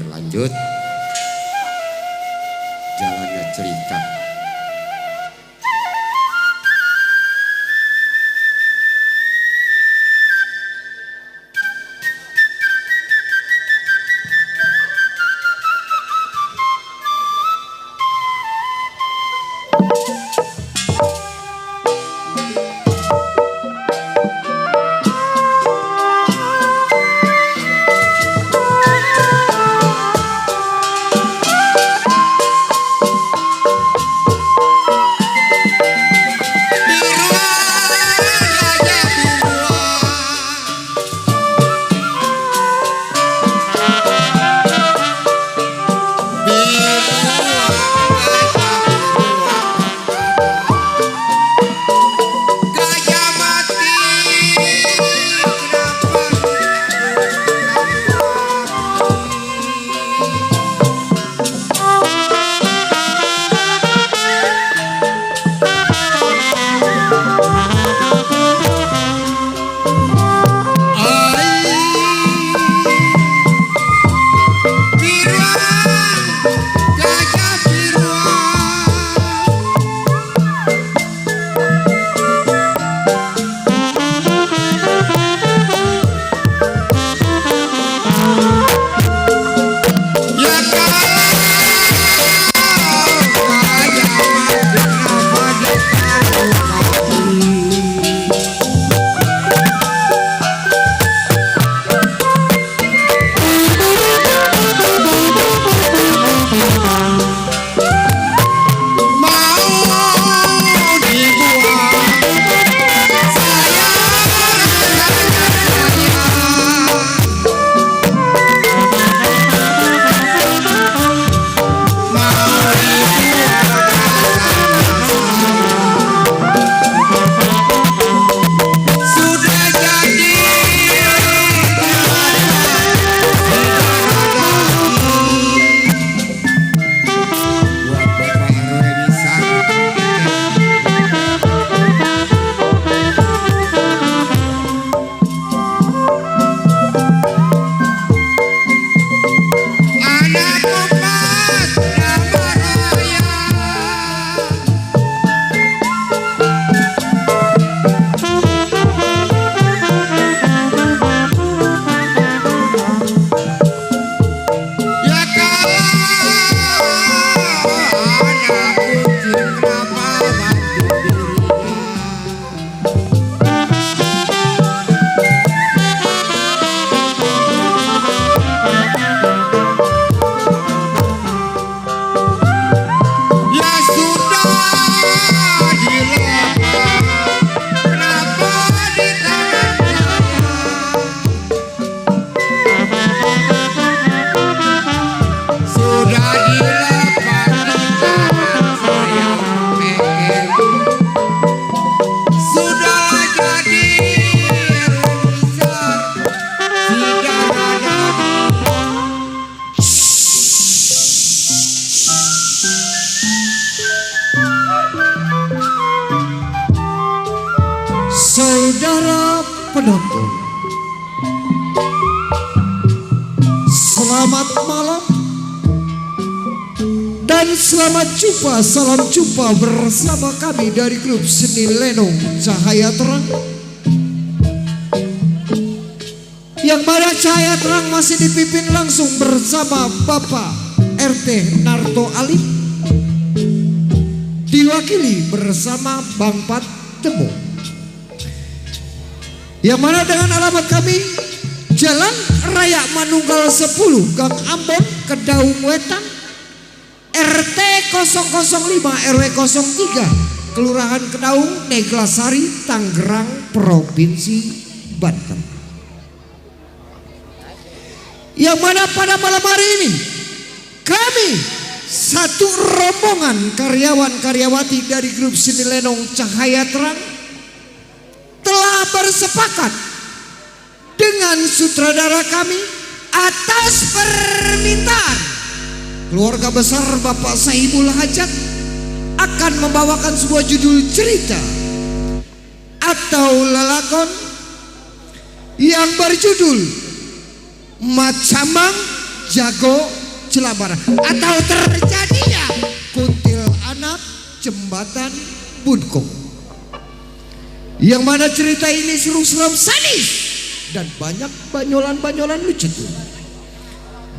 berlanjut jalannya cerita. Saudara penonton, selamat malam dan selamat jumpa, salam jumpa bersama kami dari grup seni Lenong Cahaya Terang, yang mana Cahaya Terang masih dipimpin langsung bersama Bapak RT Narto Alim, diwakili bersama Bang Pat Temu, yang mana dengan alamat kami Jalan Raya Manunggal 10 Gang Ambon, Kedaung Wetan, RT 005 RW 03, Kelurahan Kedaung, Neglasari, Tangerang, Provinsi Banten. Yang mana pada malam hari ini kami satu rombongan karyawan-karyawati dari grup seni Lenong Cahaya Terang telah bersepakat dengan sutradara kami atas permintaan keluarga besar Bapak Saibul Hajat akan membawakan sebuah judul cerita atau lelakon yang berjudul Macamang Jago Cilambar atau terjadinya kuntilanak jembatan Bunkung. Yang mana cerita ini seru-seru sadis dan banyak banyolan-banyolan lucu.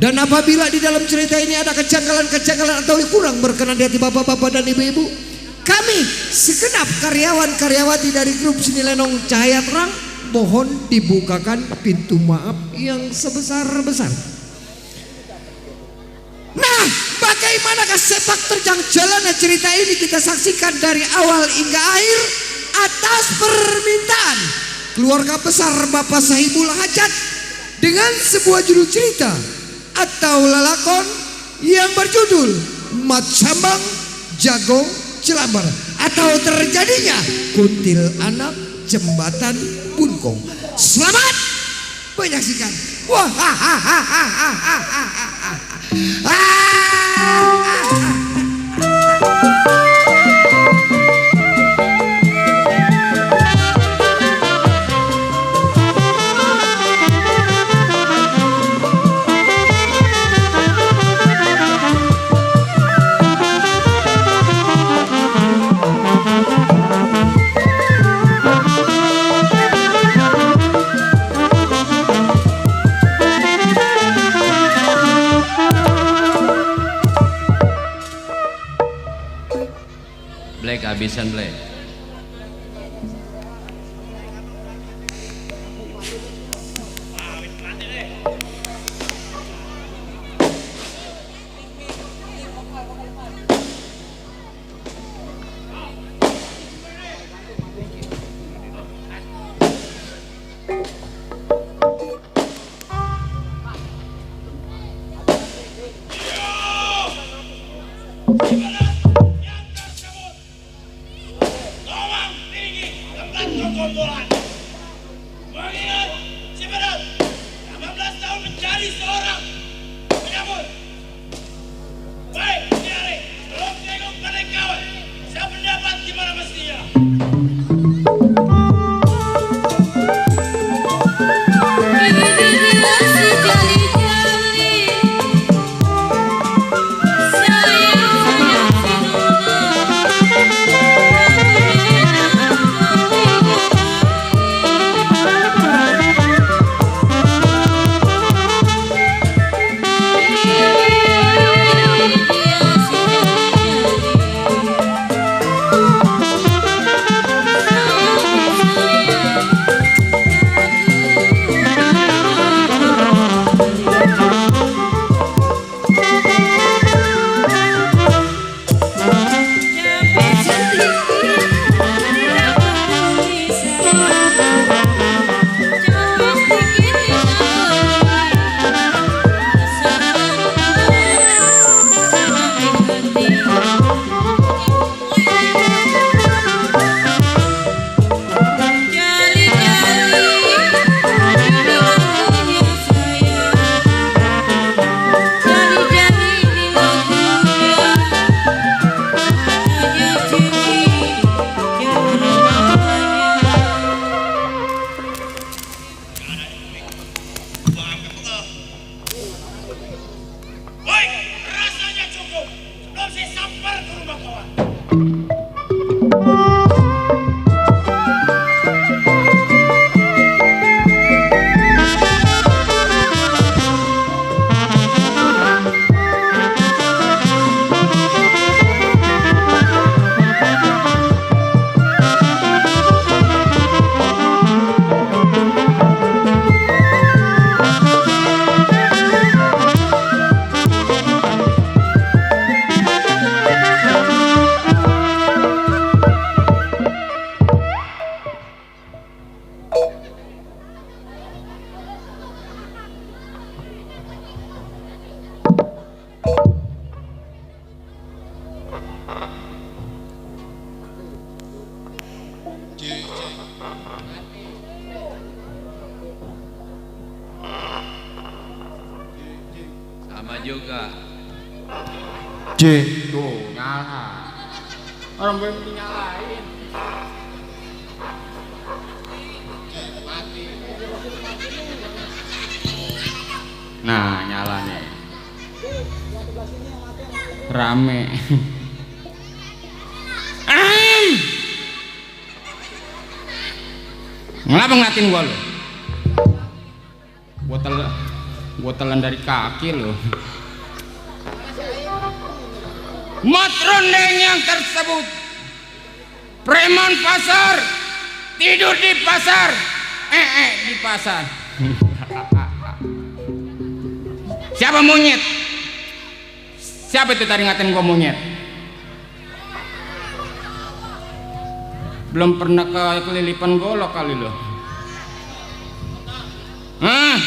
Dan apabila di dalam cerita ini ada kejanggalan-kejanggalan atau kurang berkenan di hati bapak-bapak dan ibu-ibu, kami segenap karyawan-karyawati dari grup Seni Lenong Cahaya Terang mohon dibukakan pintu maaf yang sebesar-besar. Nah, bagaimanakah sepak terjang jalannya cerita ini kita saksikan dari awal hingga akhir atas permintaan keluarga besar Bapak Sahibul Hajat dengan sebuah judul cerita atau lelakon yang berjudul Mat Sambang Jago Cilambar atau terjadinya kuntilanak jembatan Bunkung. Selamat menyaksikan. Wah, Black habisan Black. Mengingat si Berat 18 tahun menjadi seorang penyambut. Baik, Tiare, belum tengok pada kawan. Saya pendapat gimana mestinya. Baik, rasanya cukup. Sebelum saya sampai ke rumah kawan. Sama juga. J tuh nyala. Orang belum nyalain. Nah, nyala nih. rame. Ngapa ngeliatin gua lo? Gua telan dari kaki lo. Mat rondeng yang tersebut preman pasar tidur di pasar, di pasar. Siapa monyet? Siapa itu tadi ngatain gua monyet? Belum pernah ke kelilipan golok kali lo. Hah?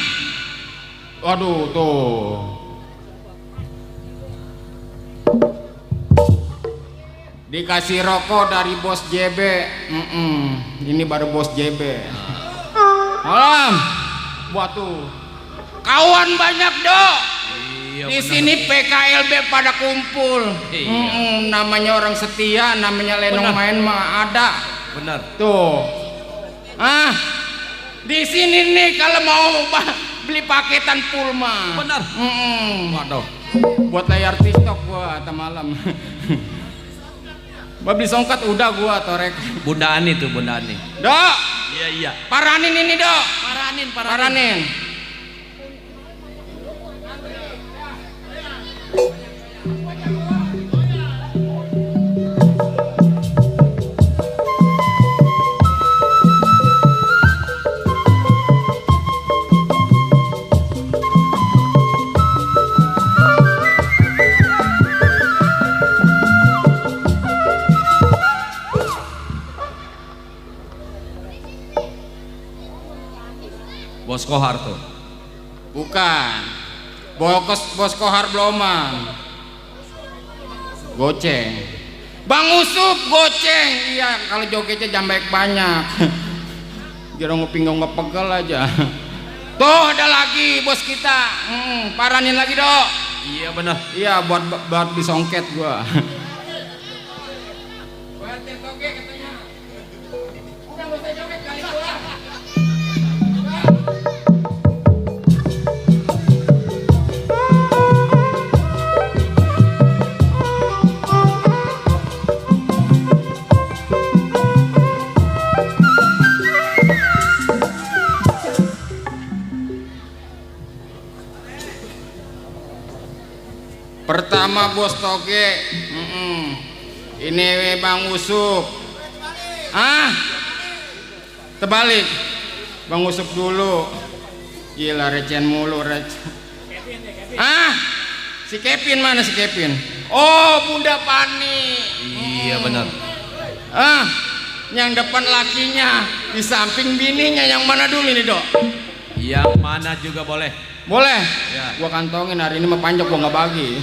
Waduh tuh. Dikasih rokok dari bos JB. Ini baru bos JB. Malam. Buat tuh. Kawan banyak dok. Iya, Di bener. sini PKLB pada kumpul. Iya. Namanya orang setia, namanya lenong Bener. main mah ada. Benar. Tuh. Di sini nih kalau mau beli paketan pulma. Benar. Waduh. Buat layar TikTok gua atau malam. Beli songkat udah gua torek. Bunda Ani tuh, Bunda Ani. Dok, Iya, iya. paranin ini dok. Paranin. Bos Kohar tuh. Bukan. Bos Kohar Blomang. Goceng. Bang Usup goceng. Iya, kalau jogetnya jangan banyak. Biar nguping nggak pegel aja. Tuh ada lagi bos kita. Paranin lagi dok. Iya benar. Iya buat disongket gua. Pertama bos toge, ini Bang Usup. Terbalik, Bang Usup dulu. Gila recen mulu si Kevin mana si Kevin? Oh Bunda Pani. Iya benar. Yang depan lakinya, di samping bininya, yang mana dulu nih dok? Yang mana juga boleh. Boleh? Ya. Gua kantongin hari ini mah panjang gua nggak bagi.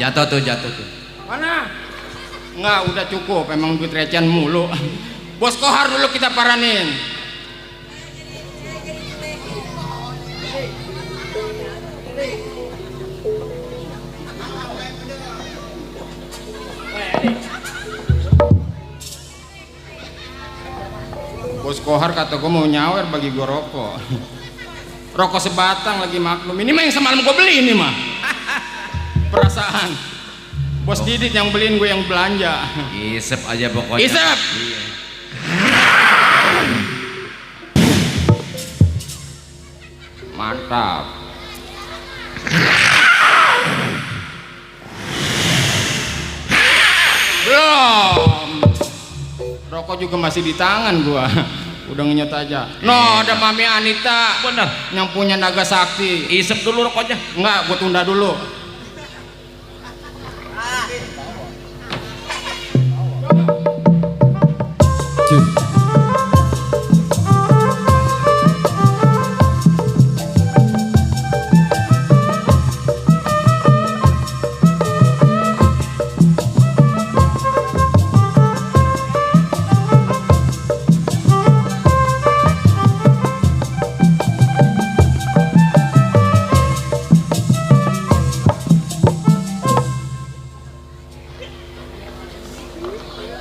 Jatuh tuh. Mana? Nggak, udah cukup. Emang duit recehan mulu. Bos Kohar dulu kita paranin. Bos Kohar kata gua mau nyawer bagi gua rokok. Rokok sebatang lagi maklum. Ini mah yang semalam gua beli ini mah. Perasaan. Bos Didit yang beliin gue yang belanja. Isep aja pokoknya. Isep. Iya. Mantap. Belum. Rokok juga masih di tangan gua. Udah ngenyot aja. No, ada Mami Anita. Benar. Yang punya Naga Sakti. Isep dulu rokoknya. Enggak, gua tunda dulu.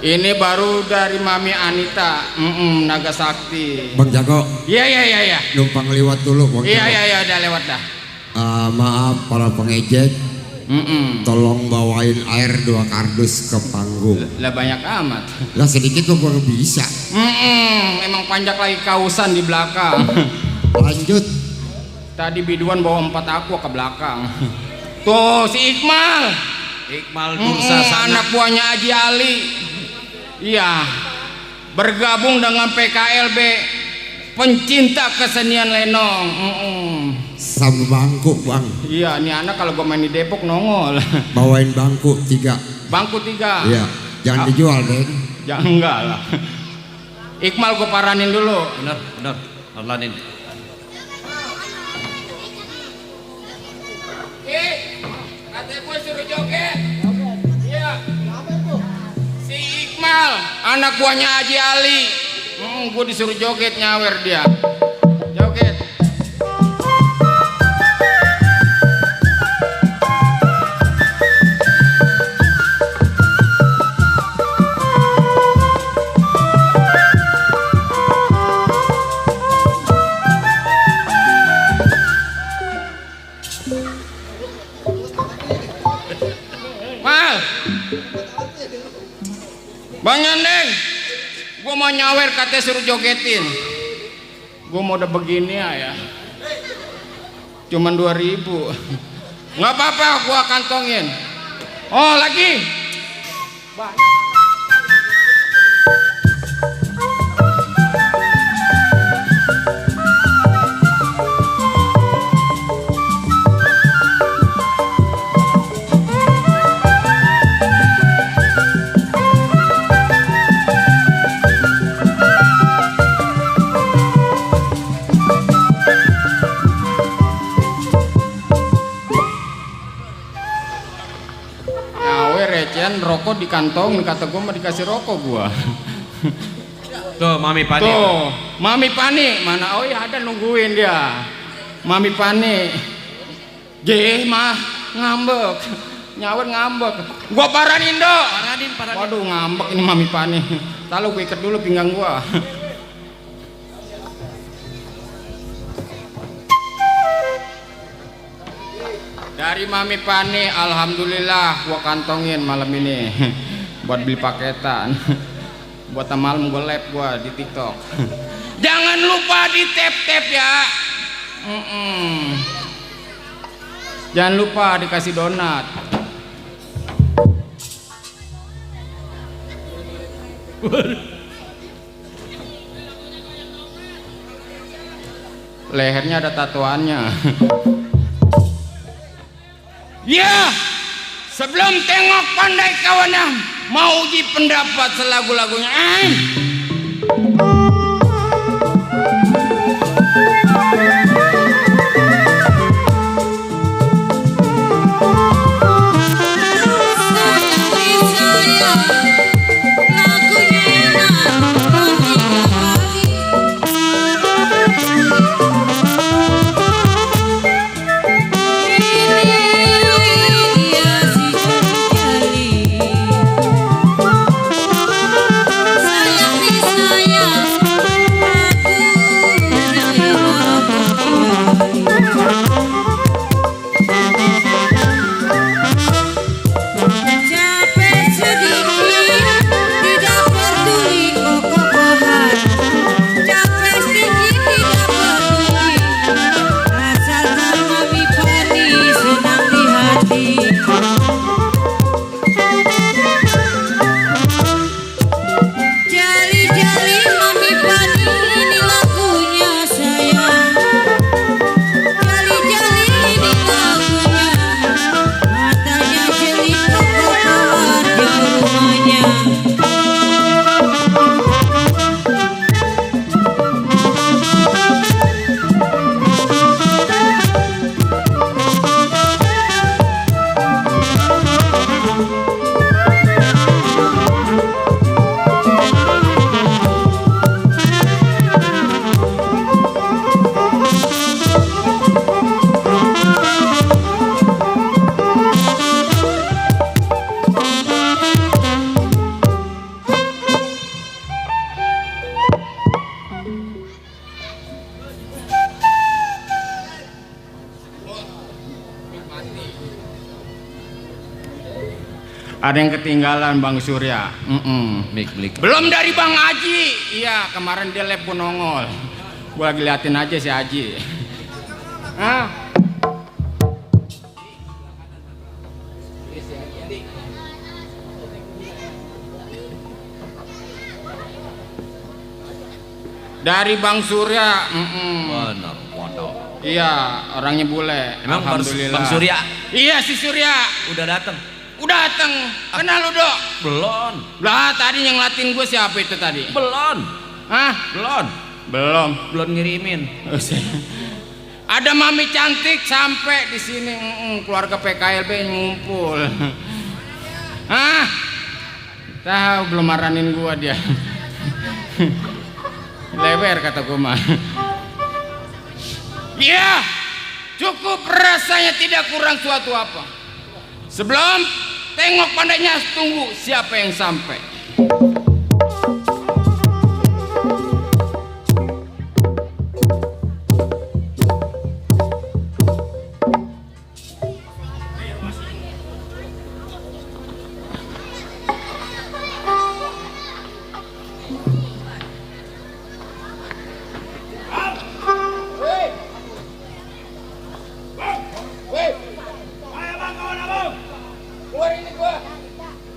Ini baru dari Mami Anita, Naga Sakti. Bang Jago, Iya. numpang lewat dulu Bang Jago. Iya, udah lewat dah. Maaf para pengejek, Tolong bawain air 2 kardus ke panggung. Lah banyak amat. Lah sedikit tuh gua bisa. Emang panjang lagi kausan di belakang. Lanjut. Tadi biduan bawa 4 aqua ke belakang. Tuh si Iqmal. Iqmal Dursa Sana. Anak buahnya Haji Ali. Iya. Bergabung dengan PKLB, pencinta kesenian lenong. Sama bangku bang. Iya, ini anak kalau gue main di Depok nongol. Bawain bangku 3. Bangku 3. Iya. Jangan dijual deh. Jangan, enggak lah. Iqmal gue paranin dulu. Bener. Orlanin. Katanya gue suruh joget. Iya. Si Iqmal, anak buahnya Haji Ali. Gue disuruh joget, nyawer dia. Joget. Mal, Bang Nyandeng, gue mau nyawer katanya suruh jogetin. Gue mau udah begini ya, cuman 2.000. Nggak apa-apa, gue kantongin. Oh lagi. Rokok dikantongin, kata gue mau dikasih rokok gua. Tuh Mami Pani. Tuh Mami Pani mana? Oh ya ada nungguin dia. Mami Pani. Mah ngambek, nyawer ngambek. Gua paranin dong. Paranin. Waduh ngambek ini Mami Pani. Lalu gue ikat dulu pinggang gua. Dari Mami Pani, alhamdulillah gua kantongin malam ini buat beli paketan. Buat malam gue live gua di TikTok. Jangan lupa di tap ya. Jangan lupa dikasih donat. Lehernya ada tatoannya. Ya, sebelum tengok pandai kawanam, mau uji pendapat selagu-lagunya. Sayang Ada yang ketinggalan Bang Surya. Mik. Belum dari Bang Haji. Iya, kemarin dia telepon nongol. Gua lagi liatin aja si Haji. Hah? Dari Bang Surya. Benar, waduh. Iya, orangnya bule. Emang Alhamdulillah. Bang Surya Iya, si Surya. udah datang? Udah dateng. Kenal lu, Dok? Belum. Lah, tadi yang ngelatin gue siapa itu tadi? Belum. Hah? Belum. Belum ngirimin. Ada mami cantik sampai di sini. Keluarga PKLB ngumpul. Hah? Tahu belum maranin gua dia. Lewer kata gua mah. Iya, cukup rasanya tidak kurang suatu apa. Sebelum tengok pandainya, tunggu siapa yang sampai. Ayo bang, kawan abang. Keluar ini gua.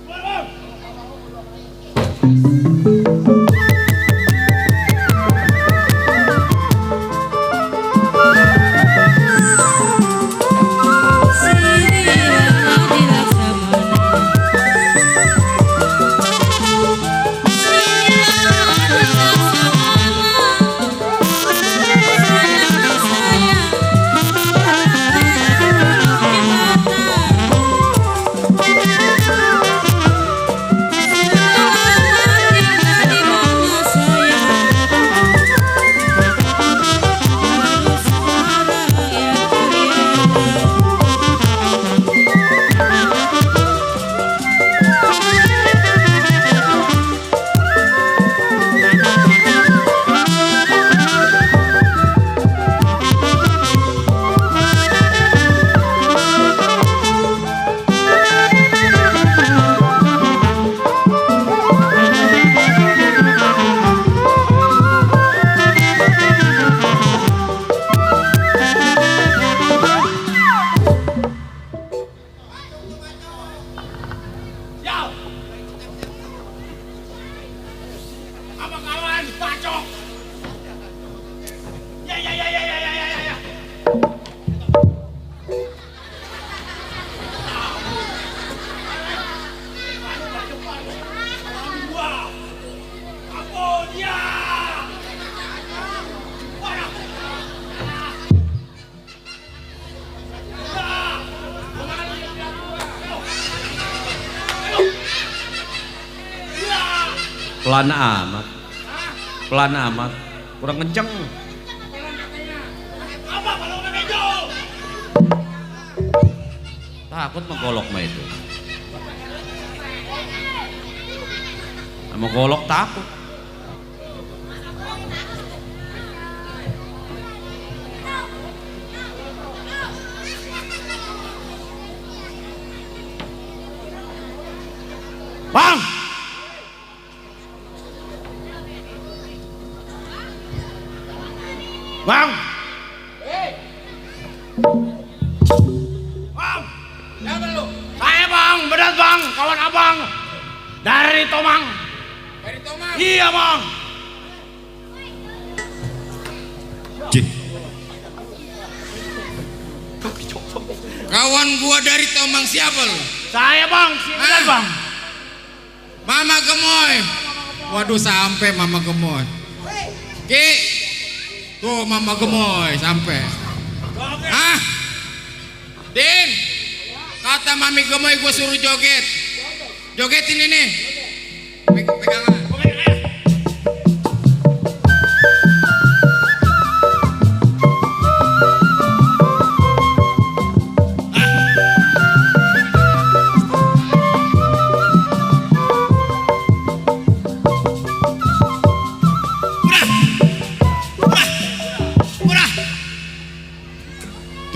Keluar bang. Yau. Apa kawan? Bacok. Ya. Wow. Ampun ya. Waduh. Pelan amat. Pelan amat. Kurang kenceng. Apa kalau nggak kejo? Takut menggolok mah itu. Sama golok takut. Bang! Bang! Bang, siapa lu? Saya bang, benar bang, kawan abang. Dari Tomang. Dari Tomang. Iya bang. Kawan gua dari Tomang siapa lu? Saya bang, benar bang. Mama Gemoy. Waduh, sampai Mama Gemoy. Ki. Tuh Mama Gemoy sampai. Hah? Din. Kata Mami Gemoy gua suruh joget. Jogetin ini. Pegangan.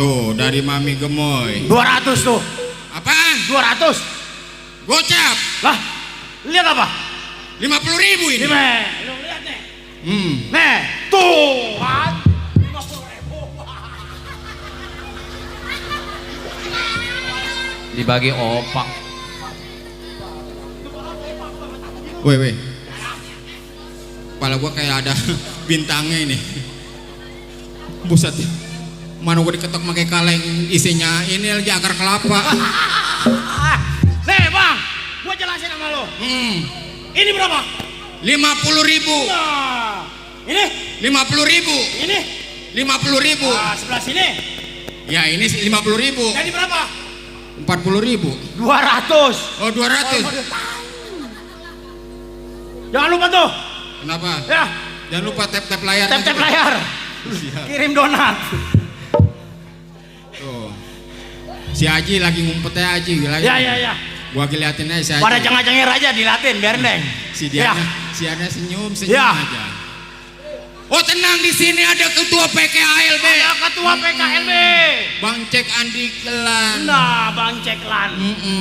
Tuh dari Mami Gemoy. 200 tuh. Apaan? 200. Gocap. Lah, lihat apa? 50.000 ini. Ini, Meh. Lu lihat nih. Nih, tuh kan. 50.000. Dibagi opak. Weh. Kepala gua kayak ada bintangnya ini. Buset. Mana gua diketok pakai kaleng isinya ini lagi akar kelapa. Nih, Bang. Gua jelasin sama lo. Ini berapa? 50.000. Nah, ini 50.000. ini 50.000. nah, sebelah sini. Ya ini 50.000. Jadi berapa? 40.000. 200. Oh 200. Jangan lupa tuh. Kenapa? Ya, Jangan lupa tap layar. tap layar. Kirim donat. Tuh. Si Haji lagi ngumpet ya Haji lagi. Ya. Gua lagi liatin aja si Haji. Pada cengah-cengir aja dilatin, biar neng. Si Ya. Diana senyum Ya. aja. Oh tenang, di sini ada ketua PKLB. Ada ketua PKLB. Bang Cek Andi Kelan. Nah, Bang Ceklan.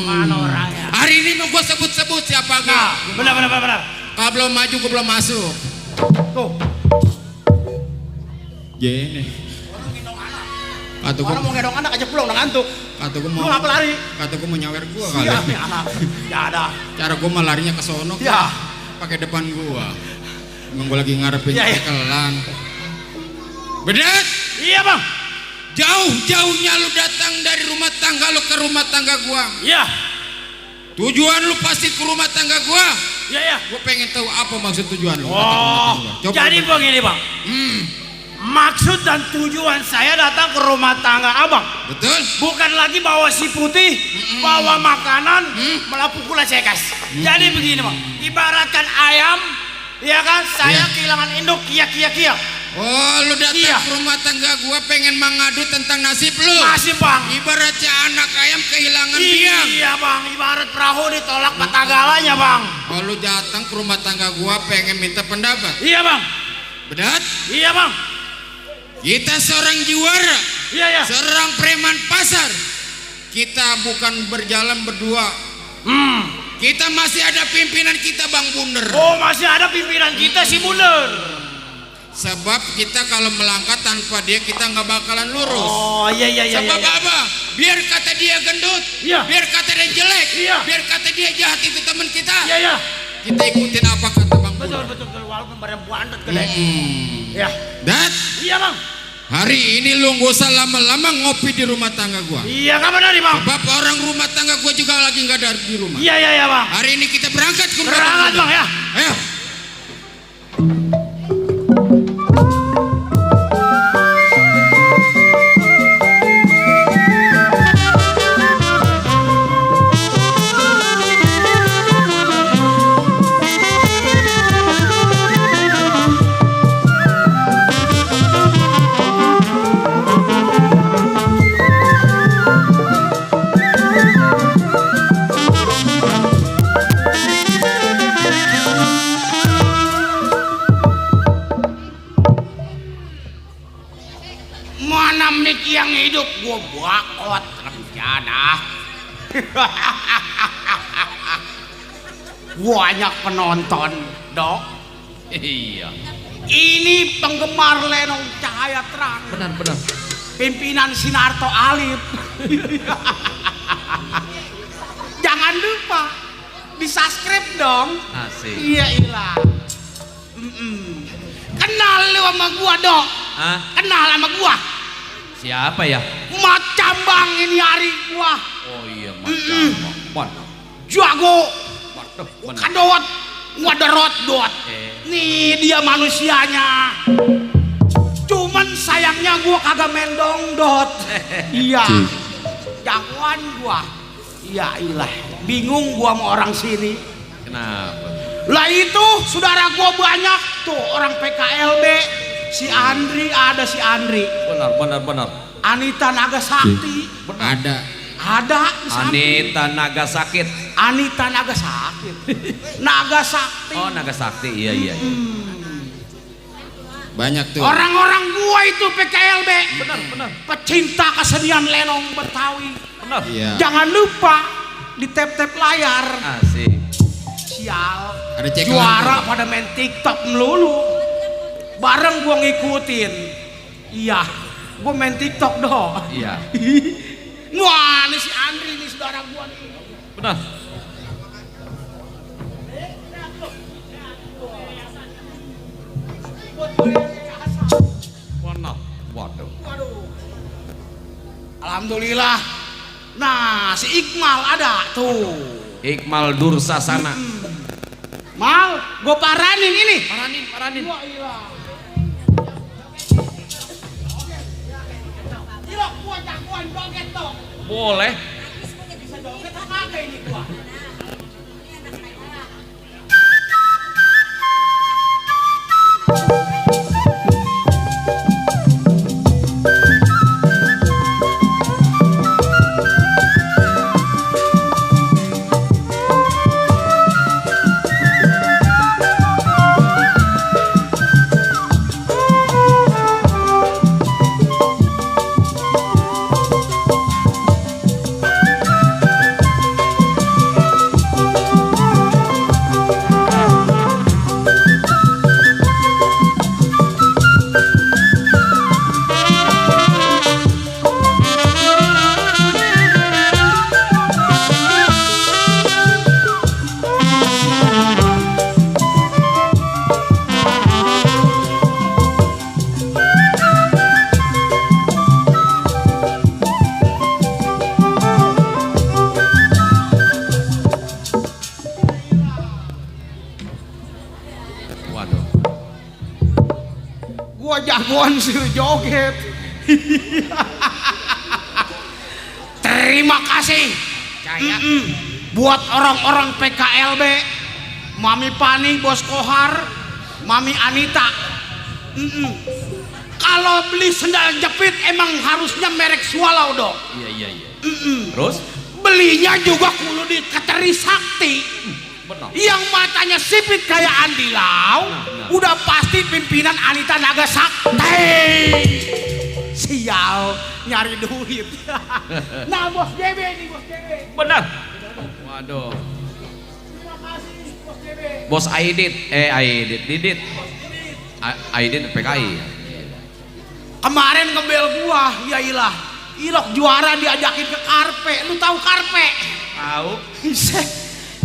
Mana orangnya? Hari ini mau gua sebut-sebut siapa Nah, gak? benar. Kalau belum maju gua belum masuk. Tuh. Gini. Kata Orang mau gua, ngedong anak aja pulang udah ngantuk. Lu mau ngapa lari? kata gua mau nyawer gua kali. Siap nih anak. Ya ada. Cara gua mah larinya ke sono. Ya. Pakai depan gua. Emang gua lagi ngarepin Ya, ya. Kelan. Bedet. Iya, Bang. Jauh-jauhnya lu datang dari rumah tangga lu ke rumah tangga gua. Iya. Tujuan lu pasti ke rumah tangga gua. Iya. Gua pengen tahu apa maksud tujuan lu. Oh, Coba jadi begini, Bang. Maksud dan tujuan saya datang ke rumah tangga Abang betul? bukan lagi bawa si putih, bawa makanan, malah pukul cekas. Jadi begini, Bang. Ibaratkan ayam, ya kan? Saya Iya. kehilangan induk, kia. Oh, lu datang Iya. ke rumah tangga gua pengen mengadu tentang nasib lu. Masih, Bang. Ibaratnya anak ayam kehilangan biang. Iya, Bang. Ibarat perahu ditolak patagalanya, Bang. Oh, lu datang ke rumah tangga gua pengen minta pendapat. Iya, Bang. Bedat? Iya, Bang. Kita seorang juara, Iya. seorang preman pasar. Kita bukan berjalan berdua. Kita masih ada pimpinan kita Bang Bunder. Oh, masih ada pimpinan kita si Bunder. Sebab kita kalau melangkah tanpa dia kita nggak bakalan lurus. Oh, iya. Sebab apa? Biar kata dia gendut, Iya. biar kata dia jelek, Iya. biar kata dia jahat itu teman kita. Iya. Kita ikutin apa kata Bang Bunder. Betul. Walaupun barang buandet gede. Ya. Dan Iya, Bang. hari ini lu nggak usah lama-lama ngopi di rumah tangga gua. Iya, kapan hari, Bang? Sebab orang rumah tangga gua juga lagi nggak ada di rumah. Iya, Bang. Hari ini kita berangkat ke rumah Berangkat, tangga. Bang, ya. Ayo. Mana mik yang hidup gua bakot rencana. Banyak penonton, Dok. Iya. Ini penggemar Lenong Cahaya Terang. Benar. Pimpinan Sinarto Alif. Jangan lupa di-subscribe dong. Asik. Iya ilah. Kenal lu sama gua, Dok. Ah, Kenal sama gua. siapa ya? Macam Bang ini hari gua. Oh iya, macam. Jago. Waduh, benar. Kadot. Waderot dot. Nih dia manusianya. Cuman sayangnya gua kagak mendong dot. Iya. Jagoan gua. Iya ilah. Bingung gua sama orang sini. Kenapa? Lah itu saudara gua banyak tuh orang PKLB. Si Andri ada si Andri. Benar. Anita Nagasakti. Ada di samping. Anita Nagasakit. Anita Nagasakti. Nagasakti. Oh, Nagasakti. Iya. Banyak tuh. Orang-orang gua itu PKLB. Benar. Pecinta kesenian lenong Betawi. Benar. Iya. Jangan lupa di tap-tap layar. Asik. Sial. Ada cekelan Juara tuh. pada main TikTok melulu. Bareng gua ngikutin. Iya, gua main TikTok doh. Iya. Wah, ini si Andri nih saudara gua nih. Benar. Benar. Waduh. Waduh. Alhamdulillah. Nah, si Iqmal ada tuh. Iqmal Dursasana. Mal, gua paranin ini. Paranin. Wah, iya. Gila, gua jagoan joget dong. Boleh. Bisa joget apa kagak ini gua? Waduh. Gua jagoan sih joget. Terima kasih. Buat orang-orang PKLB, Mami Pani, Bos Kohar, Mami Anita. Kalau beli sendal jepit emang harusnya merek Swallow dong. Iya. Terus? Belinya juga kudu di Keteri Sakti. Benar. Yang matanya sipit kayak Andi Lau, udah pasti pimpinan Anita Naga Sakti. Sial, nyari duit. Nah, Bos JB nih, Bos JB. Benar. Waduh. Terima kasih, Bos JB. Bos Didit. Aidit PKI. Kemarin ngebel gua, ya ilah. Ilok juara diajakin ke Karpe. Lu tahu Karpe? Tahu. Isek.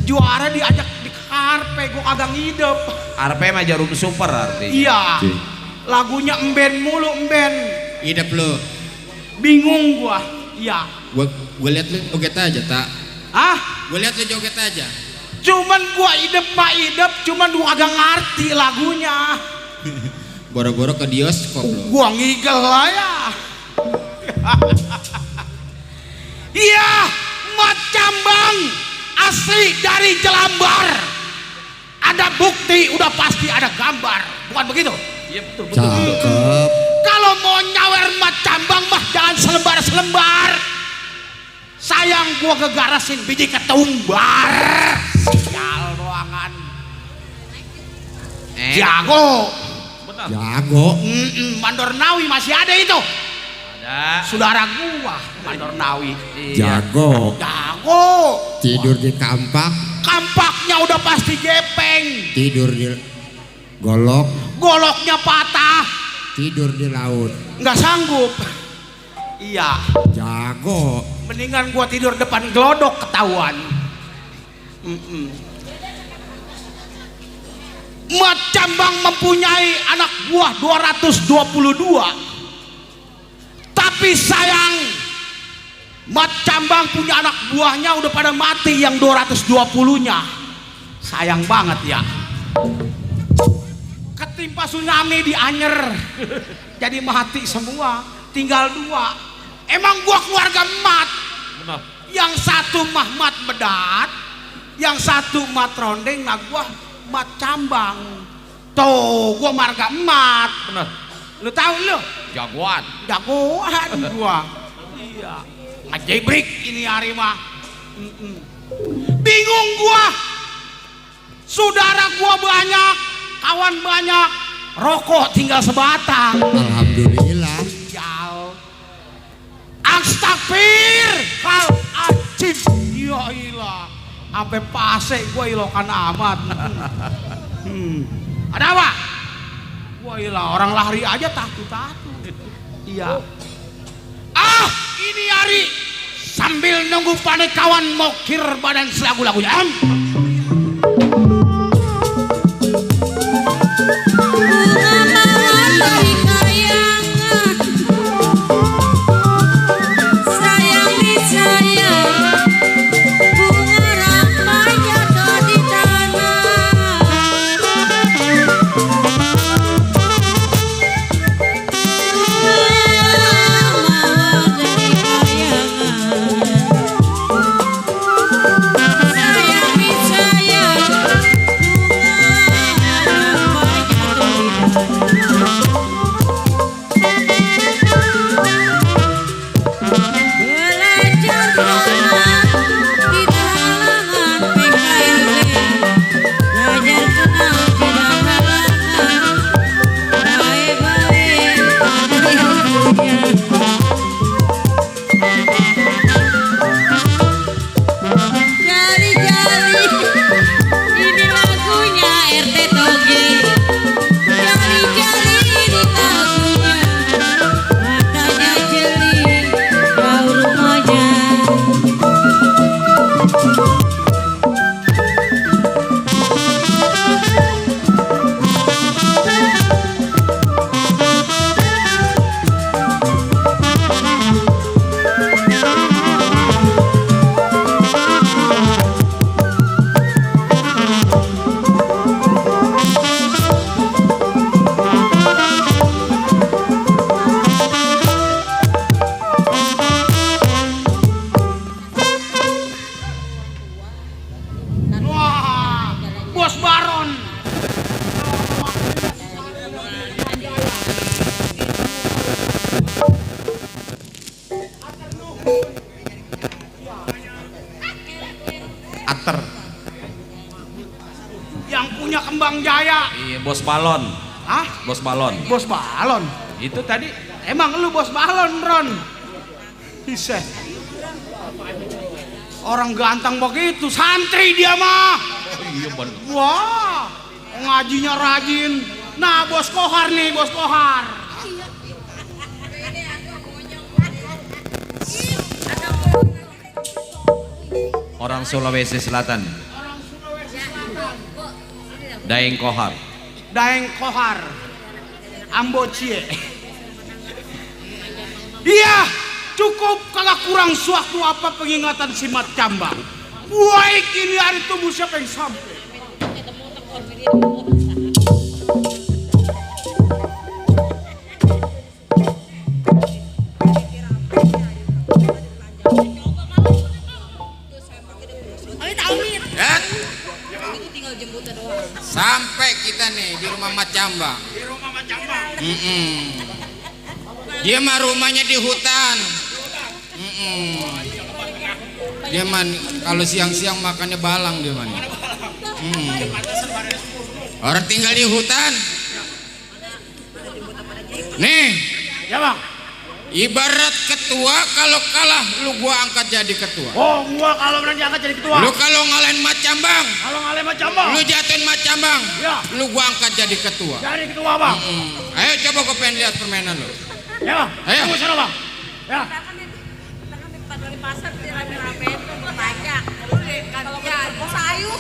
Juara diajak di Karpe, gua kagak ngidep. RP mah Jarum Super artinya. Iya. Oke. Lagunya emben mulu, emben. Idep lu. Bingung gua. Iya. Gua lihat lu joget aja, tak. Ah, Gua lihat lu joget aja. cuman gua idep mah idep, cuman gua kagak ngerti lagunya. Boro-boro ke bioskop lu. Gua ngigel lah ya. Iya, Mat Cambang asli dari Jelambar. Ada bukti, udah pasti ada gambar. Bukan begitu? Iya betul. Cakep. Kalau mau nyawer Mat Cambang mah jangan selembar-selembar. Sayang gua gegarasin biji ketumbar. Sial ruangan. Jago. Benar. Jago. Mandor Nawi masih ada itu. Ada. Saudara gua, Mandor Nawi. Iya. Jago. Jago. Tidur di kampak, Kampaknya udah pasti gepeng. tidur di golok, Goloknya patah. tidur di laut. Nggak sanggup. Iya. Jago. Mendingan gua tidur depan gelodok ketahuan. Mat Cambang mempunyai anak buah 222. Tapi sayang, Mat Cambang punya anak buahnya udah pada mati yang 220-nya. Sayang banget ya. Ketimpa tsunami di Anyer. Jadi mati semua, tinggal 2. Emang gua keluarga Mat. Benar. Yang satu mah Mat Bedat, yang satu Mat Rondeng, nah gua Mat Cambang. Tuh, gua marga Mat. Benar. Lu tahu lu? Jagoan. Jagoan gua. Iya. Ngejebrik ini hari mah. Bingung gua. Saudara gua banyak, kawan banyak, rokok tinggal sebatang. Alhamdulillah. Astagfir, hal ajib, ya ilah. Sampai pase gua ilokan amat. Ada apa? Gua ilah orang lari aja takut. Iya. Ah, ini hari sambil nunggu panekawan mokir badan selagu-lagunya. Ater. Yang punya kembang jaya. Iya, bos balon. Hah? Bos balon. Bos balon. Itu tadi Emang lu bos balon, Ron? Bisa. Orang ganteng begitu, santri dia mah. oh iya bener. Wah, ngajinya rajin. Nah, bos Kohar nih, bos Kohar. Orang Sulawesi Selatan. Daeng Kohar. Daeng Kohar. Ambocie. Iya, cukup kagak kurang suatu apa pengingatan si Mat Cambang. Baik ini hari tubuh siapa yang sampai. Sampai kita nih di rumah Mat Cambang. Di rumah Mat Cambang. Dia mah rumahnya di hutan. Dia man kalau siang-siang makannya balang dia man. Orang tinggal di hutan. Nih, Ya bang. ibarat ketua kalau kalah lu gua angkat jadi ketua. Oh, gua kalau menang diangkat jadi ketua. Lu kalau ngalahin Mat Cambang, Kalau ngalahin Mat Cambang. lu jatuhin Mat Cambang, Ya. lu gua angkat jadi ketua. Jadi ketua bang. Ayo coba gua pengen lihat permainan lu. Ya bang. Ayo. Tunggu sana bang. Ya. Di pasar rame-rame itu berpajak. Kalau mau sayur.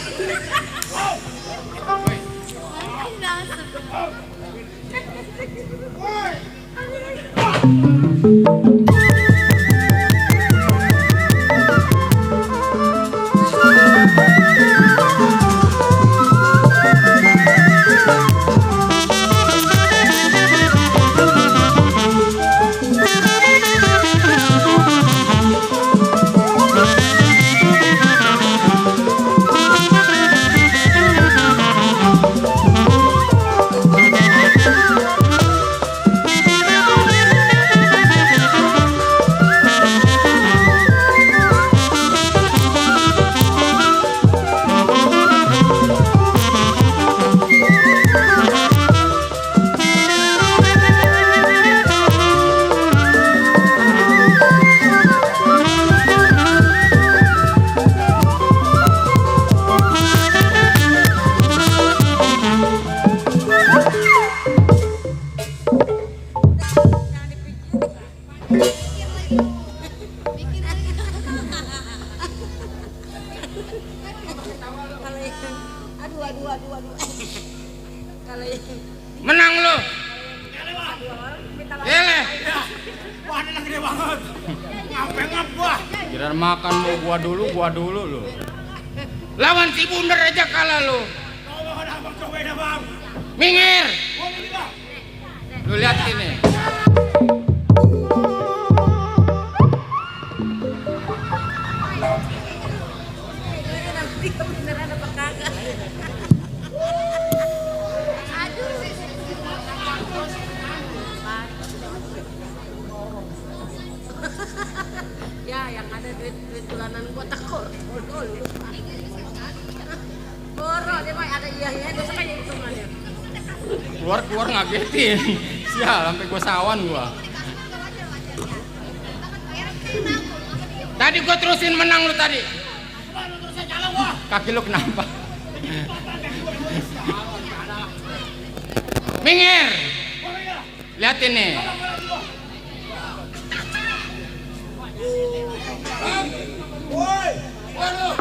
dua. Kalau Menang lu. minta Ele. Wah, ini gede banget. Ngap gua. Kira makan mau gua dulu lu. Lawan si Bunder aja kalah lu. Cobain Bang. Minggir. Gua ini Bang. Lu lihat ini. nanti beneran apa kagak? Aduh. Ya, yang ada duit bulanan gua tekor. Boro, dia mah ada iya-iya, dia sama yang hitungannya. Keluar ngagetin. Sial, sampai gua sawan gua. Tadi gua terusin menang lu tadi. Kaki lu kenapa? Minggir. Lihat ini. Waduh.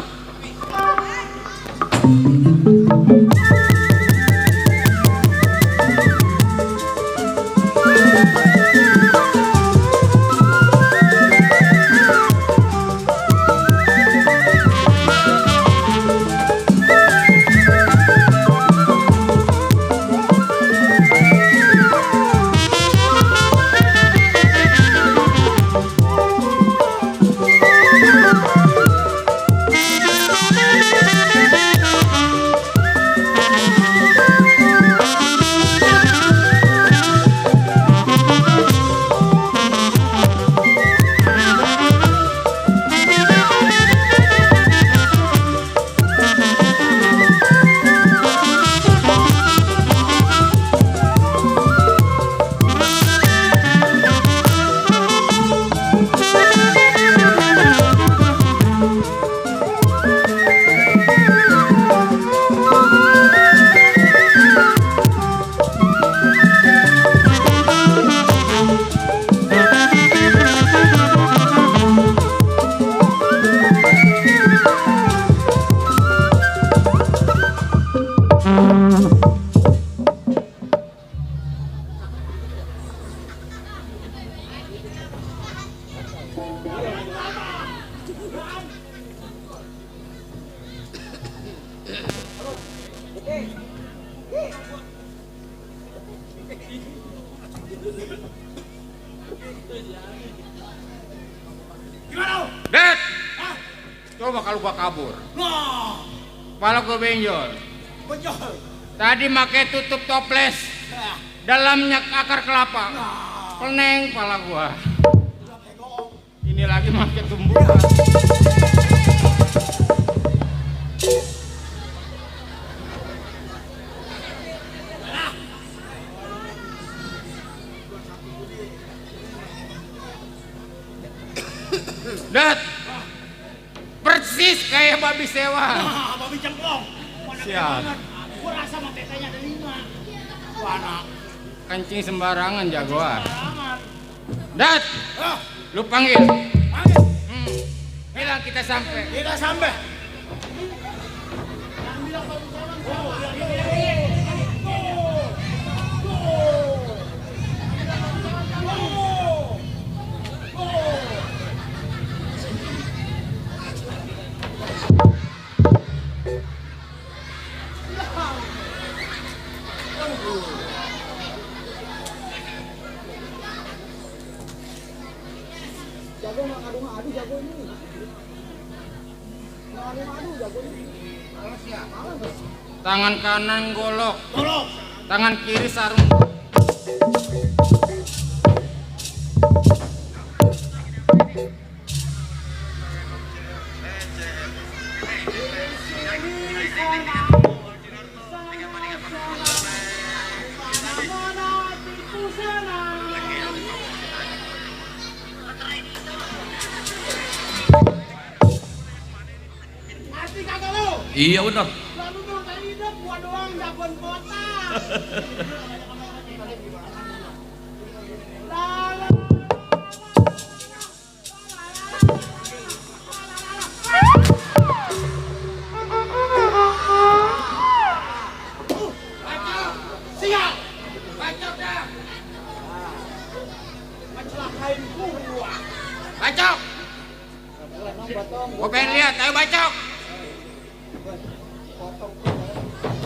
Det, coba kalau gua kabur, Nah, kepala gua benjol. betul. Tadi pakai tutup toples, dalamnya akar kelapa, peneng kepala gua. Ini lagi pakai tumbuhan. Dat, persis kayak babi sewa. Nah, babi cengkong. Mana gede Siap. banget. Gua rasa mah tetenya ada 5. Wah, anak. Kencing sembarangan jagoan. Barangan. Dat, Ah, lu panggil. panggil. Bilang kita sampai. Kita sampai. Tangan kanan golok, Tolong. tangan kiri sarung. Ngerti kagak lu? Iya benar. Lalu dong tadi hidup gua doang jagoan kota.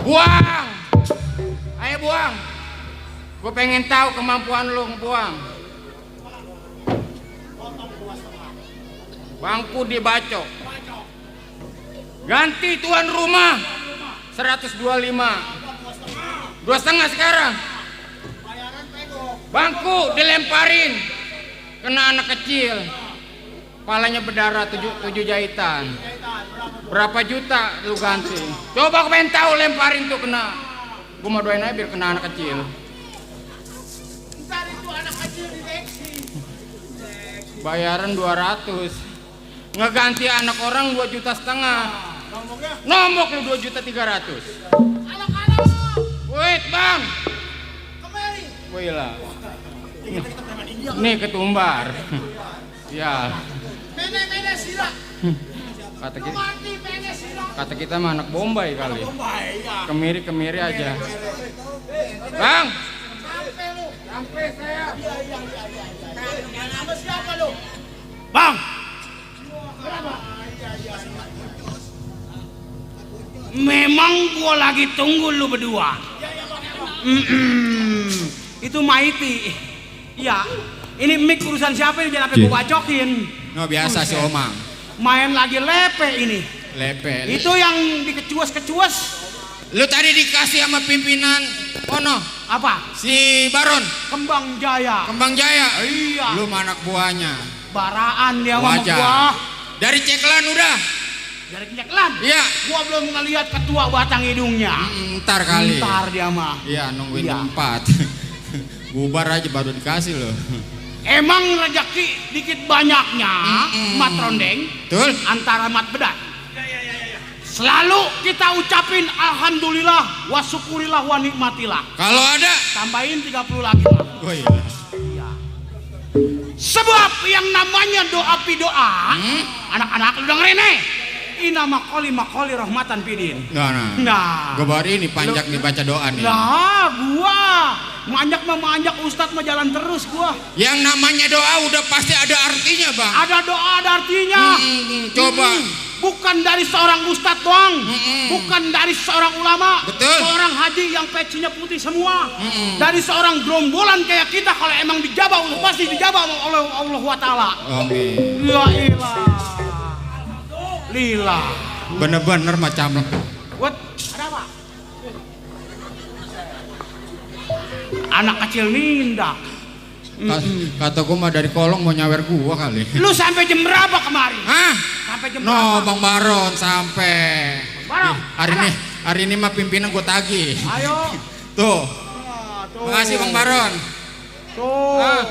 Buang. Ayo buang. Gue pengen tahu kemampuan lu buang. Bangku dibacok. Ganti tuan rumah 125. 2,5 sekarang. Bangku dilemparin kena anak kecil, kepalanya berdarah 7 jahitan. Berapa juta lu ganti? Coba aku pengen tahu, lemparin tuh kena. Gue mau doain aja biar kena anak kecil. Ntar itu anak kecil direksi. Bayaran 200, ngeganti anak orang 2,5 juta. Nombok lu 2,300.000. Anak-anak, Wait bang, kemari. wih lah. Nih ketumbar. Ya. Mene sila. Kata kita mah anak Bombay kali. Bombay ya. Kemiri aja. Bang, Sampai lu. sampai saya. Sama siapa lu? Bang. Memang gua lagi tunggu lu berdua. Itu Maiti. Iya. Ini mic urusan siapa ini, jangan sampai gua bacokin. No biasa si Omang. Main lagi lepe ini. Lepe. Itu yang dikecuas-kecuas. Lu tadi dikasih sama pimpinan Ono, Apa? si Baron, Kembang Jaya. Kembang Jaya. Iya. Lu mah anak buahnya. Baraan dia sama Wajar. gua. Dari Ceklan udah. Dari Ceklan. Iya. Gua belum ngelihat ketua batang hidungnya. Ntar kali. Ntar dia mah. Iya, nungguin Iya. 4. Bubar aja baru dikasih loh. Emang rezeki dikit banyaknya, mat rondeng, Betul? antara mat bedak. Selalu kita ucapin alhamdulillah, wa syukurillah, wa nikmatillah. Kalau ada, Tambahin 30 lagi lah. oh iya. Sebab yang namanya doa pidoa, anak-anak lu dengerin nih. Ina makoli rahmatan pidin. Nah. Nah, Gue baru ini panjak nih baca doa nih. nah gua manjak mah manjak, ustadz mah jalan terus gua. Yang namanya doa udah pasti ada artinya, Bang. Ada doa, ada artinya. Coba. Bukan dari seorang ustadz doang, bukan dari seorang ulama, Betul. seorang haji yang pecinya putih semua, dari seorang gerombolan kayak kita. Kalau emang dijabah, pasti dijabah oleh Allah wa Ta'ala. Amin. Ya ilah, lila. Bener-bener macam What? Ada apa? Anak kecil nindak. kata gue mah dari kolong mau nyawer gua kali. Lu sampai jam berapa kemarin? Hah? Sampai jam No, berapa? Bang Baron sampai. Baron, Ih, hari ini mah pimpinan gue tagih. Ayo. Tuh. Ah, tuh. Makasih Bang Baron. Tuh. Ah.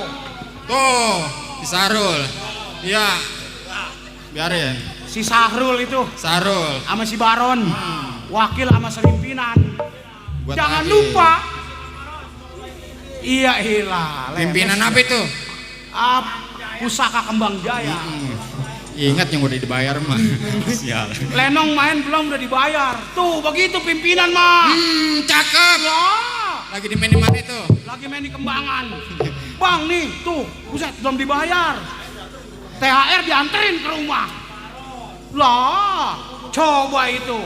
Tuh, si Sarul. Iya. Biarin. Si Sahrul itu Sarul. sama si Baron, wakil sama selimpinan. Gua Jangan tagih. lupa. Iya ilah. Pimpinan apa itu? Pusaka Kembang Jaya. Ingat yang udah dibayar mah. Sial. Lenong main belum udah dibayar. Tuh begitu pimpinan mah. Cakep. Ya, Lagi di mana itu? lagi main di Kembangan. Bang nih, tuh, buset belum dibayar. THR dianterin ke rumah. Lah, coba itu.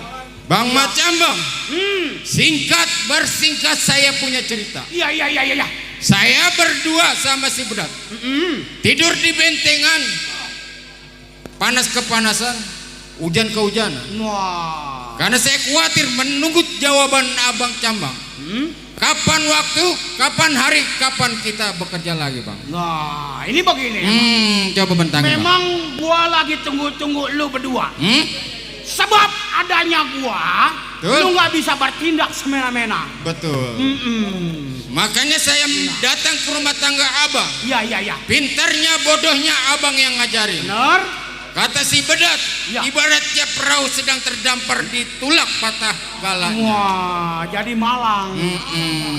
Bang Macam Bang. Singkat bersingkat saya punya cerita. Iya. Saya berdua sama si Bedat. Tidur di bentengan. Panas kepanasan, hujan kehujanan. Wah. Karena saya khawatir menunggu jawaban Abang Cambang. Kapan waktu, kapan hari, kapan kita bekerja lagi, Bang? Nah, ini begini. Coba bentangin, Bang. Memang gua lagi tunggu-tunggu lu berdua. Sebab adanya gua, Betul. lu nggak bisa bertindak semena-mena. Betul. Makanya saya datang ke rumah tangga Abang. Iya. Pintarnya, bodohnya Abang yang ngajarin. Bener? Kata si Bedat, Ya. ibaratnya perahu sedang terdampar di tulak patah galanya. Wah, jadi malang.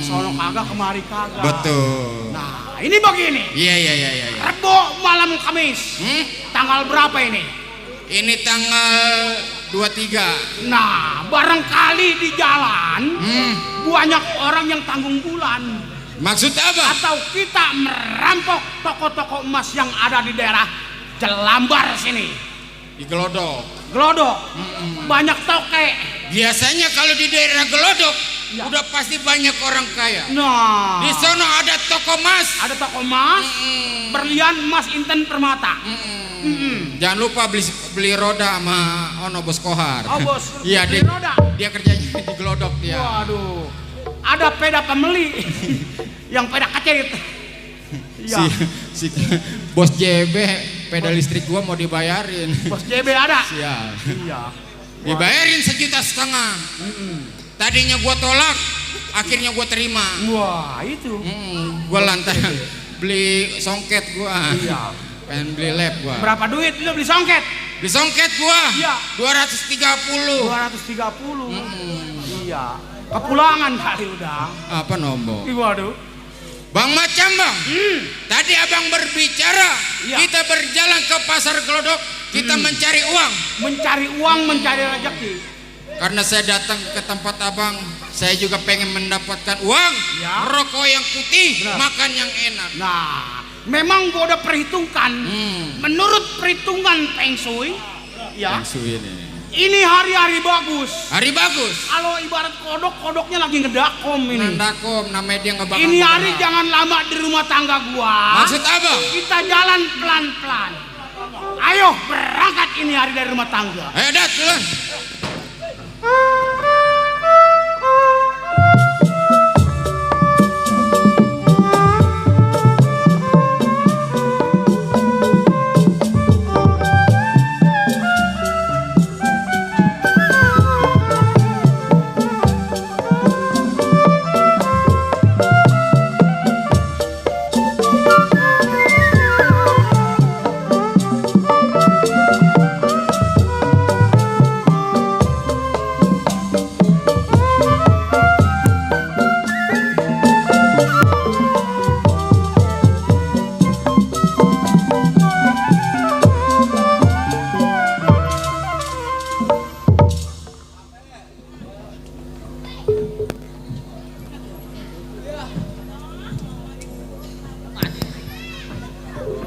Sono kagak, kemari kagak. Betul. Nah, ini begini. Iya. Rebo malam Kamis. Tanggal berapa ini? Ini tanggal 23. Nah, barangkali di jalan banyak orang yang tanggung bulan. Maksud apa? Atau kita merampok toko-toko emas yang ada di daerah Jelambar sini. Di Gelodok. Gelodok. Banyak toke. Biasanya kalau di daerah Gelodok udah pasti banyak orang kaya. Nah, Di sono ada toko emas. ada toko emas, berlian emas Inten Permata. Jangan lupa beli roda sama Ono Bos Kohar. Oh bos, Iya, beli dia, roda. dia kerjanya di Gelodok dia. Waduh, ada peda pemeli, yang peda kecil. Iya. Si Bos JB peda listrik gua mau dibayarin. Bos JB ada. Sial. Iya. Dibayarin 1,5 juta. Tadinya gua tolak, akhirnya gua terima. Wah itu. Gua lantai beli songket gua. Iya. Pengen beli lab gua. Berapa duit lu beli songket? Beli songket gua. Iya. 230. 230. Iya. Kepulangan kali udah. Apa nombok? Waduh. Bang Macam bang, tadi abang berbicara, Iya. kita berjalan ke pasar Gelodok, kita mencari uang. Mencari uang, mencari rezeki. Karena saya datang ke tempat abang, saya juga pengen mendapatkan uang, Ya. rokok yang putih, Benar. makan yang enak. Nah, memang gua udah perhitungkan. Menurut perhitungan Feng Shui, ya, ini hari-hari bagus. Hari bagus. Kalau ibarat kodok, kodoknya lagi ngedakom ini. Nandakom, namanya dia nggak bakal. Ini hari mengenal. jangan lama di rumah tangga gua. Maksud abang? Kita jalan pelan-pelan. Ayo berangkat ini hari dari rumah tangga. Ayo dat, duluan.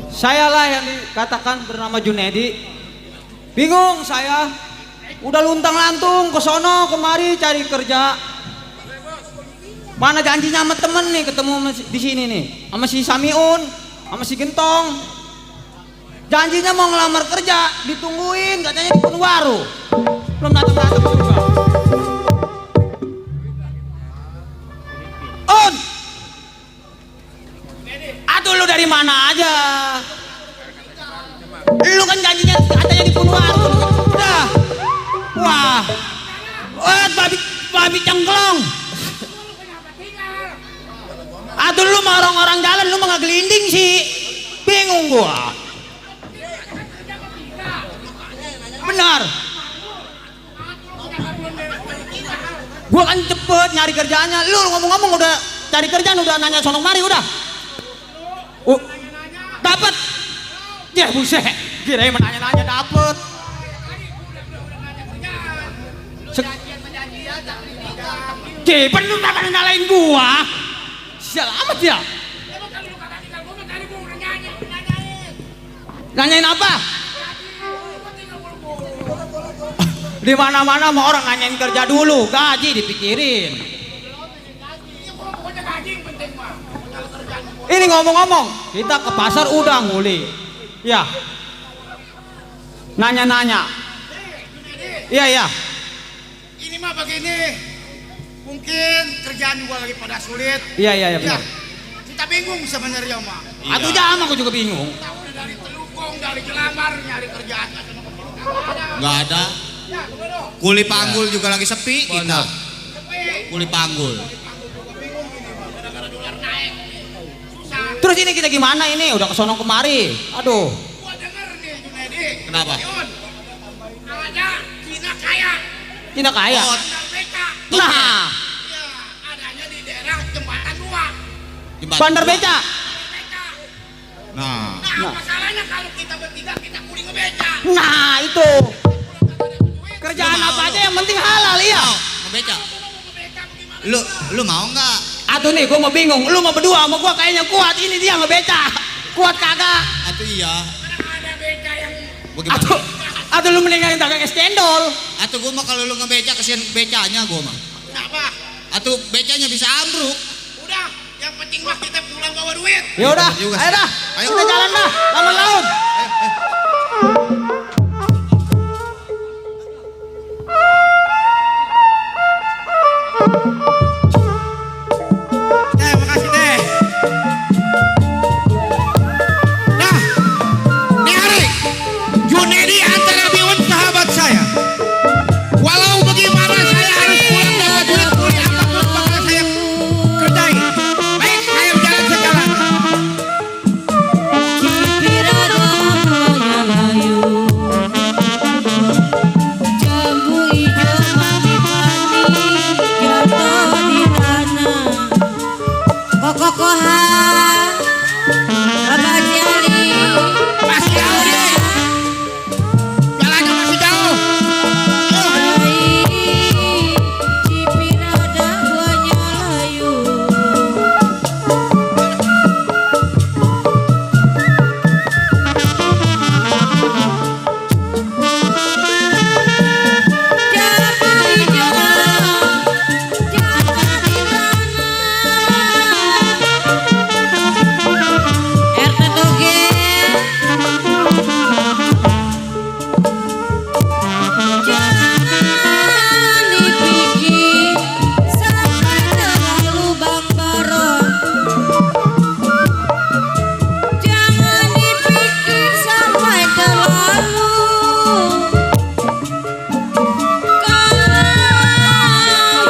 Sayalah yang dikatakan bernama Junedi. Bingung saya. Udah luntang-lantung ke sono kemari cari kerja. Mana janjinya sama temen nih ketemu di sini nih. Sama si Samiun, sama si Gentong. Janjinya mau ngelamar kerja, ditungguin katanya di Penuwaru. Belum datang-datang juga. On. Aduh lu dari mana aja? Lu kan janjinya katanya di Penuwaru. Udah. Wah. Wah, babi cengklong. Aduh lu mah orang-orang jalan lu mah ngegelinding sih. Bingung gua. Benar. Gua kan cepet nyari kerjanya. Lu ngomong-ngomong udah cari kerjaan udah nanya sono mari udah. Dapat. Ya buset. Kirain nanya-nanya dapet. Cepat lu kenapa nyalain gua? Sial amat ya. Nanyain apa? Di mana-mana mau orang nanyain kerja dulu, gaji dipikirin. Ini ngomong-ngomong, kita ke pasar udah nguli. Ya. Nanya-nanya. Iya, iya. Ini mah begini. Mungkin kerjaan gua lagi pada sulit. Iya, iya, iya benar. Kita bingung sebenarnya mah. Atuh jam aku juga bingung. Kita udah dari Telukong, dari Jelamar nyari kerjaan. Nggak ada. Kuli panggul juga lagi sepi kita. Kuli panggul. Terus ini kita gimana ini? Udah kesono kemari. Aduh. Gua denger nih Junedi. Kenapa? Yun, ada Cina kaya. Tidak kaya. Bandar Beca. Nah, Ya, adanya di daerah Jembatan 2. Bandar Beca. Beca. Nah, Nah, masalahnya kalau kita bertiga kita kuli ngebeca. Nah, itu. Kerjaan apa aja yang penting halal iya. mau beca. Lu mau nggak? Atuh nih gua mau bingung. Lu mau berdua sama gua kayaknya kuat. Ini dia ngebeca. Kuat kagak? Atau iya. Ada beca yang Bagaimana? Atuh. Atau lu meninggalin dagang es cendol? Atau gua mah kalau lu ngebeca kesian becanya gua mah. Kenapa? Atau becanya bisa ambruk. Udah, yang penting mah kita pulang bawa duit. Ya udah, Bener juga ayo sih. dah. Ayo. Kita jalan dah, lawan-lawan. Makasih deh. Nah, nih Ari, Junedi antara Biun sahabat saya. Walau bagaimana saya harus pulang bawa duit kuliah apapun bakal saya kerjain. Baik, saya berjalan sekarang. Jambu ijo mati-mati jatuh di tanah. Kokokohan Bapak Jali Masih jauh deh. Jalannya masih jauh. Cipirada buahnya layu. Jambu ijo jatuh di tanah. RT Toge jangan dipikir sampai terlalu Bang Baron. Jangan dipikir sampai terlalu. Kalau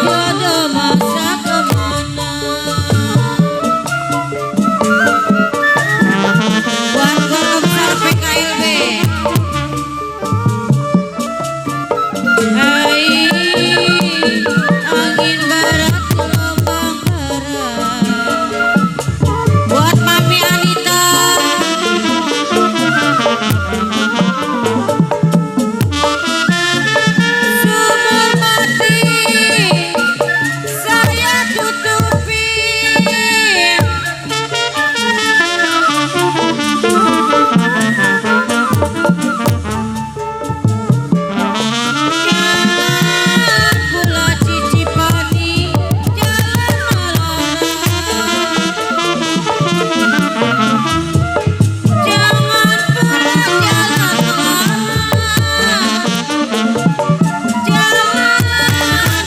jodoh masa kemana. Buat Komisar PKLB. Hai, angin barat gelombang barat. Buat Mami Anita. Sumur mati saya tutupin. Gula cicipani jalan malam. Jangan pernah jalan malam. Jangan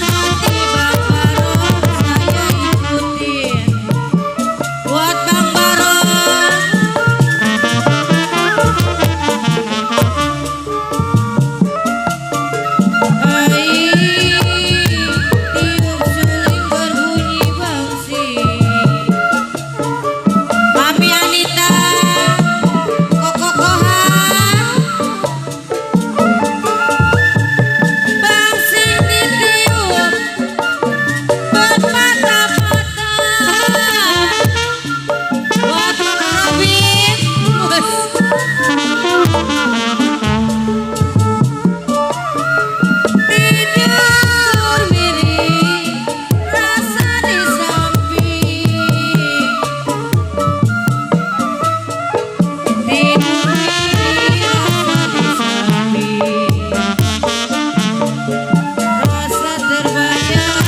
nanti Bang Baron saya ikutin. Buat Bang Baron. Hai, tiup suling berbunyi bangsi. Mami Anita, kokokohan, bangsi ditiup bermata-mata. Buat Robin, tidur miring rasa di samping. Tidur miring rasa di samping. Rasa terbayang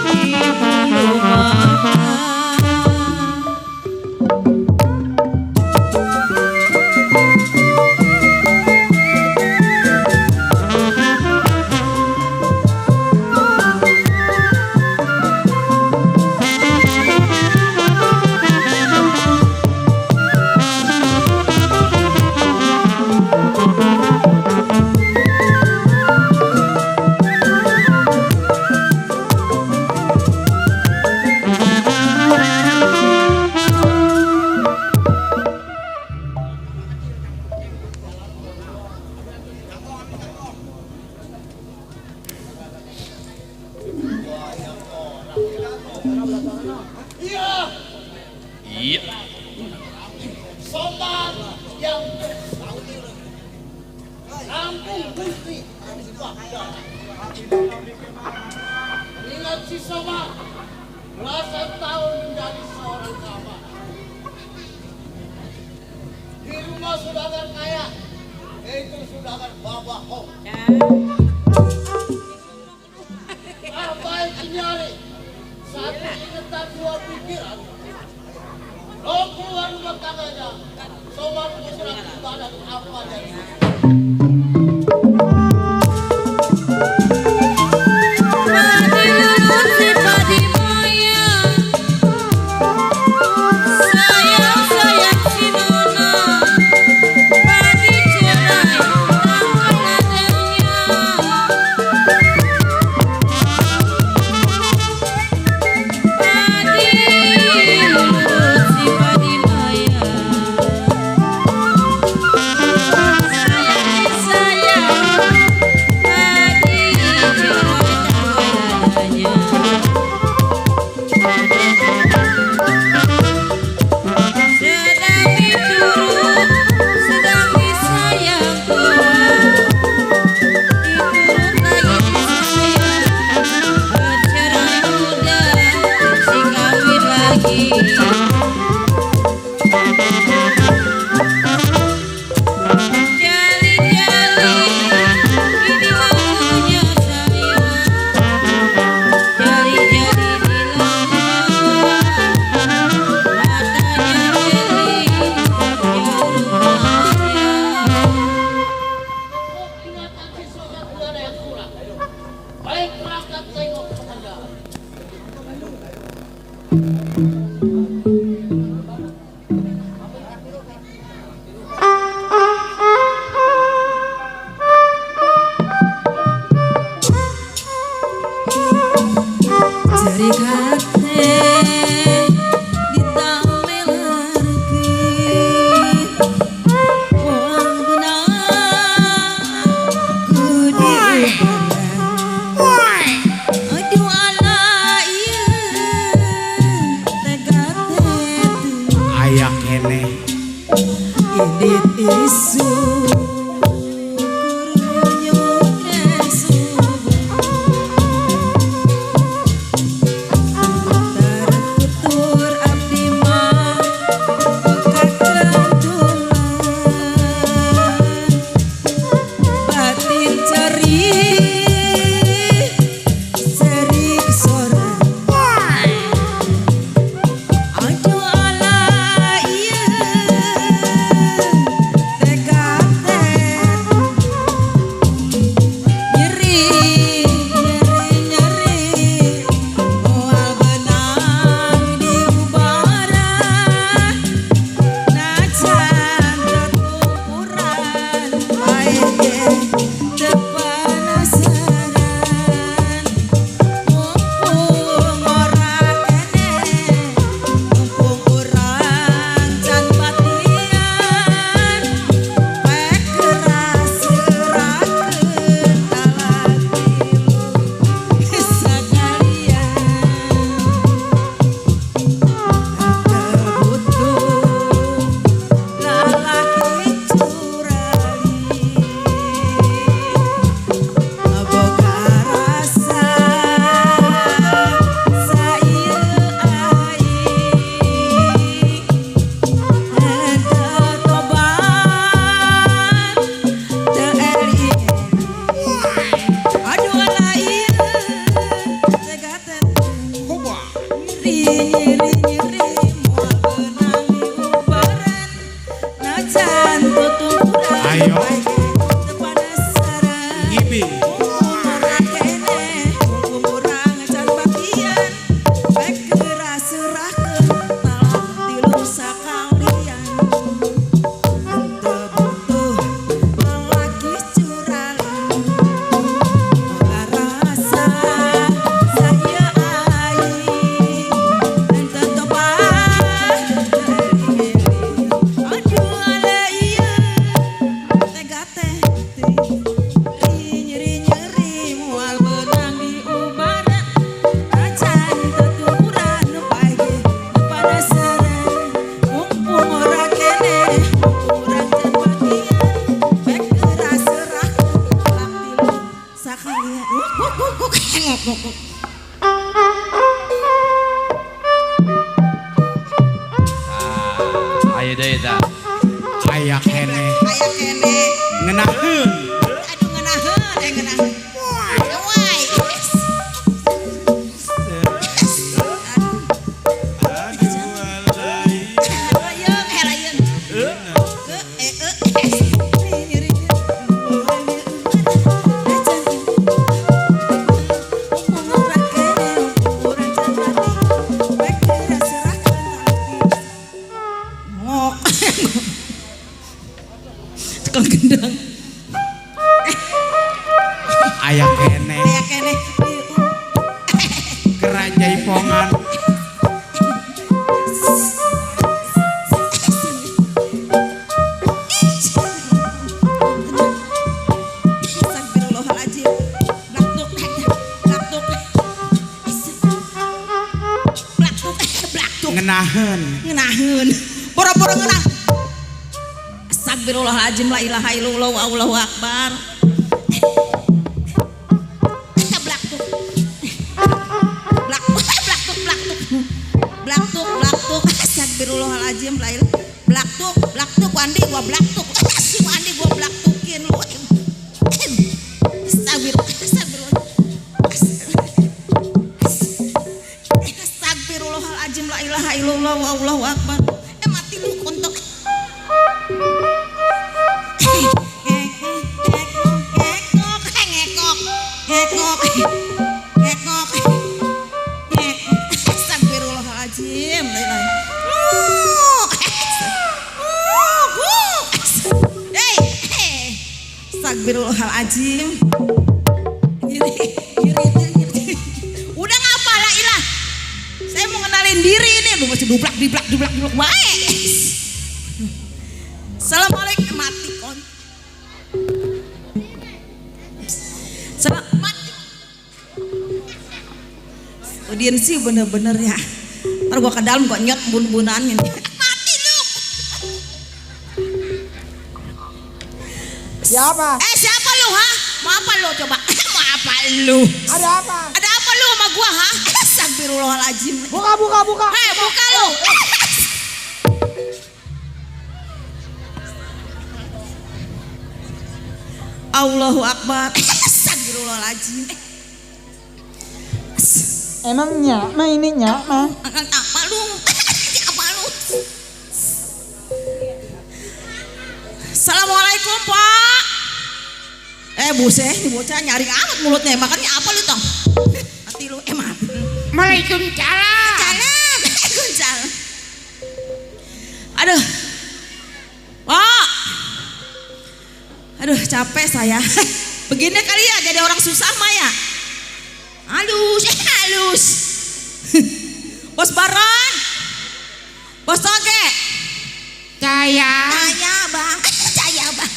di bulu mata. Iya. Sombong yang Lampung Gusti. Ingat si Somad, belasan tahun menjadi seorang kabar. Di rumah saudagar kaya, Itu sudah kan babak kok. Apa yang nyari? Satu ingatan dua pikiran. Lo keluar rumah tangganya. Soal surat ibadah apa jadi? Ayo deh, dah. Ayo aya kene Aya kene. ngeunaheun. Aduh ngeunaheun, ngeunaheun. Wai. Tukang gendang. Aya kene Aya kene. keran jaipongan. Astagfirullahaladzim. Blaktuk. Blaktuk. Blaktuk. Blaktuk. Ngeunaheun. Ngenaheun. Boro-boro ngenah. Astagfirullahaladzim, la ilaha illallah, Allahu akbar. Blaktuk. Blaktuk. Blaktuk. Blaktuk. Blaktuk. Blaktuk. Astagfirullahaladzim, la ilaha. Blaktuk. Blaktuk. Wandi gua blaktuk. Si Wandi gua blaktukin lu. Astagfirullah. Astagfirullahaladzim, la ilaha illallah, Allahu akbar. Mati lu kontok. Astagfirullahaladzim. Astagfirullahaladzim. Udah ngapa lah ilah. Saya mau kenalin diri ini. Lu masih dublak baik. Assalamualaikum, mati kon. Selamat. Audiensi bener-bener ya. Ntar gua ke dalam gua nyot bun-bunan ini. Mati lu. Siapa? Siapa lu ha? Mau apa lu coba? Mau apa lu? Ada apa? Ada apa lu sama gua ha? Astagfirullahaladzim. Buka. Buka lu. Allahu akbar. Astagfirullahaladzim. Emangnya, mah ininya, mah. Akan apa lu? Apa lu? Assalamualaikum Pak. Buset, ini bocah nyaring amat mulutnya. Makanya apa lu tong? Mati lu mati. Waalaikumsalam. Salam. Waalaikumsalam. Aduh. Pak. Aduh capek saya. Begini kali ya jadi orang susah mah ya. Halus. Bos Baron. Bos Toge. Saya Bang. Saya bang.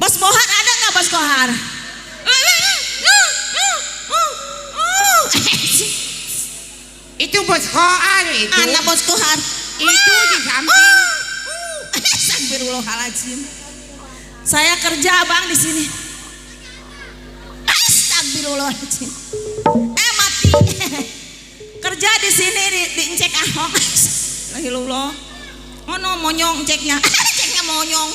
Bos Bohar ada nggak Bos Kohar? itu bos koar itu. Anak Bos Kohar. Itu di samping. Astagfirullahaladzim. Saya kerja bang di sini. Astagfirullahaladzim. Mati. Kerja di sini di Encek Ahok. Lahilullah. Oh no monyong ceknya. Ceknya monyong.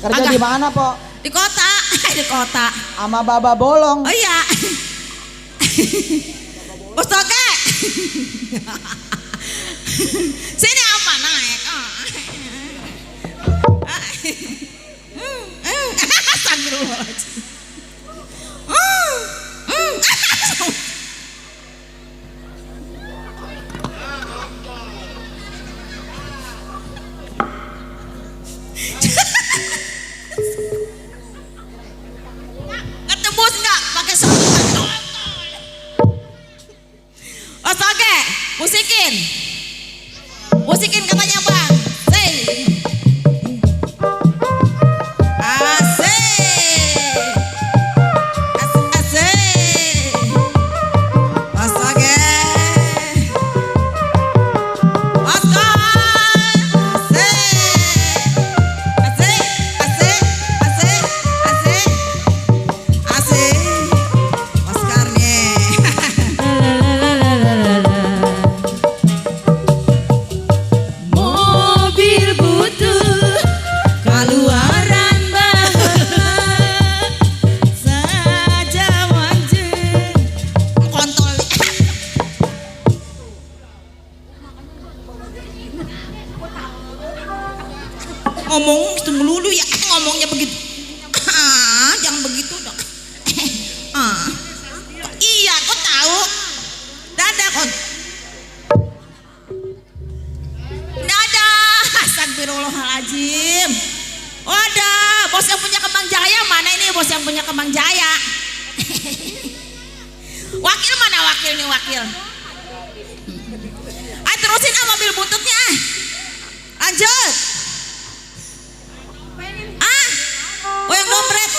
Kerja di mana, Po? Di kota. Di kota. Sama Baba Bolong. Oh iya. Bos Toge. Sini apa naik? Astagfirullahaladzim. Ketebus nggak pakai sabun? Oke, musikin katanya bang. Say. Asik. bos yang punya Kembang Jaya. Wakil mana wakil nih wakil? Ayo terusin ah mobil bututnya ah. Lanjut. Ah, oh yang dompet.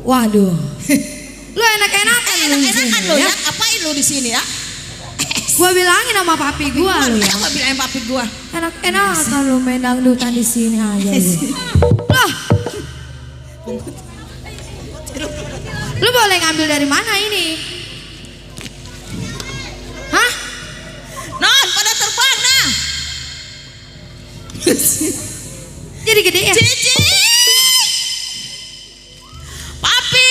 Waduh. Lu enak-enakan lu di sini, Enak-enakan lu ya. ya. Apain lu di sini ya? Gua bilangin sama papi gua lu ya. Gua bilangin papi gua. Enak-enakan lu main dangdutan di sini aja lu. Lah. Lu boleh ngambil dari mana ini? Hah? Non, pada terbang nah. Jadi gede ya? Cici. Papi.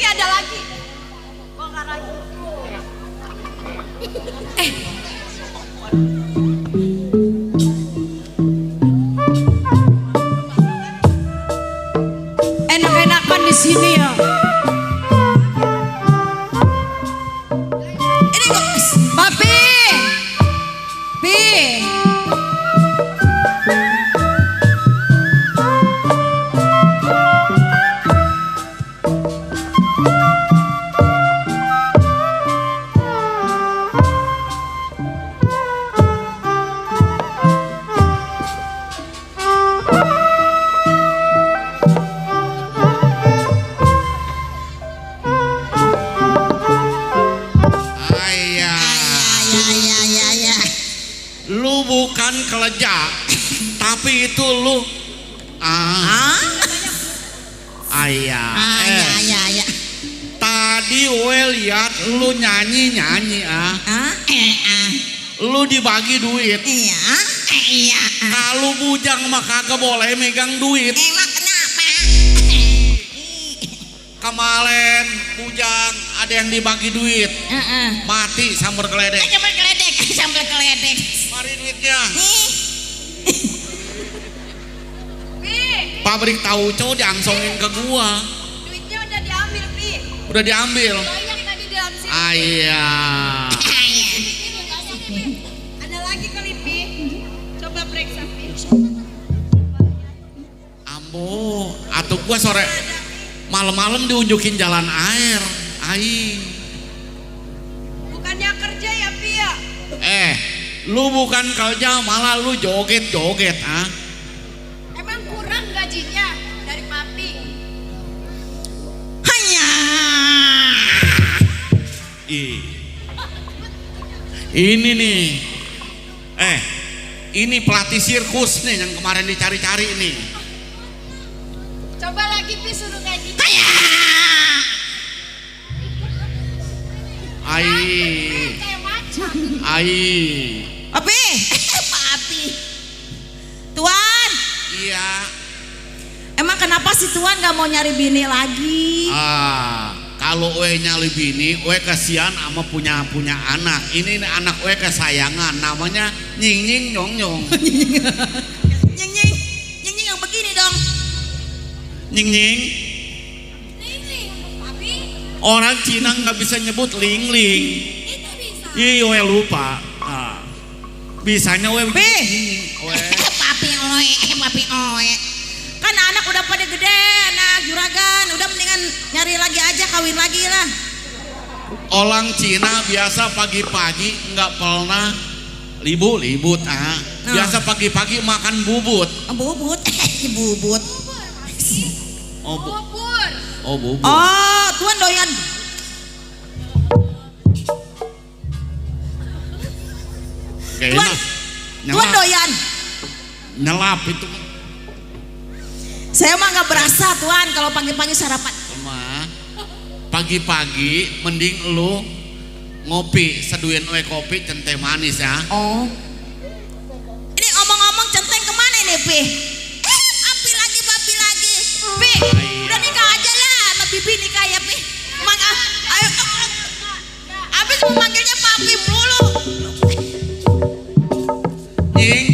Ada lagi. Bongkar lagi. Enak-enakan di sini ya. Ini kok Papi. Pi. Ayah, lu bukan keleja, tapi itu lu ayah. Ya. Tadi gue lihat lu nyanyi lu dibagi duit. Iya. Iya. Kalau bujang mah kagak boleh megang duit. Emang kenapa? Kemarin bujang ada yang dibagi duit. Mati sambar geledek. Sambal geledek, sambal geledek. Mari duitnya. Pi, Pabrik tauco diangsongin ke gua. duitnya udah diambil, Pi. Udah diambil. Banyak tadi di dalam sini. Iya. Ada lagi kali, Pi. Coba periksa, Pi. Ambo, atuh gua sore malam-malam diunjukin jalan air. Aing. Bukannya kerja ya, Pi ya? Lu bukan kerja malah lu joget-joget, ah. Emang kurang gajinya dari papi? Hanya. Ini nih. Ini pelatih sirkus nih yang kemarin dicari-cari nih. Coba lagi, Pi, suruh kayak gitu. Kayak macan. Papi, papi. Tuan, Iya. emang kenapa si Tuan gak mau nyari bini lagi? Kalau we nyali bini, we kasihan sama punya anak. Ini anak we kesayangan, namanya Nying Nying Nyong Nyong. Nying nying, nying nying yang begini dong. Nying Nying. Papi, Orang Cina nggak bisa nyebut Ling Ling. itu bisa. Iya, we lupa. Bisanya we. Pi. We. Papi oe, papi oe. Kan anak udah pada gede, anak juragan, udah mendingan nyari lagi aja, kawin lagi lah. Orang Cina biasa pagi-pagi nggak pernah libut. Biasa pagi-pagi makan bubut. Bubut, bubut. Oh, Bubur. oh bubut. Oh, Tuan doyan. Kayak Tuan, enak. Tuan doyan. Nyelap itu. Saya mah nggak berasa, Tuan, kalau pagi-pagi sarapan. Mah pagi-pagi mending lu ngopi, seduin we kopi centeng manis ya. Oh. Ini ngomong-ngomong centeng kemana nih, Pi? Papi lagi. Pi, udah nikah aja lah sama Bibi nikah ya, Pi. Ayo. Abis memanggilnya papi mulu. Nying.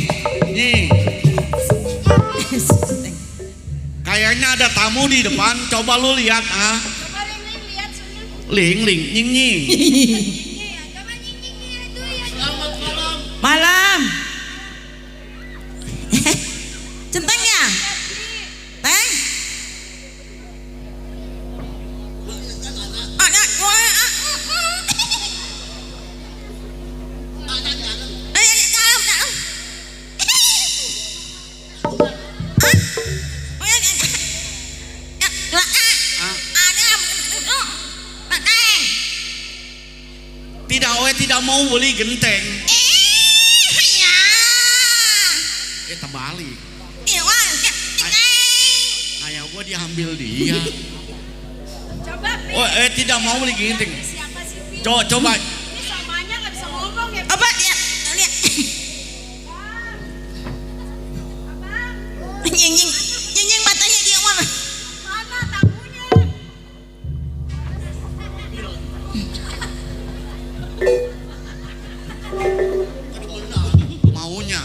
Kayaknya ada tamu di depan, coba lu lihat ah. Coba Ring lihat sini. Ling, nying. Coba nying itu ya. Selamat malam. Malam. Centengnya? Teng? Tidak mau beli genteng. Ya. Terbalik. Iwan, Kayak gua diambil dia. coba Pi. Oh, tidak mau beli genteng. Siapa sih Pi? Coba. Ini samanya nggak bisa ngomong ya. Apa? Lihat. Nying matanya dia mana? Mana tamunya? Maunya.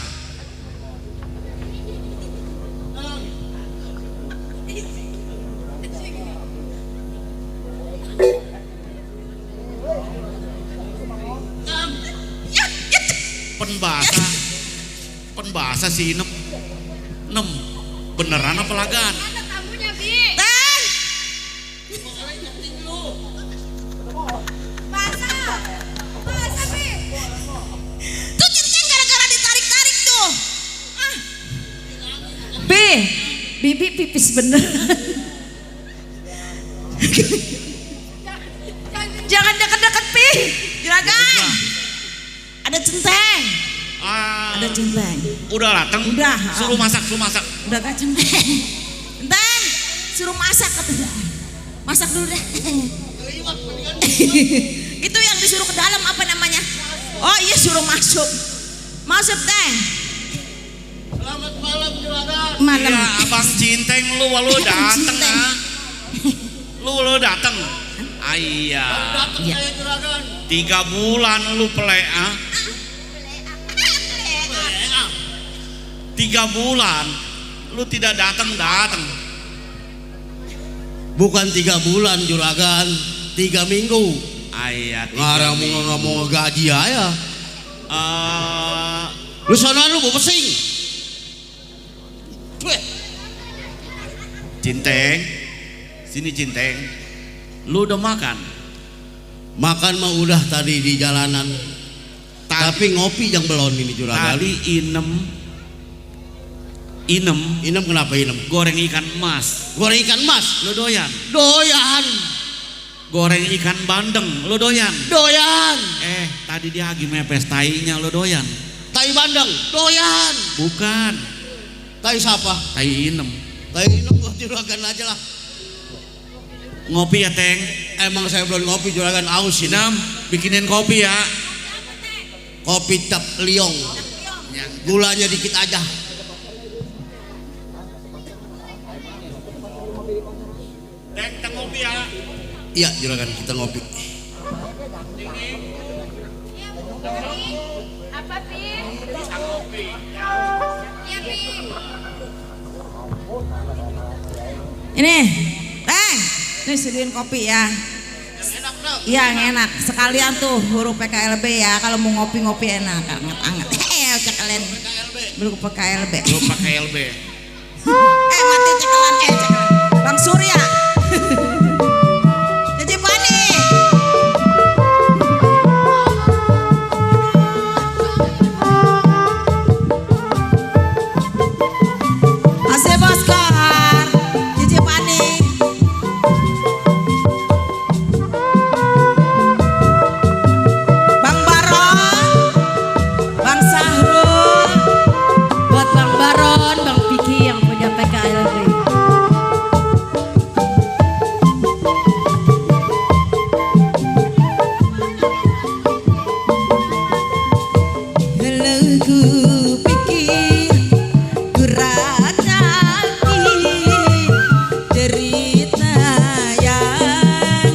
Penbahasa si Nem beneran apa lagan? Mana tamunya, Bi? Tan! Basah, Bi. Tuh centeng gara-gara ditarik-tarik tuh. Bi, Bibi pipis bener. Jangan deket-deket, Pi. Juragan. Ada centeng. Ada centeng. Udah datang. Udah. Suruh masak. Udah gak centeng. Centeng, suruh masak katanya. Masak dulu deh. Itu yang disuruh ke dalam apa namanya? Oh iya suruh masuk. Masuk teh. Selamat malam juragan. Malam. Iya, Abang Cinteng lu walu dateng Cinteng. ah. Lu walu dateng. Iya. Datang saya juragan. 3 bulan lu pelek ah. 3 bulan lu tidak datang. Bukan 3 bulan juragan, 3 minggu. Ayat. Ngarang mau gaji aya. Lu sonoan lu mau pesing. Cinteng, sini Cinteng. Lu udah makan? Makan mah udah tadi di jalanan. Tapi ngopi yang belum ini juragan. Tadi inem. Inem kenapa inem? Goreng ikan emas. Goreng ikan mas. Lu doyan? Doyan. Goreng ikan bandeng. Lu doyan? Doyan. Tadi dia lagi mepes tainya. Lu doyan? Tai bandeng. Doyan. Bukan. Tai siapa? Tai inem. Tai inem buat juragan aja lah. Ngopi ya Teng. Emang saya belum ngopi juragan aus ini. Inem, bikinin kopi ya. Kopi cap liong. Gulanya dikit aja. Teng, kita ngopi ya. Iya juragan kita ngopi. Apa, Pi? Kita ngopi. Iya, Pi. Ini, Teng. Ini sediain kopi ya. Iya yang enak. Sekalian tuh huruf PKLB ya. Kalau mau ngopi-ngopi enak, anget-anget. Cekelen. Belum PKLB. Lu pakai LB. Mati cekelan. Bang Surya. Jadi Pani. Asih Bos Kohar. Jadi Pani. Bang Baron. Bang Sahrul. Buat Bang Baron, Bang Piki yang punya PKLB. Ku pikir ku ratapi derita yang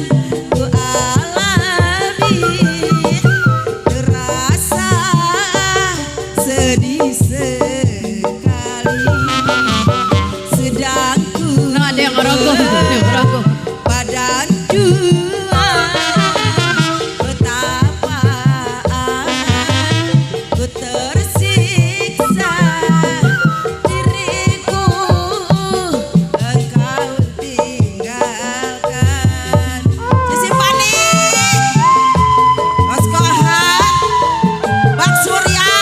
ku alami, terasa sedih sekali. Sedang ku Nah, ada yang ngerogoh, badan jua betapa ku tersiksa diriku engkau tinggalkan. Sisi Pani, Bos Kohar, Bang Surya.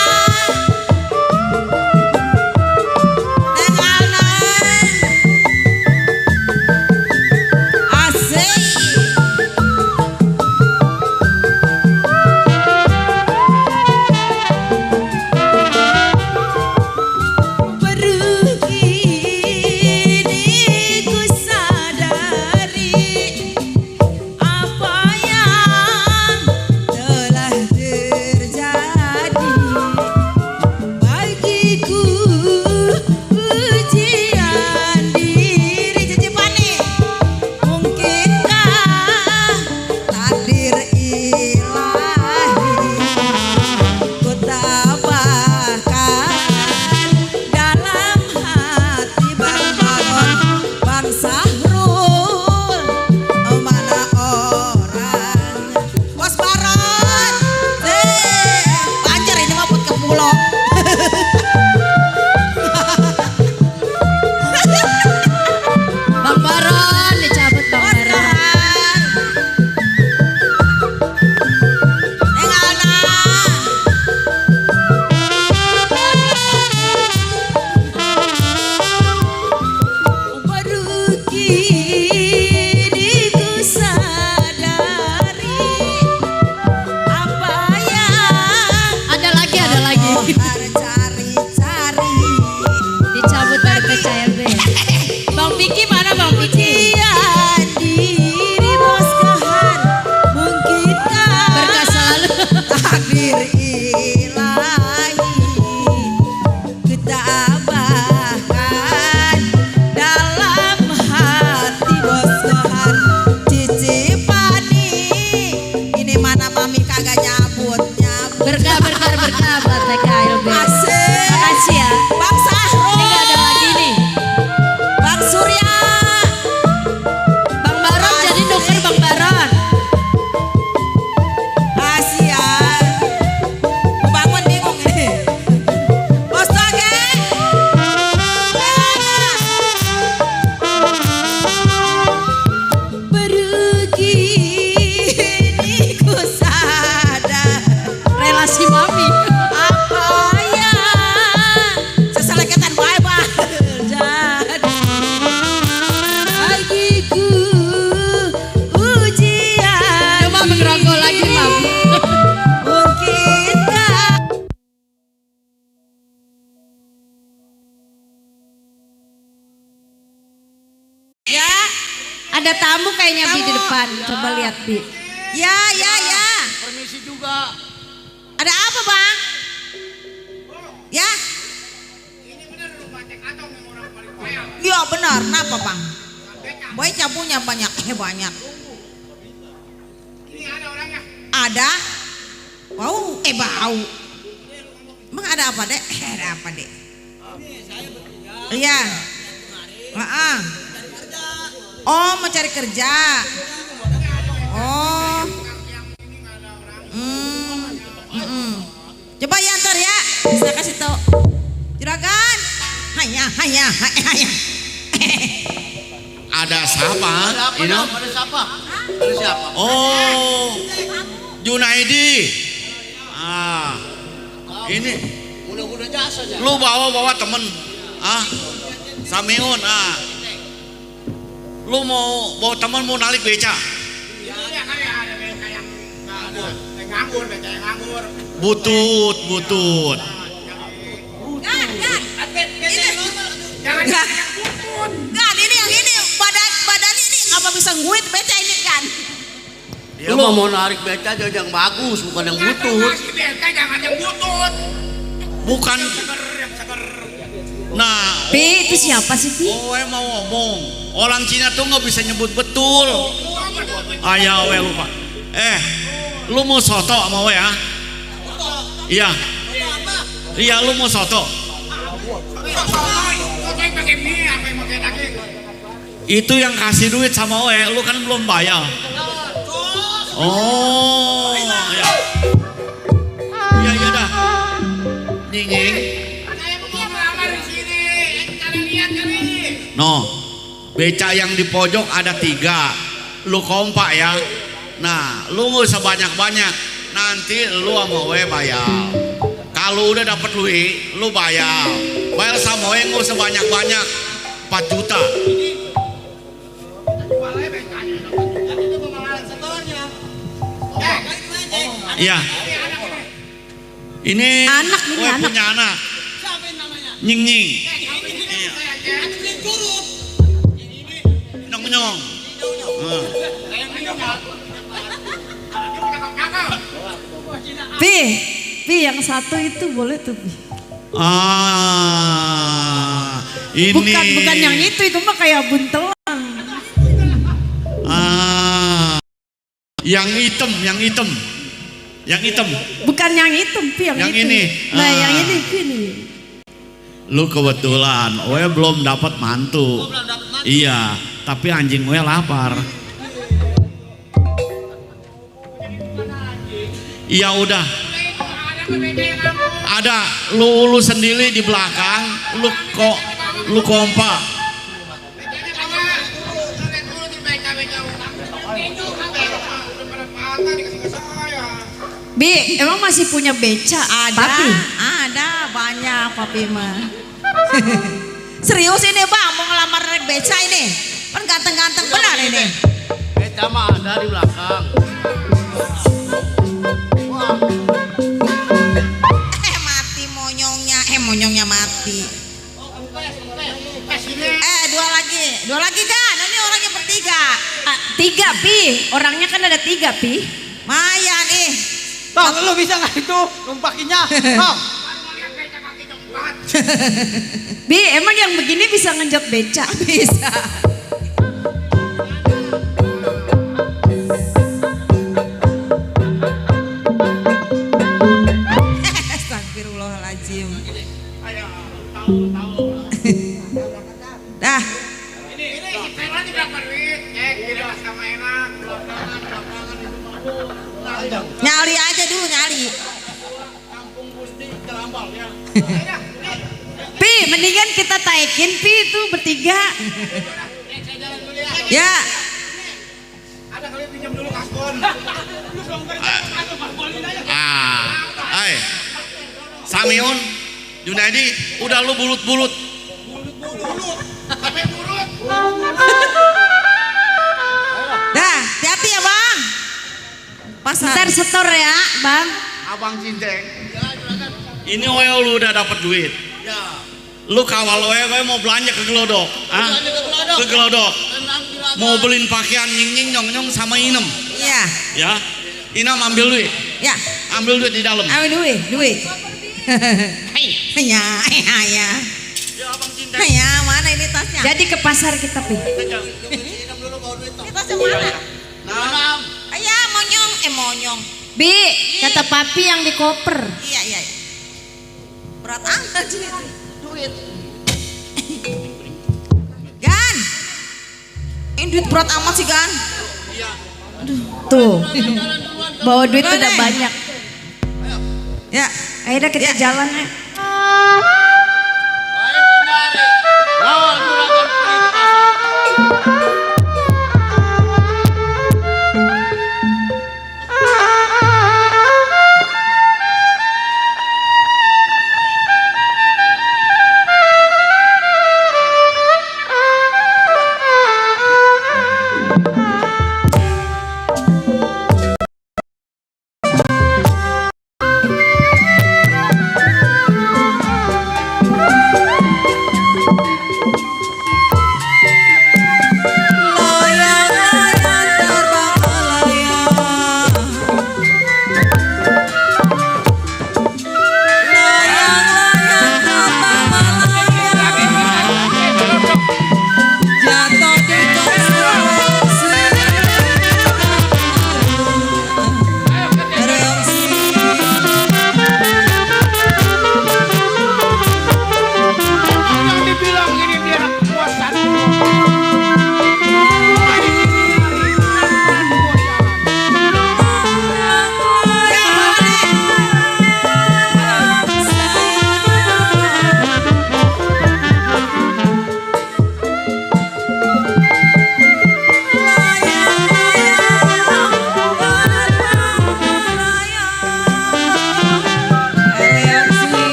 ada tamu kayaknya Bi di depan. Coba lihat Bi. Ya. Permisi juga. Ada apa Bang? Ya? Iya benar. Kenapa Bang? Beca punya banyak. Banyak. Ini ada orangnya. Ada? Bau? Bau. Emang ada apa dek? Ada apa dek? Iya. Oh mau cari kerja. Oh. Coba ya ntar ya. Saya kasih tau. Juragan. Hanya. Ada siapa? Ini? Ada siapa? Ada siapa? Oh, Junaidi. Ini Mudah-mudahan jasa aja. lu bawa temen. Samiun. Lu mau bawa temen mau nalik beca? Iya kali ada beca yang nganggur, beca yang nganggur. Butut. Gan ini yang ini badan ini apa bisa nguit beca ini kan? Dia mau narik beca aja yang bagus, bukan yang butut. Beca jangan yang butut. Bukan. Yang seger. Nah, Pi, itu siapa sih Pi? mau ngomong. Orang Cina tuh nggak bisa nyebut betul. Ayah we lupa. Lu mau soto sama we ya? Iya. Iya, lu mau soto. Itu yang kasih duit sama we, lu kan belum bayar. Oh, ya. Iya dah. Nying. No, beca yang di pojok ada 3. Lu kompak ya. Nah, lu nggak usah banyak-banyak. Nanti lu sama we bayar. Kalau udah dapet duit, lu bayar. Bayar sama we nggak usah banyak-banyak. 4 juta. Iya. Ini Anak, ini we anak. punya anak. Nying. Nyong. Pi yang satu itu boleh tuh Pi. Ini. Bukan yang itu mah kayak buntelan. Yang hitam. Bukan yang itu Pi, yang itu. Ini. Nah, yang ini Pi nih. Lu kebetulan, we belum dapat mantu. Iya, tapi anjing we lapar. Iya udah. Ada lu sendiri di belakang, lu kompak. Bi, emang masih punya beca? Ada. Papi? Ada banyak Papi mah. Serius ini Bang mau ngelamar naik beca ini? Kan ganteng-ganteng benar ini. Beca mah ada di belakang. Monyongnya mati. Dua lagi kan? Ini orangnya bertiga. 3 Pi, orangnya kan ada 3 Pi. Maya nih. Bang, lu bisa nggak itu numpakinya? Bang. Bi, emang yang begini bisa ngenjot beca? Bisa. Astagfirullahaladzim. Dah. Ini Thailand berapa duit? Tidak sama enak. Nyali aja dulu nyali. Pi, mendingan kita taikin Pi itu bertiga. Ya. Ada kali pinjam dulu kaskon. Samiun, Junaidi, udah lu bulut-bulut. Sampai burut. Dah, hati-hati ya Bang. Pasar. Ntar setor ya Bang. Abang Cinceng. Ini lu udah dapat duit. Lu kawal mau belanja ke Gelodok. Ke Gelodok. mau beliin pakaian nying nyong sama Inem. Iya. Ya, Inem ambil duit. Ya. Ambil duit di dalam. Ambil duit. Ya. Ya, mana ini tasnya? Jadi ke pasar kita, Pi. Ini tasnya mana? Nah, Ya, monyong. Bi, kata papi yang di koper. Iya. Berat amat sih itu. Duit. Gan. Ini duit berat amat sih, Gan. Tuh. Bawa duit Mana? udah banyak. Ya. Akhirnya kita jalan ya. Lawan juragan pergi ke pasar.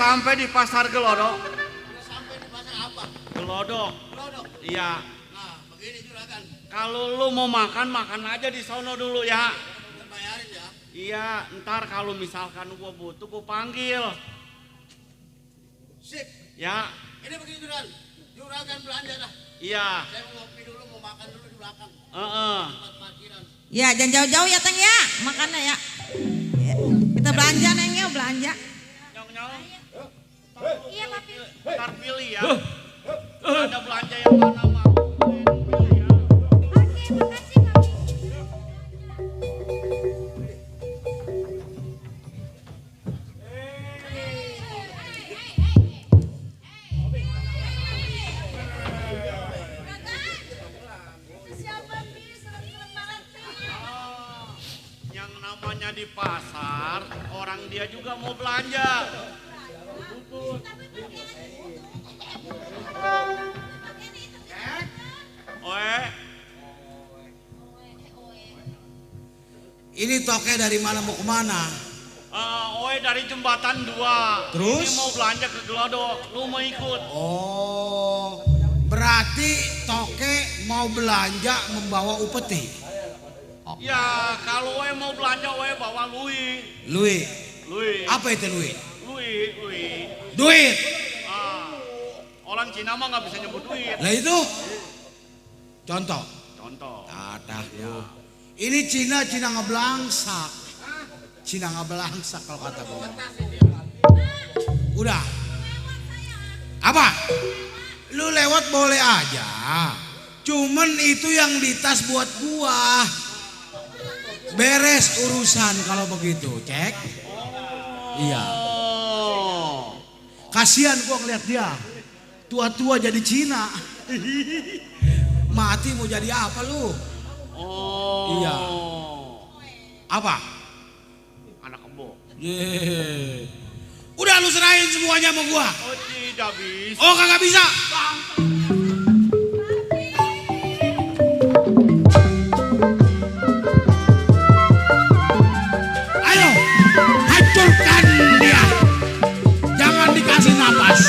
sampai di pasar Gelodok. Sampai di pasar apa? Gelodok. Lodok. Iya. Nah, begini juragan. Kalau lu mau makan, makan aja di sono dulu ya. Kita bayarin ya. Iya, ntar kalau misalkan gua butuh, gua panggil. Sip. Ya, Ini begini juragan. Juragan belanja dah. iya. Saya mau ngopi dulu, mau makan dulu di belakang. Heeh. Tempat parkiran. Ya, jangan jauh-jauh ya, Teng ya. Makannya ya. Ya, kita belanja, Neng ya, belanja. Nyong-nyong. Iya, Papi. Ntar pilih ya. Ada belanja yang mana mau? Pilih ya. Oke, makasih, Papi. Yang namanya di pasar, orang dia juga mau belanja. Oe, Ini toke dari mana mau kemana? Oe dari jembatan 2. Terus? Ini mau belanja ke Gelodok, lu mau ikut? Oh, berarti toke mau belanja membawa upeti. Ya, kalau Oe mau belanja, Oe bawa Lui. Lui, Lui, apa itu Lui? Lui. Duit. Ah, orang Cina mah nggak bisa nyebut duit. Lah itu contoh. Contoh. Adah ya. Ini Cina ngebelangsak. Cina ngebelangsak kalau kata gue. Udah. Apa? Lu lewat boleh aja. Cuman itu yang di tas buat gua. Beres urusan kalau begitu, cek. Iya. Oh. Kasihan gua ngeliat dia. Tua-tua jadi Cina. Mati mau jadi apa lu? Oh. Iya. Apa? Anak kebo. Ye. Udah lu serahin semuanya sama gua. Oh, tidak bisa. Oh kagak bisa. Ayo, hancurkan dia. Jangan dikasih napas.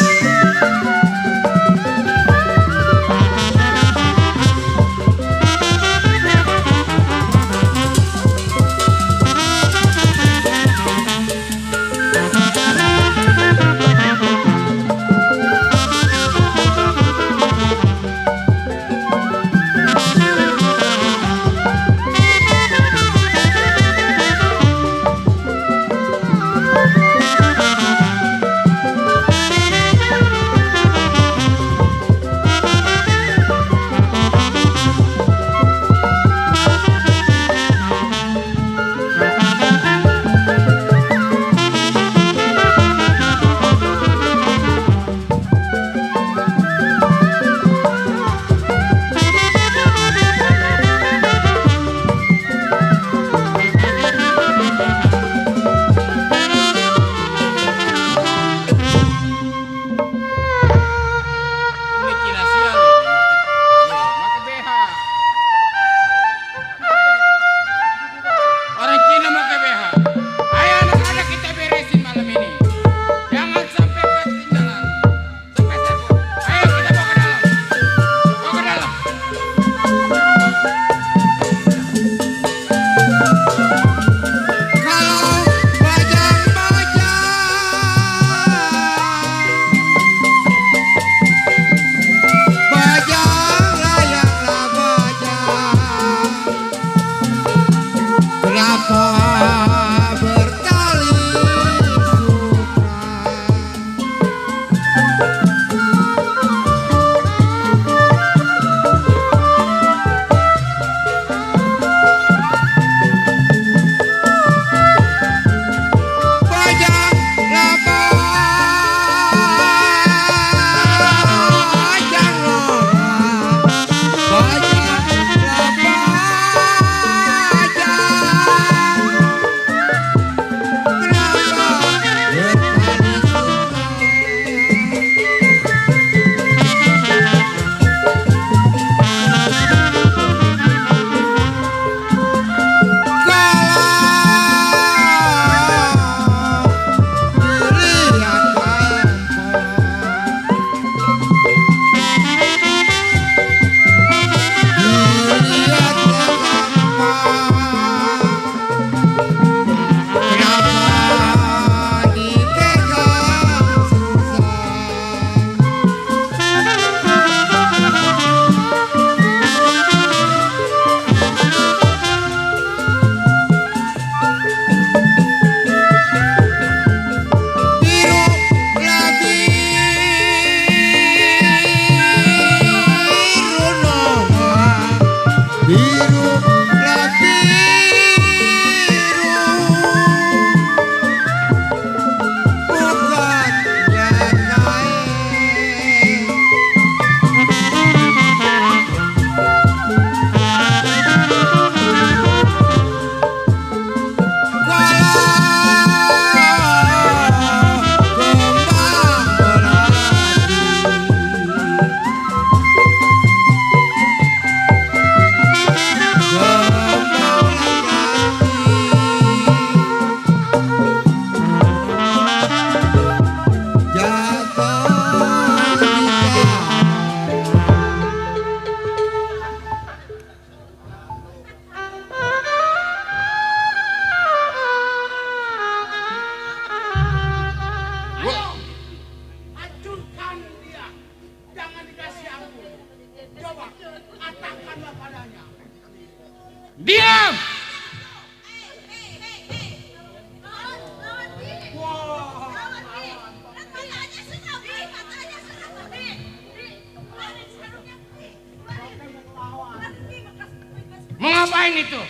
ngapain itu?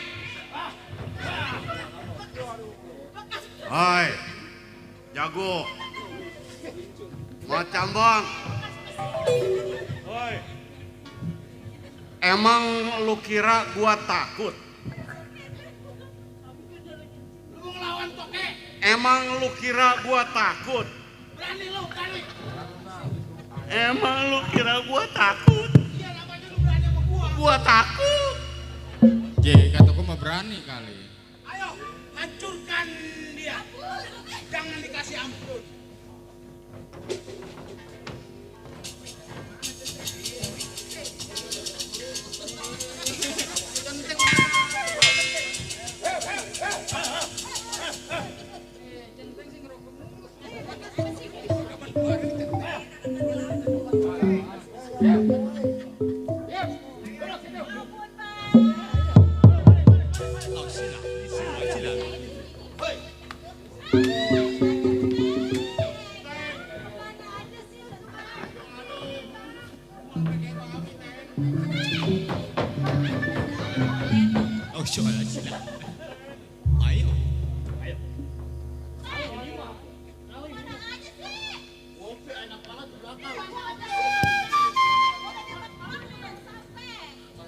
Hai, jago. Macam bang. Hoi. Emang lu kira gua takut? Lu mau ngelawan toke? Emang lu kira gua takut? Berani lu, berani. Emang lu kira gua takut? Iya, namanya lu berani sama gua. Gua takut. Kata gua mah berani kali. Ayo, hancurkan dia. Jangan dikasih ampun.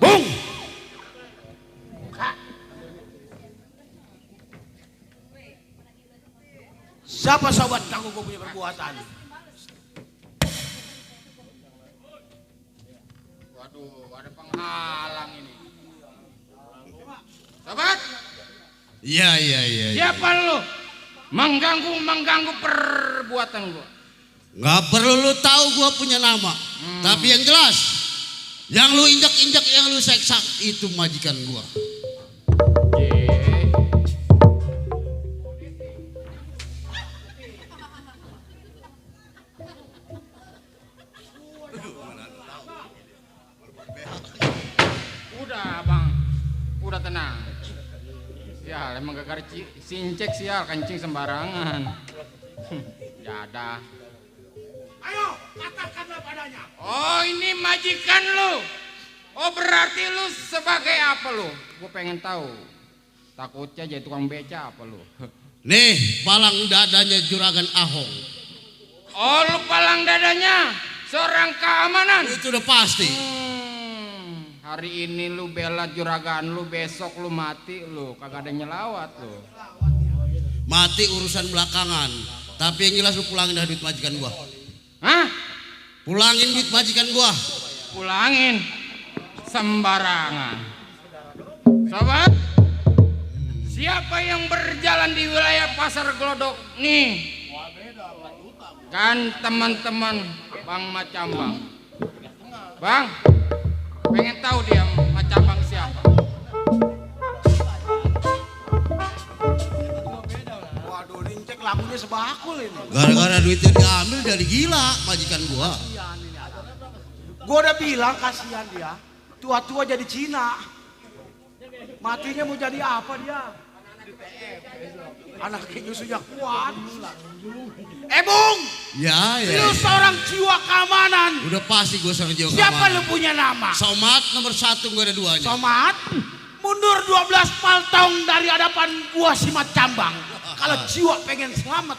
Bung. Siapa sobat kamu gue punya perbuatan? Waduh, ada penghalang ini. Sobat, Iya. siapa lu? Mengganggu perbuatan gua. Nggak perlu lu tahu gua punya nama. Tapi yang jelas, yang lu injak-injak, yang lu seksa itu majikan gua. Udah bang, udah tenang. Ya emang gak sincek sial, kencing sembarangan. Jadah. Ayo, katakanlah padanya. Oh ini majikan lu. Oh berarti lu sebagai apa lu? Gue pengen tahu. Takutnya jadi tukang beca apa lu? Nih, palang dadanya Juragan Ahong. Oh lu palang dadanya seorang keamanan. Itu udah pasti. Hari ini lu bela juragan lu, besok lu mati lu, kagak ada nyelawat lu. Mati urusan belakangan. Tapi yang jelas lu pulangin dah duit majikan gua. Hah? Pulangin duit majikan gua. Pulangin sembarangan. Sobat, siapa yang berjalan di wilayah Pasar Glodok nih? Kan teman-teman Bang Macambang. Bang, pengen tahu dia Macambang siapa? Waduh, rincek lagunya sebakul ini. Gara-gara duitnya diambil dari gila majikan gua. Gua udah bilang kasihan dia. Tua-tua jadi Cina. Matinya mau jadi apa dia? Anaknya nyusunya kuat. Bung, Ya. lu seorang jiwa keamanan. Udah pasti gua seorang jiwa Siapa keamanan. lu punya nama? Somat nomor 1, gua ada 2-nya. Somat, mundur 12 paltong dari hadapan gua si Macambang. Kalau jiwa pengen selamat,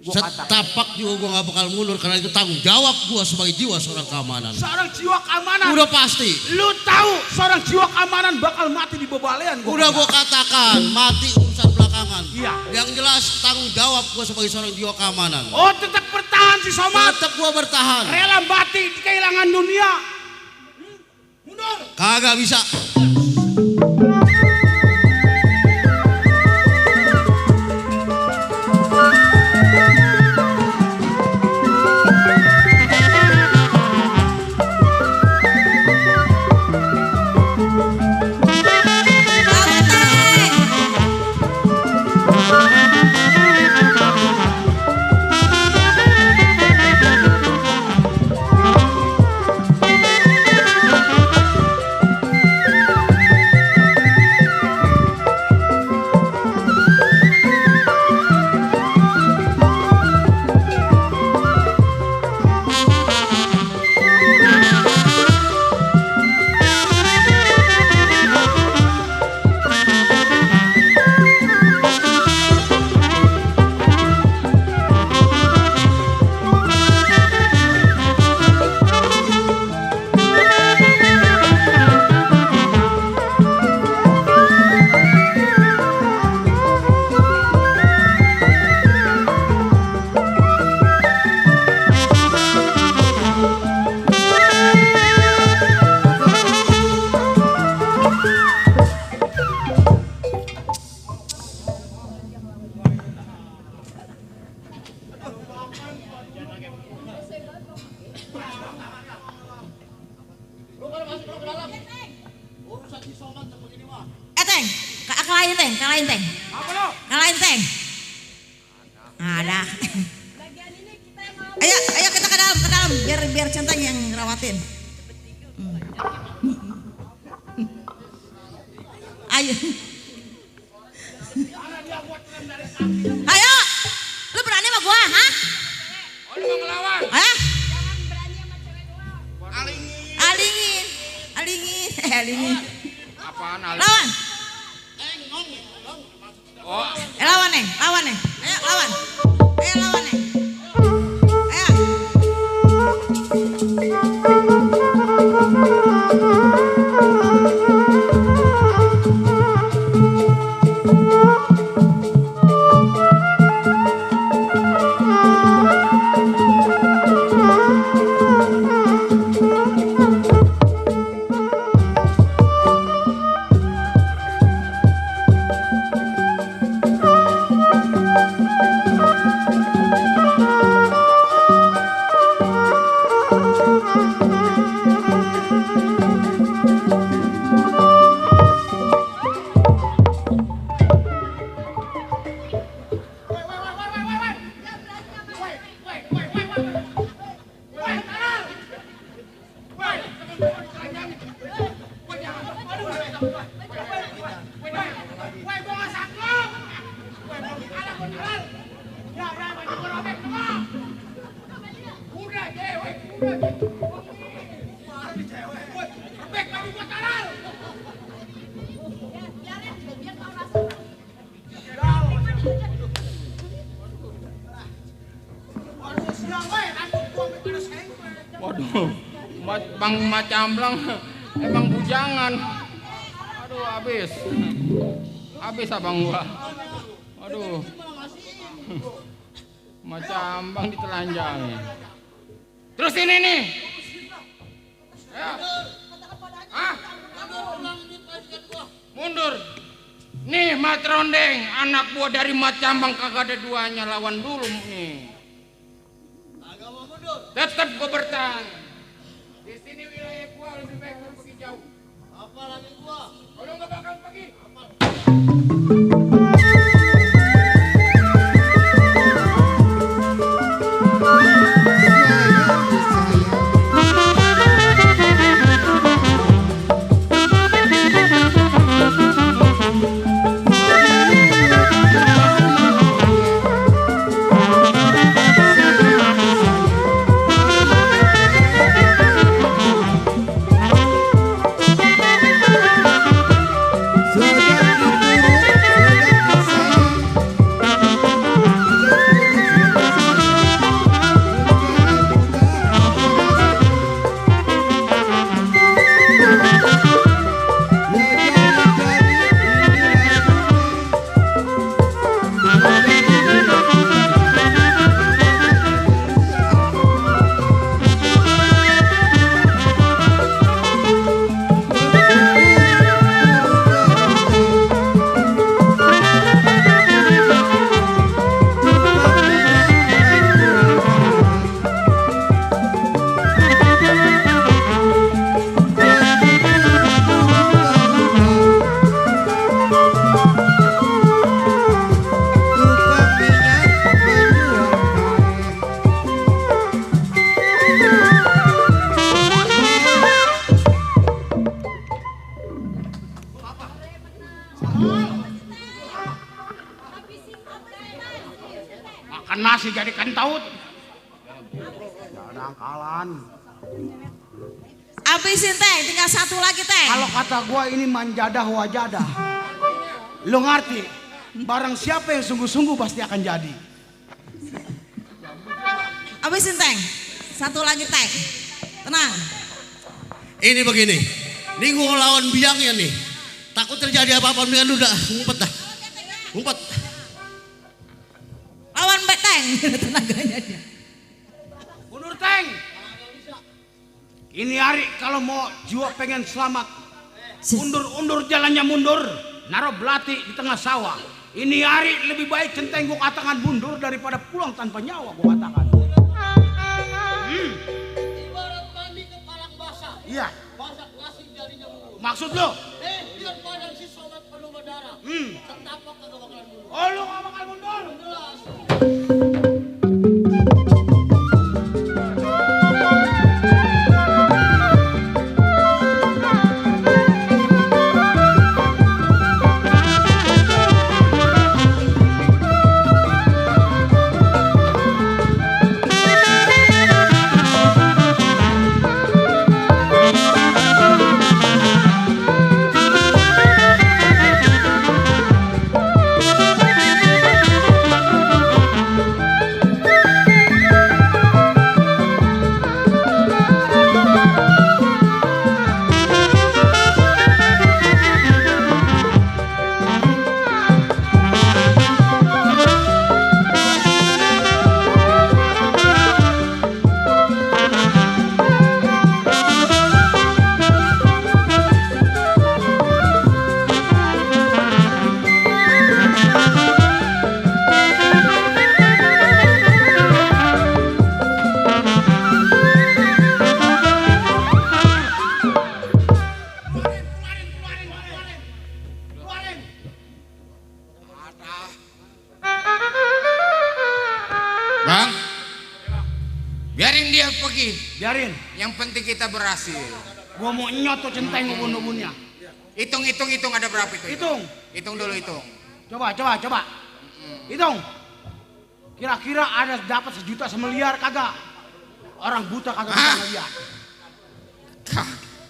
gua katakan. Setapak juga gua gak bakal mundur karena itu tanggung jawab gua sebagai jiwa seorang keamanan. Seorang jiwa keamanan. Udah pasti. Lu tahu seorang jiwa keamanan bakal mati di bebalean. Udah gua katakan mati urusan belakangan. Iya. Yang jelas tanggung jawab gua sebagai seorang jiwa keamanan. Oh, tetap bertahan si Somat. Tetap gua bertahan. Rela mati di kehilangan dunia. Mundur. Kagak bisa. Kalahin teng. Apa lo? Kalahin teng. Ada. Ayo kita ke dalam, biar centeng yang ngerawatin. Ayo. Ayo. Lu berani sama gua, hah? Oh, lu mau ngelawan? Hah? Alingin. Alingin. Apaan alingin? Lawan. Oh, Lawan nih. Ayo lawan. Ayo lawan nih. Ayo. waduh. Bang Macamblang emang bujangan. Aduh, habis. Habis abang gua. Aduh. Macamblang ditelanjangi. Terus ini nih. Ya. Hah? Mundur. Nih Mat Rondeng, anak buah dari Macamblang kagak ada duanya, lawan dulu nih. Tetap gua bertahan. Di sini wilayah gua, lebih baik gua pergi jauh. Apa lagi gua? Kalau nggak bakal pergi. Makan nasi jadi kentut. Jangan akalan. Habisin teh, tinggal satu lagi teh. Kalau kata gua ini manjadah wajadah. Lo ngerti? Barang siapa yang sungguh-sungguh pasti akan jadi. Habisin teh. Satu lagi teh. Tenang. Ini begini, ini gua ngelawan biangnya nih. Takut terjadi apa-apa dengan lu dah, ngumpet dah. Ngumpet. Lawan beteng. Tenaganya dia. Mundur Teng. Ini hari kalau mau jiwa pengen selamat, undur jalannya mundur, naruh belati di tengah sawah. Ini hari lebih baik centeng gua katakan mundur daripada pulang tanpa nyawa gua katakan. Ibarat mandi ke palang basah. Iya. Masak nasi jadinya mulus. Maksud lo? Lihat badan si sobat penuh darah. Setapak kagak bakalan mulus. Oh lu gak bakal mundur. Jelas. Bang, biarin dia pergi. Biarin. Yang penting kita berhasil. Gua mau nyot tuh centeng ubun-ubunnya. Hitung ada berapa itu? Hitung. Hitung dulu hitung. Coba. Hitung. Kira-kira ada dapat 1 juta semiliar kagak? Orang buta kagak bisa ngeliat.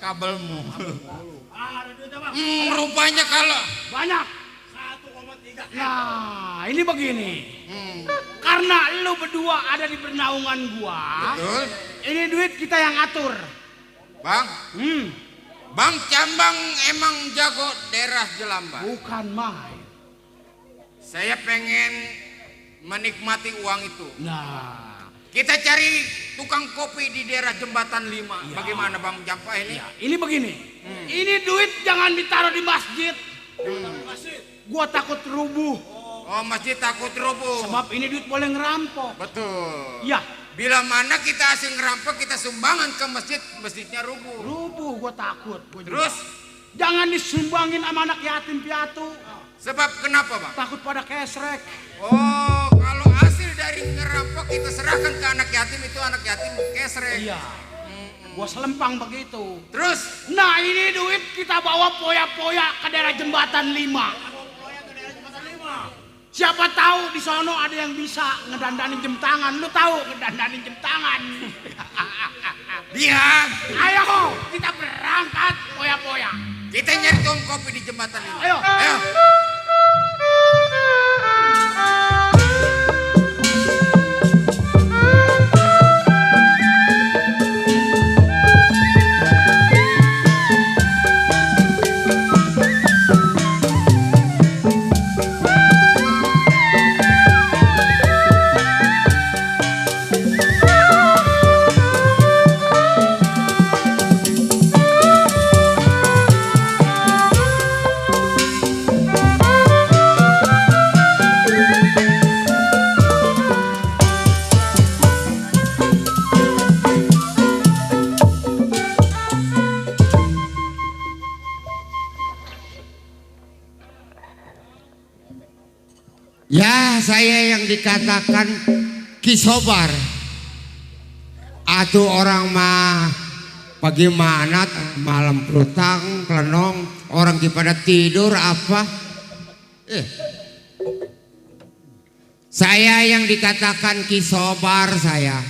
Kabelmu. Ada duitnya bang. Rupanya kalau Banyak. 1,3. Nah, ini begini. Karena lu berdua ada di pernaungan gua. betul, Ini duit kita yang atur. Bang, Bang Cambang emang jago daerah Jelambar. Bukan main. Saya pengen menikmati uang itu. Nah, Kita cari tukang kopi di daerah Jembatan 5. Bagaimana Bang Jampa ini? ya, ini begini. Ini duit jangan ditaruh di masjid. Gua takut rubuh. Oh, masjid takut rubuh. Sebab ini duit boleh ngerampok. Betul. Ya, Bila mana kita asing ngerampok, kita sumbangan ke masjid, masjidnya rubuh. rubuh gua takut. Terus? Jangan disumbangin sama anak yatim piatu. Sebab kenapa Bang? Takut pada kesrek. Oh, kalau hasil dari ngerampok kita serahkan ke anak yatim, itu anak yatim kesrek. Iya. Gua selempang begitu. Terus? Nah, ini duit kita bawa poya-poya ke daerah Jembatan 5. Siapa tahu di sono ada yang bisa ngedandanin jam tangan. Lu tahu ngedandanin jam tangan. Lihat, Ayo, kita berangkat poya-poya. kita nyari tukang kopi di Jembatan 5. Ayo. Ayo. Ya, saya yang dikatakan Kisobar. Atuh orang mah bagaimana malam pelutang, kelenong, orang pada tidur apa? Saya yang dikatakan Kisobar saya.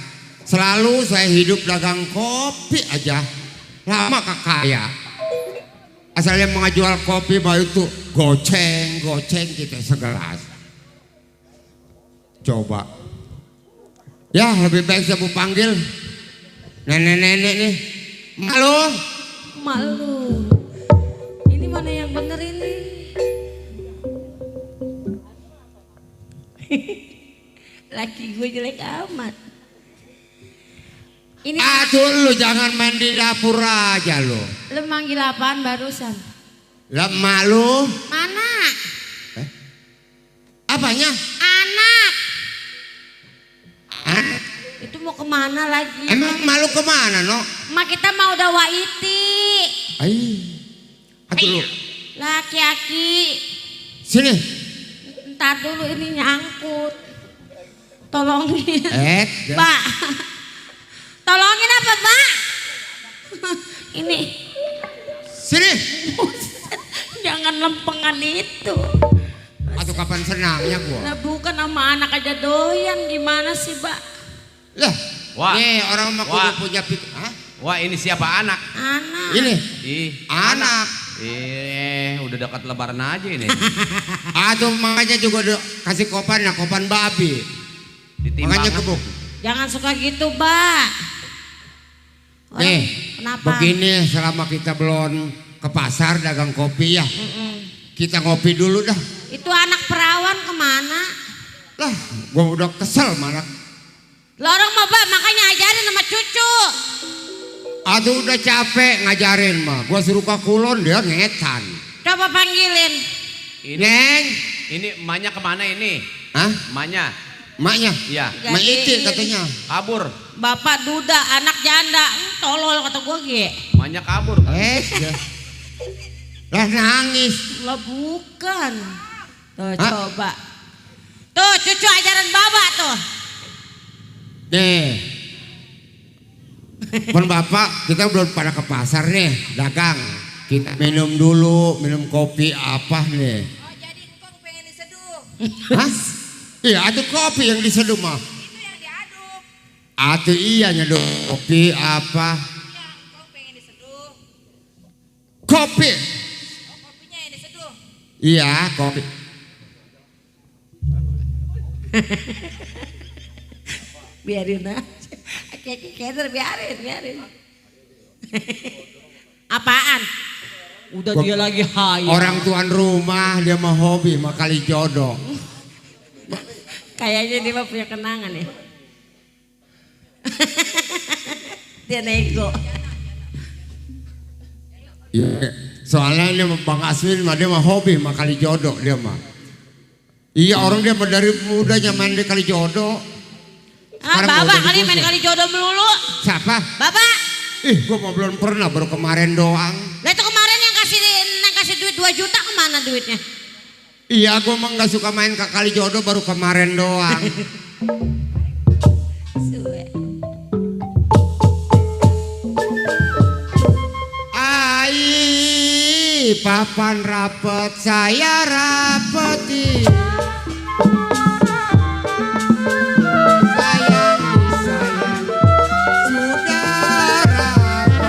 Selalu saya hidup dagang kopi aja. Lama kaya. Asalnya mengajual kopi mah itu goceng gitu segelas. Coba. Ya lebih baik saya panggil nenek-nenek nih. Malu. Malu. Ini mana yang bener ini? Laki gue jelek amat. Ini Aduh lu jangan main di dapur aja lu. lu manggil apaan barusan? Lemah lu. Mana? Apanya? Anak. Hah? Itu mau kemana lagi? Emang malu kemana no? Mak kita mau udah waiti. Atuh lu. Laki-laki. Sini. Ntar dulu ini nyangkut. Tolongin. Ya. Mbak. Tolongin apa, Mbak? Ini. Sini. Jangan lempengan itu. Atau kapan senangnya gua? Nah bukan sama anak aja doyan, gimana sih, Mbak? Lah, Wah. nih orang mah kudu Wah. punya pikir. Hah? Wah, ini siapa anak? Anak. Ini Ih, anak. udah dekat lebaran aja ini. Aduh makanya juga kasih kopan, nah kopan babi. Makanya Ditimbang. kebuk. Jangan suka gitu, Mbak. Nih, Kenapa? begini selama kita belum ke pasar dagang kopi ya. Kita ngopi dulu dah. Itu anak perawan kemana? Lah, gua udah kesel malah. Lorong mah, Mbak, makanya ajarin sama cucu. Aduh udah capek ngajarin mah. Gua suruh ke Kulon dia ngetan. Coba panggilin. Neng, Ini emaknya kemana ini? hah? Emaknya? Maknya? Iya. Mak Iti katanya. Kabur. Bapak duda, anak janda. Tolol kata gue, Ge. Emaknya kabur. Lah nangis. Lah bukan. Tuh, Hah? coba. Tuh, cucu ajaran Bapak tuh. Nih. Pon bapak, kita belum pada ke pasar nih, dagang. Kita minum dulu, minum kopi apa nih? Oh, jadi engkau pengen diseduh. Hah? Iya, ada kopi yang diseduh mah. Itu yang diaduk. Atuh iya nyeduh kopi apa? Iya, engkau pengen diseduh. Kopi. Oh, kopinya yang diseduh. Iya, kopi. Biarin aja. Keder, biarin. Apaan? Udah dia lagi hayal. Orang tuan rumah dia mah hobi mah kali jodoh. Kayaknya dia mah punya kenangan ya. Dia nego. Iya, soalnya dia mah Bang Aswin mah dia mah hobi mah kali jodoh dia mah. Iya orang dia mah dari mudanya main di kali jodoh. Sekarang Bapak udah kali main digusur. kali jodoh melulu. Siapa? Bapak. Gua mau belum pernah baru kemarin doang. Lah itu kemarin yang kasih duit 2 juta kemana duitnya? Iya, gua mah nggak suka main ke kali jodoh baru kemarin doang. Suwe. Ai, papan rapet saya rapeti. Sayang disayang sudah rapet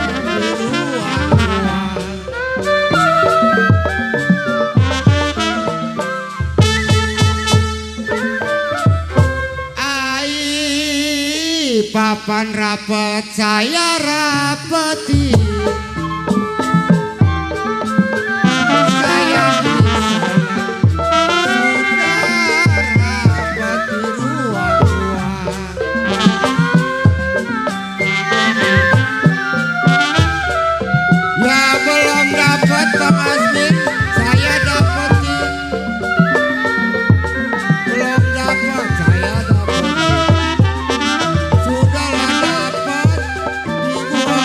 beruang-uang. Ai, papan rapet saya rapeti. Ya belum dapat Bang Asmin, saya dapetin. Belum dapat, saya dapetin. Sudahlah dapat di gua.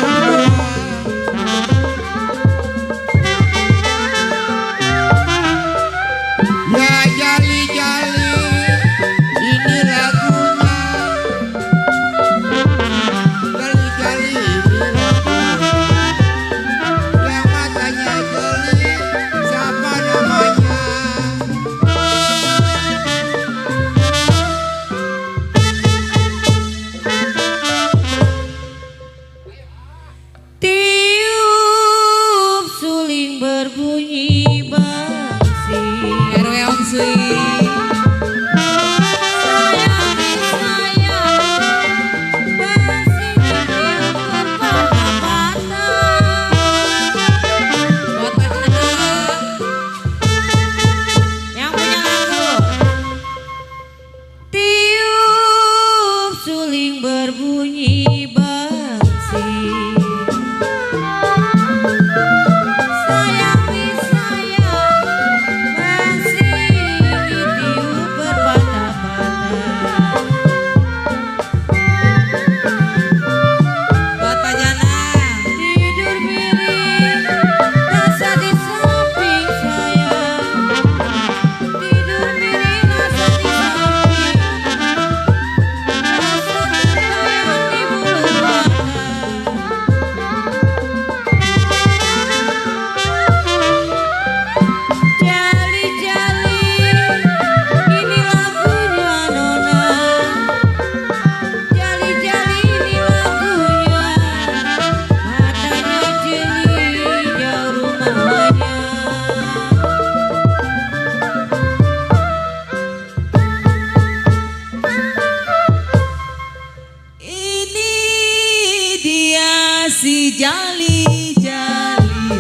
jali-jali.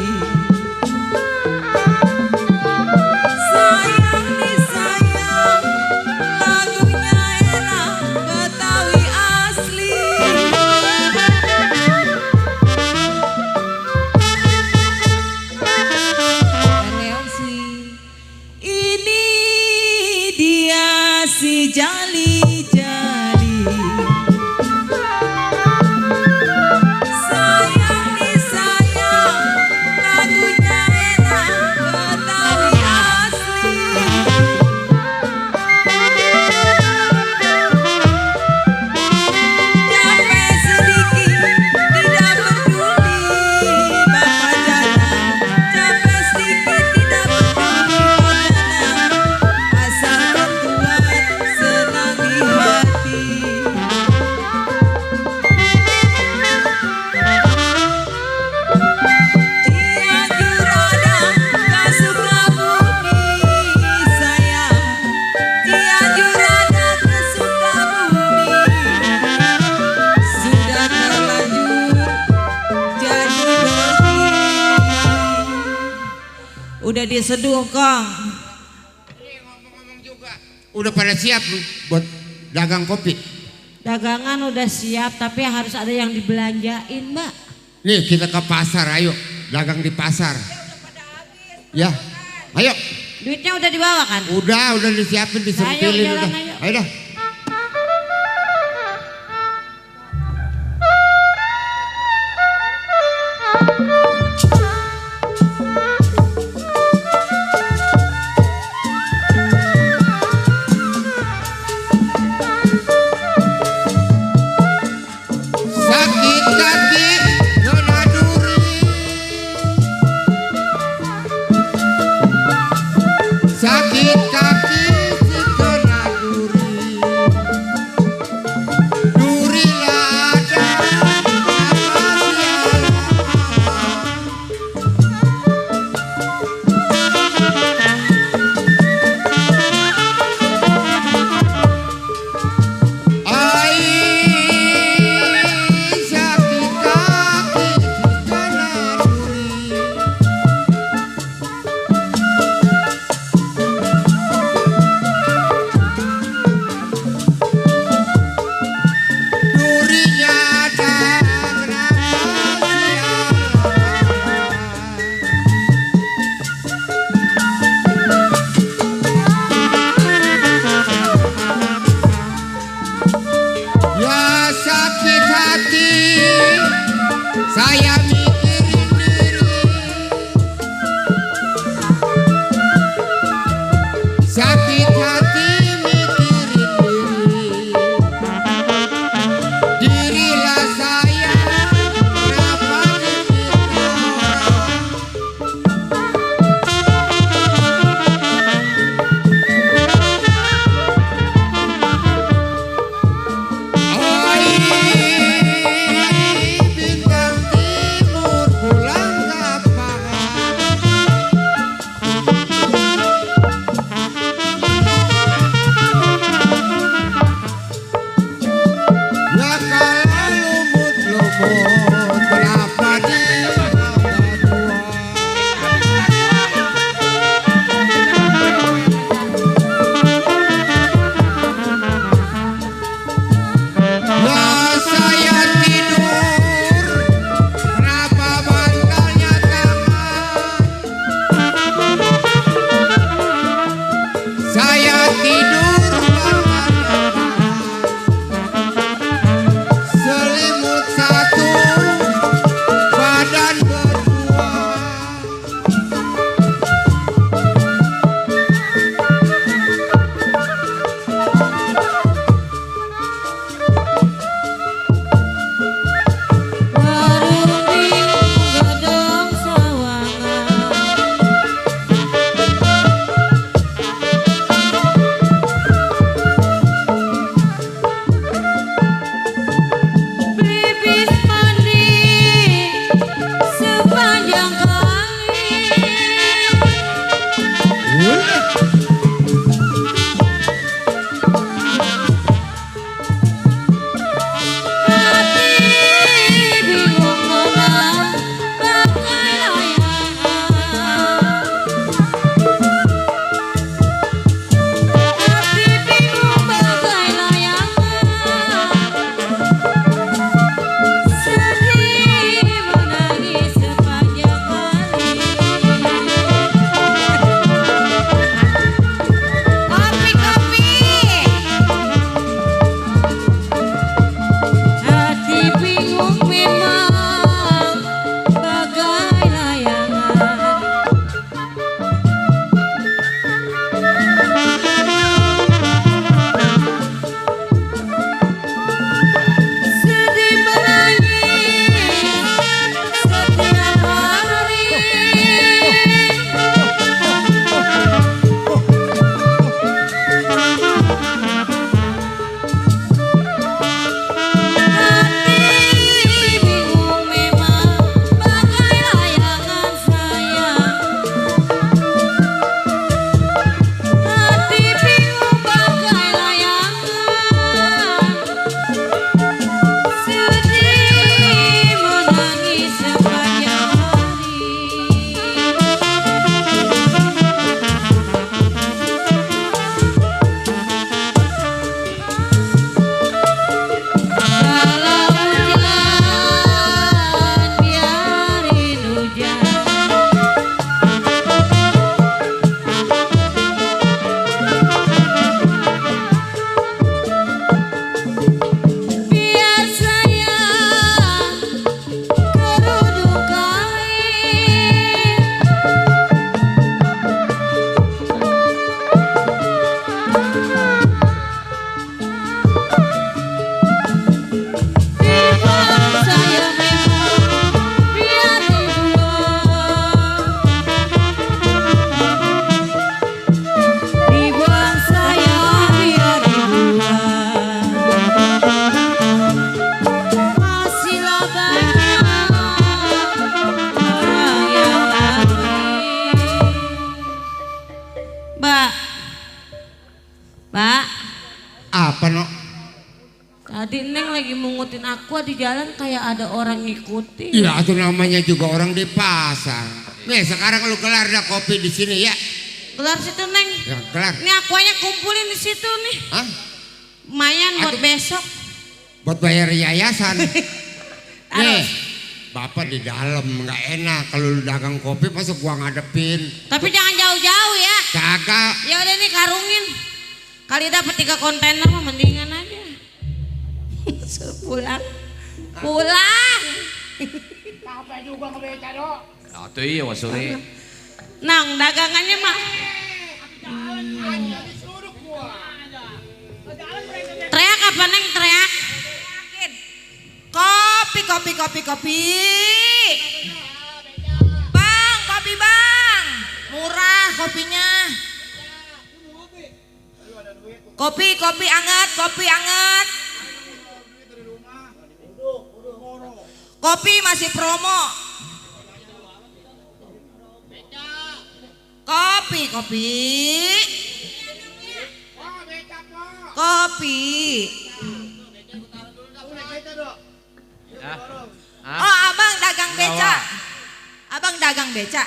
Sayang disayang, lagunya enak Betawi asli. Ini dia si jali-jali. Sayang disayang, lagunya enak Betawi asli. Capek sedikit tidak peduli Bapak Jana, capek sedikit tidak peduli Pak Jana, asalkan Tuhan senang di hati. Cianjur ada gak suka bumi sayang, Cianjur ada gak suka bumi. Sudah terlanjur jadi begini. Udah diseduh Kang. Udah pada siap lu buat dagang kopi? Dagangan udah siap tapi harus ada yang dibelanjain Mbak. Nih kita ke pasar, ayo dagang di pasar. Ya, ayo. Duitnya udah dibawa kan? Udah disiapin, disempilin Ayo, jalan, udah. ayo. Ayo dah. Sakit kaki nona duri, sakit kaki si kena duri. Apa no? Tadi Neng lagi mungutin aqua di jalan kayak ada orang ngikutin. Iya, itu namanya juga orang di pasar. Nih sekarang lu kelar dah kopi di sini ya. Kelar situ Neng. Ya kelar. Ini aquanya kumpulin di situ nih. Hah? Lumayan buat Aduh. besok. Buat bayar yayasan. Taruh. Nih, bapak di dalam nggak enak kalau lu dagang kopi masuk gua ngadepin. Tapi jangan jauh-jauh ya. Kagak. Ya udah nih karungin. Kali dapat 3 kontainer mah mendingan aja. Suruh pulang. Pulang. Capek juga ngebeca dok. Atuh iya wasuri. Nang dagangannya mah. Teriak apa Neng teriak? Kopi, kopi, kopi, kopi. Bang, kopi bang. Murah kopinya. Kopi, kopi anget, kopi anget. Kopi masih promo. Kopi, kopi. Kopi. Oh, abang dagang beca. Abang dagang beca.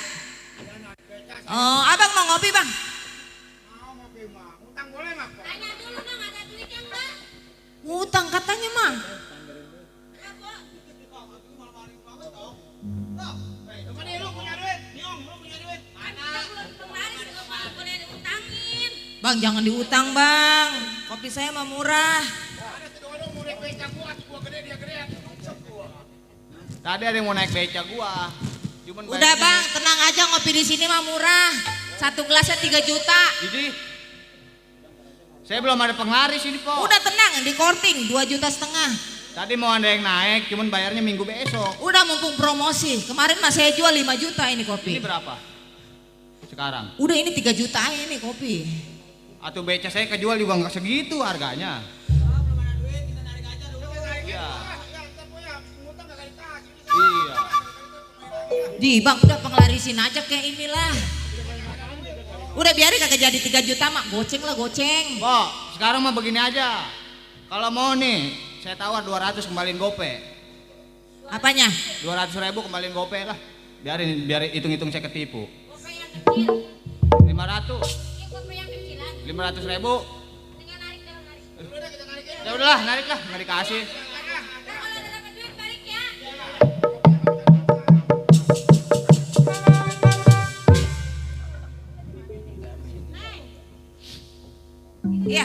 Oh, abang mau ngopi bang? Ngutang katanya mah. Bang jangan diutang bang. Kopi saya mah murah. Tadi ada yang mau naik beca gua. Cuman Udah bayarnya- bang, tenang aja ngopi di sini mah murah. 1 gelasnya 3 juta. Jadi saya belum ada penglaris ini, Po. Udah tenang, di korting 2,5 juta. Tadi mau ada yang naik, cuman bayarnya minggu besok. Udah mumpung promosi. Kemarin mah saya jual 5 juta ini kopi. Ini berapa? Sekarang. Udah ini 3 juta ini kopi. Atau beca saya kejual juga nggak segitu harganya. Iya. Iya. Di bang udah penglarisin aja kayak inilah. Udah biarin kagak jadi 3 juta mak, goceng lah goceng. Po, sekarang mah begini aja. Kalau mau nih, saya tawar 200 kembaliin gope. Apanya? 200.000 kembaliin gope lah. Biar hitung-hitung saya ketipu. 500. 500.000. Ya udahlah, narik lah, nggak dikasih. Iya.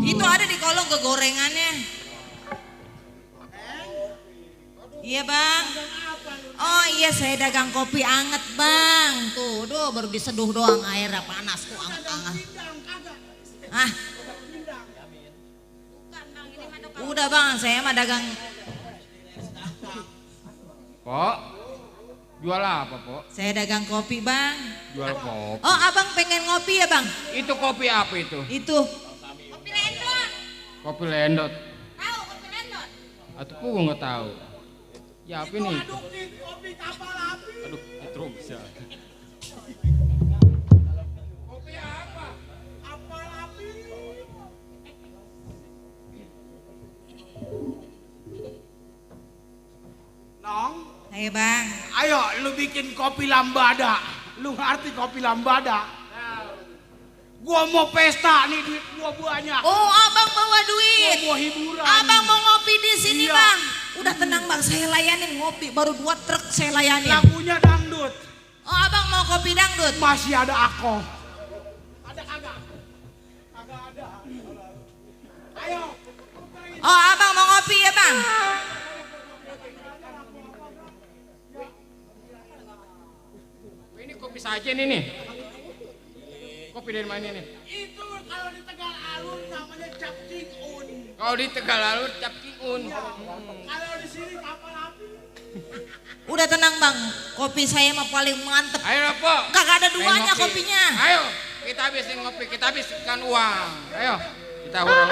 Itu ada di kolong kegorengannya. Iya bang. Oh iya saya dagang kopi anget bang. Tuh, baru diseduh doang airnya panas tuh anget-anget. Ah. Udah bang, saya mah dagang. Pok, jual apa, Pok? Saya dagang kopi bang. Jual kopi. Oh abang pengen ngopi ya bang? Itu kopi apa itu? Itu. Kopi lendot. Kopi lendot. Tahu kopi lendot? Atau gua nggak tahu. Ya apa nih? Aduh, itu bisa. Nong, Ayo bang. ayo lu bikin kopi lambada. Lu ngerti kopi lambada? Gua mau pesta nih, duit gua banyak. Oh abang bawa duit. Gua mau hiburan. Abang mau ngopi di sini Iya. bang. Udah tenang bang, saya layanin ngopi. Baru 2 truk saya layanin. Lagunya dangdut. Oh abang mau kopi dangdut. Masih ada aku. Ada kagak? Kagak ada. Ayo. Oh abang mau ngopi ya bang. Ini kopi saja nih. Kopi dari mana nih? Itu kalau di Tegal Alur namanya Cap Cing'un. Kalau di Tegal Alur Cap Cing'un. Kalau di sini kapal api. Udah tenang bang. Kopi saya mah paling mantep. Ayo, Pok. Kagak ada Ayo duanya ngopi. kopinya. Ayo, kita habisin ngopi, kita habiskan uang. Ayo, kita hurang.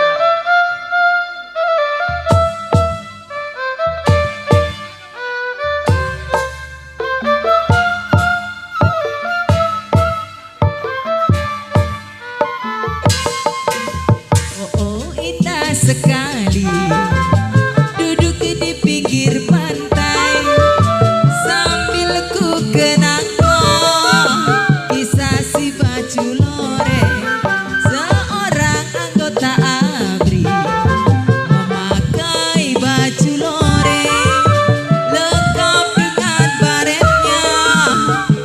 sekali duduk di pinggir pantai sambil ku kenang kisah si baju loreng seorang anggota ABRI memakai baju loreng lengkap dengan baretnya,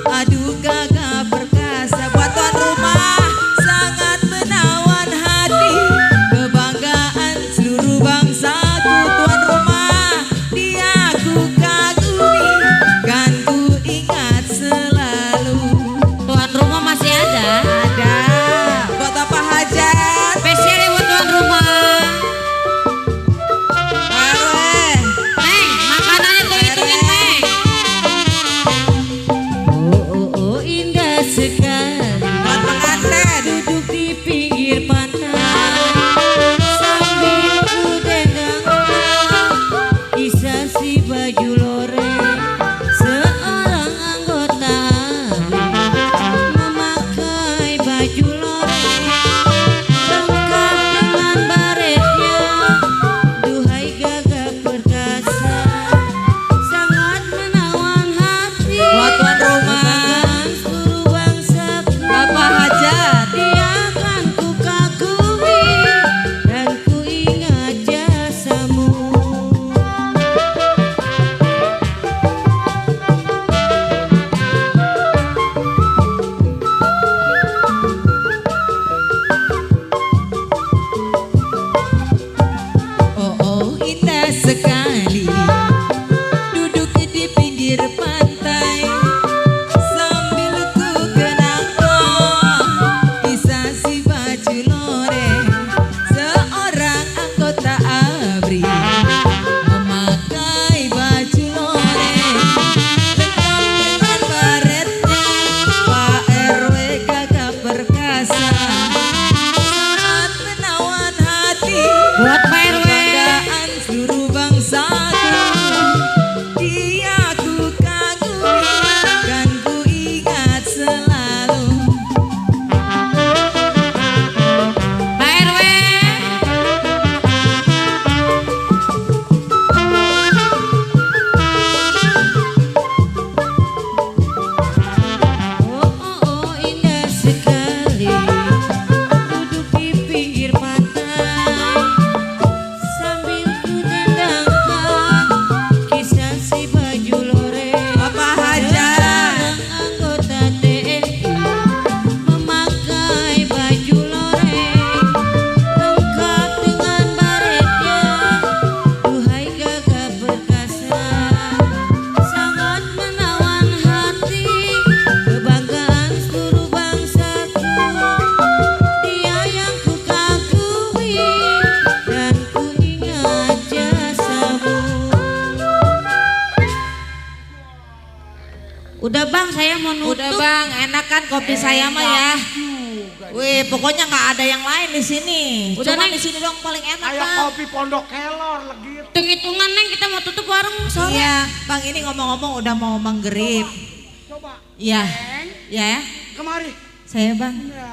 aduh gagah perkasa buat tuan rumah sangat menawan hati, kebanggaan seluruh bangsaku. Tuan rumah dia ku kagumi, kan ku ingat selalu. Tuan rumah masih ada? Ada buat apa hajat? Spesial ya buat tuan rumah. Arweh, Neng, makanannya tuh hitungin Neng. oh indah sekali buat pengantin duduk di pinggir pantai sambil ku dendangkan kisah si baju loreng seorang anggota memakai baju loreng lengkap dengan baretnya, duhai gagah perkasa sangat menawan hati buat tuan rumah seluruh bangsaku. Bapak hajat dia kan ku kagumi dan ku ingat jasamu. Oh indah sekali duduk di pinggir pantai sambil ku kenang kisah si baju loreng seorang anggota ABRI memakai baju loreng lengkap dengan baretnya, Pak RW gagah perkasa sangat menawan hati Buat Pak RW. kebanggaan seluruh bangsaku. Dia ku kagumi dan ku ingat selalu. Pak RW. Oh indah sekali duduk di pinggir pantai sambil ku dendangkan kisah si baju loreng. Bapak hajat anggota TNI memakai baju loreng lengkap dengan baretnya, duhai gagah perkasa sangat menawan hati, kebanggaan seluruh bangsaku. Dia yang ku kagumi dan ku ingat jasamu. Udah bang, saya mau nutup. Udah bang, enak kan kopi saya mah ya. Wih, pokoknya nggak ada yang lain di sini. Udah, Cuma Neng. di sini dong paling enak Kayak bang. kopi pondok kelor legit. Hitung-hitungan Neng, kita mau tutup warung sore. Iya, bang ini ngomong-ngomong udah mau menggerib. Coba, Iya, Neng, ya, kemari. saya bang. Ya.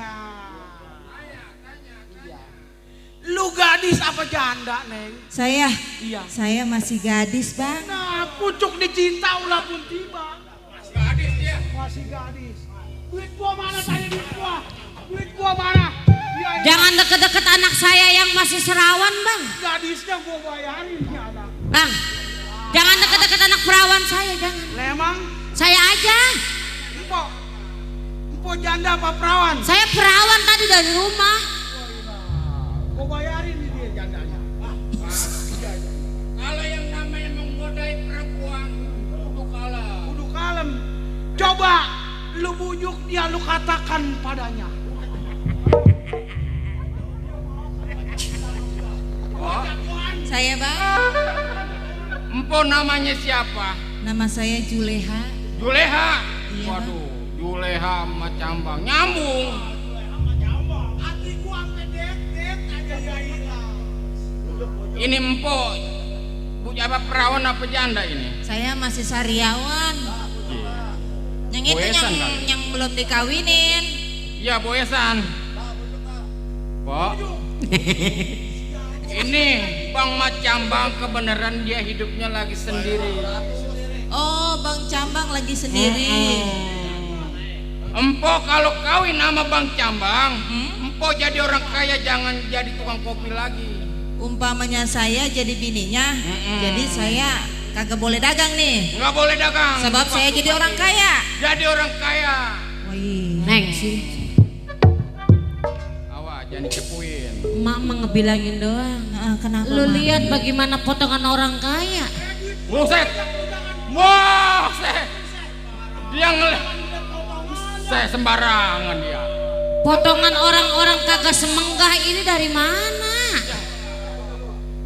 Lu gadis apa janda, Neng? Saya Iya. masih gadis bang. Nah, pucuk dicinta ulah pun tiba. Masih gadis dia. Masih gadis. Duit gua mana tanya duit gua? Duit gua mana? Iya, iya. Jangan deket-deket anak saya yang masih serawan bang. Gadisnya gua bayarin ya anak. Bang, jangan deket-deket anak perawan saya, jangan. Lemang, Saya aja. empok. Empok janda apa perawan? Saya perawan tadi dari rumah. Gua bayarin nih dia jandanya. Kalau yang namanya menggodai perempuan kudu kalah. Kudu kalem. Coba lu bujuk dia, lu katakan padanya. Saya bang. Empo namanya siapa? Nama saya Juleha. Juleha. Iya, Waduh, Juleha macam bang nyambung. Hati gua sampai det aja ya hilang. Ini empo apa perawan apa janda ini? Saya masih sariawan. Yang itu Boyesan kali. yang belum dikawinin. Ya boyesan. Pak. Ini Bang Macambang kebenaran dia hidupnya lagi sendiri. Oh, Bang Cambang lagi sendiri. Empo kalau kawin sama Bang Cambang, empo jadi orang kaya, jangan jadi tukang kopi lagi. Umpamanya saya jadi bininya, jadi saya kagak boleh dagang nih. Nggak boleh dagang. Sebab saya jadi orang kaya. Jadi orang kaya. Wih. Neng sih. Awas jangan dicepuin. Emak mah ngebilangin doang. Kenapa? Lu Mak? lihat bagaimana potongan orang kaya. Buset. Buset. Dia saya sembarangan dia. Potongan orang-orang kagak semenggah ini dari mana?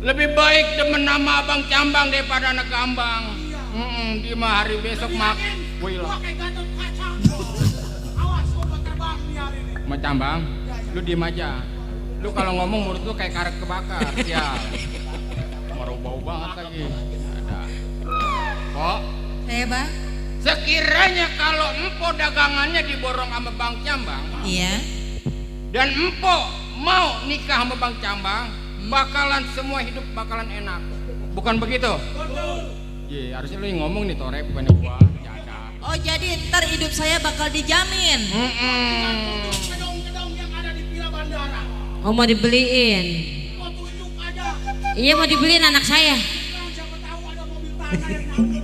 Lebih baik demen nama Abang Cambang daripada anak Gambang. Dia mah hari besok mak. Wih lah. Mas Cambang, lu diem aja. Lu kalau ngomong mulut lu kayak karet kebakar. Sial. Bau banget lagi. Ada. Kok? Saya Bang. Sekiranya kalau empo dagangannya diborong sama Bang Cambang, Iya. dan empo mau nikah sama Bang Cambang, bakalan semua hidup bakalan enak. Bukan begitu? Iya, harusnya lu yang ngomong nih, Tore, bukan gua. Jada. Oh, jadi ntar hidup saya bakal dijamin. Gedong-gedong yang ada di Villa Bandara. Oh mau dibeliin. Kau tunjuk aja. Iya mau dibeliin anak saya. Siapa tahu ada mobil tanah yang nyangkut.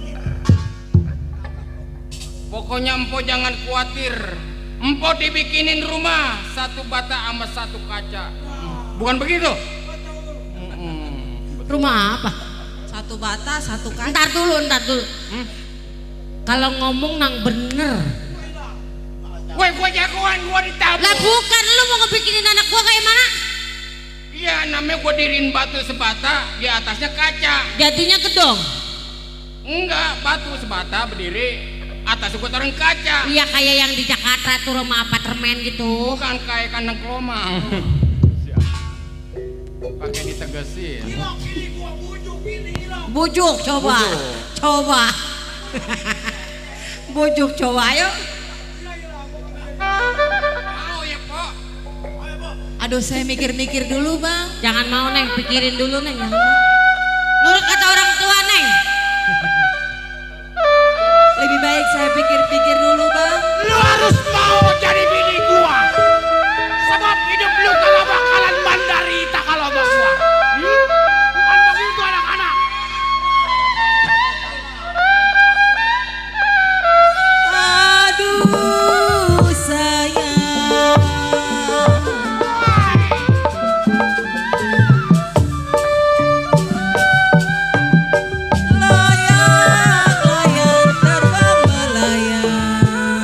Pokoknya empo jangan khawatir. Empo dibikinin rumah satu bata sama satu kaca. Bukan begitu? Rumah apa? Satu bata, satu kaca. Ntar dulu. Kalau ngomong nang bener. Woi, gua jagoan, gua ditabuk. Lah bukan, lu mau ngebikinin anak gua kayak mana? Iya, namanya gua diriin batu sebata, di atasnya kaca. Jadinya gedong. Enggak, batu sebata berdiri, atasnya gua taruhin kaca. Iya kayak yang di Jakarta tuh rumah apartemen gitu. Bukan kayak kandang kelomang. Pakai ditegesin. Hilang ini gua bujuk ini hilang. Bujuk coba. Bujuk. Coba. Bujuk coba ayo. Mau ya, Pok? Aduh, saya mikir-mikir dulu, Bang. Jangan mau Neng, pikirin dulu Neng. Jangan mau. Nurut kata orang tua Neng. Lebih baik saya pikir-pikir dulu, Bang. Lu harus mau jadi bini gua. Sebab hidup lu kagak bakalan mandarita kalau sama gua. Bukan begitu anak-anak. Aduh, sayang. Layang-layang terbang melayang.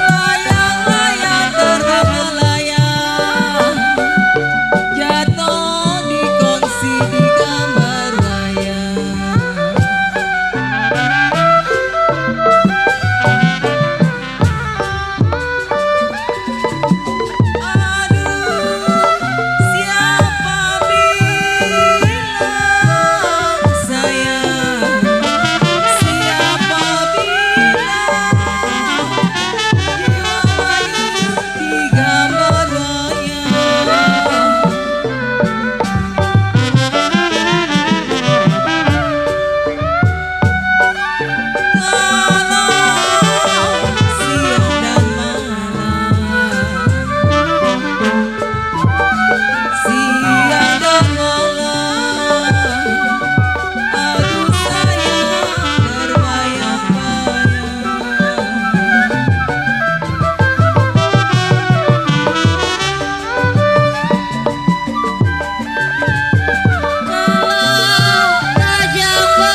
Layang-layang terbang melayang. Jatuh di kongsi di gambar wayang. Aduh, siapa bilang sayang? Siapa bilang jiwa manis di gambar wayang? Kalau siang dan malam, siang dan malam, aduh sayang terbayang-bayang.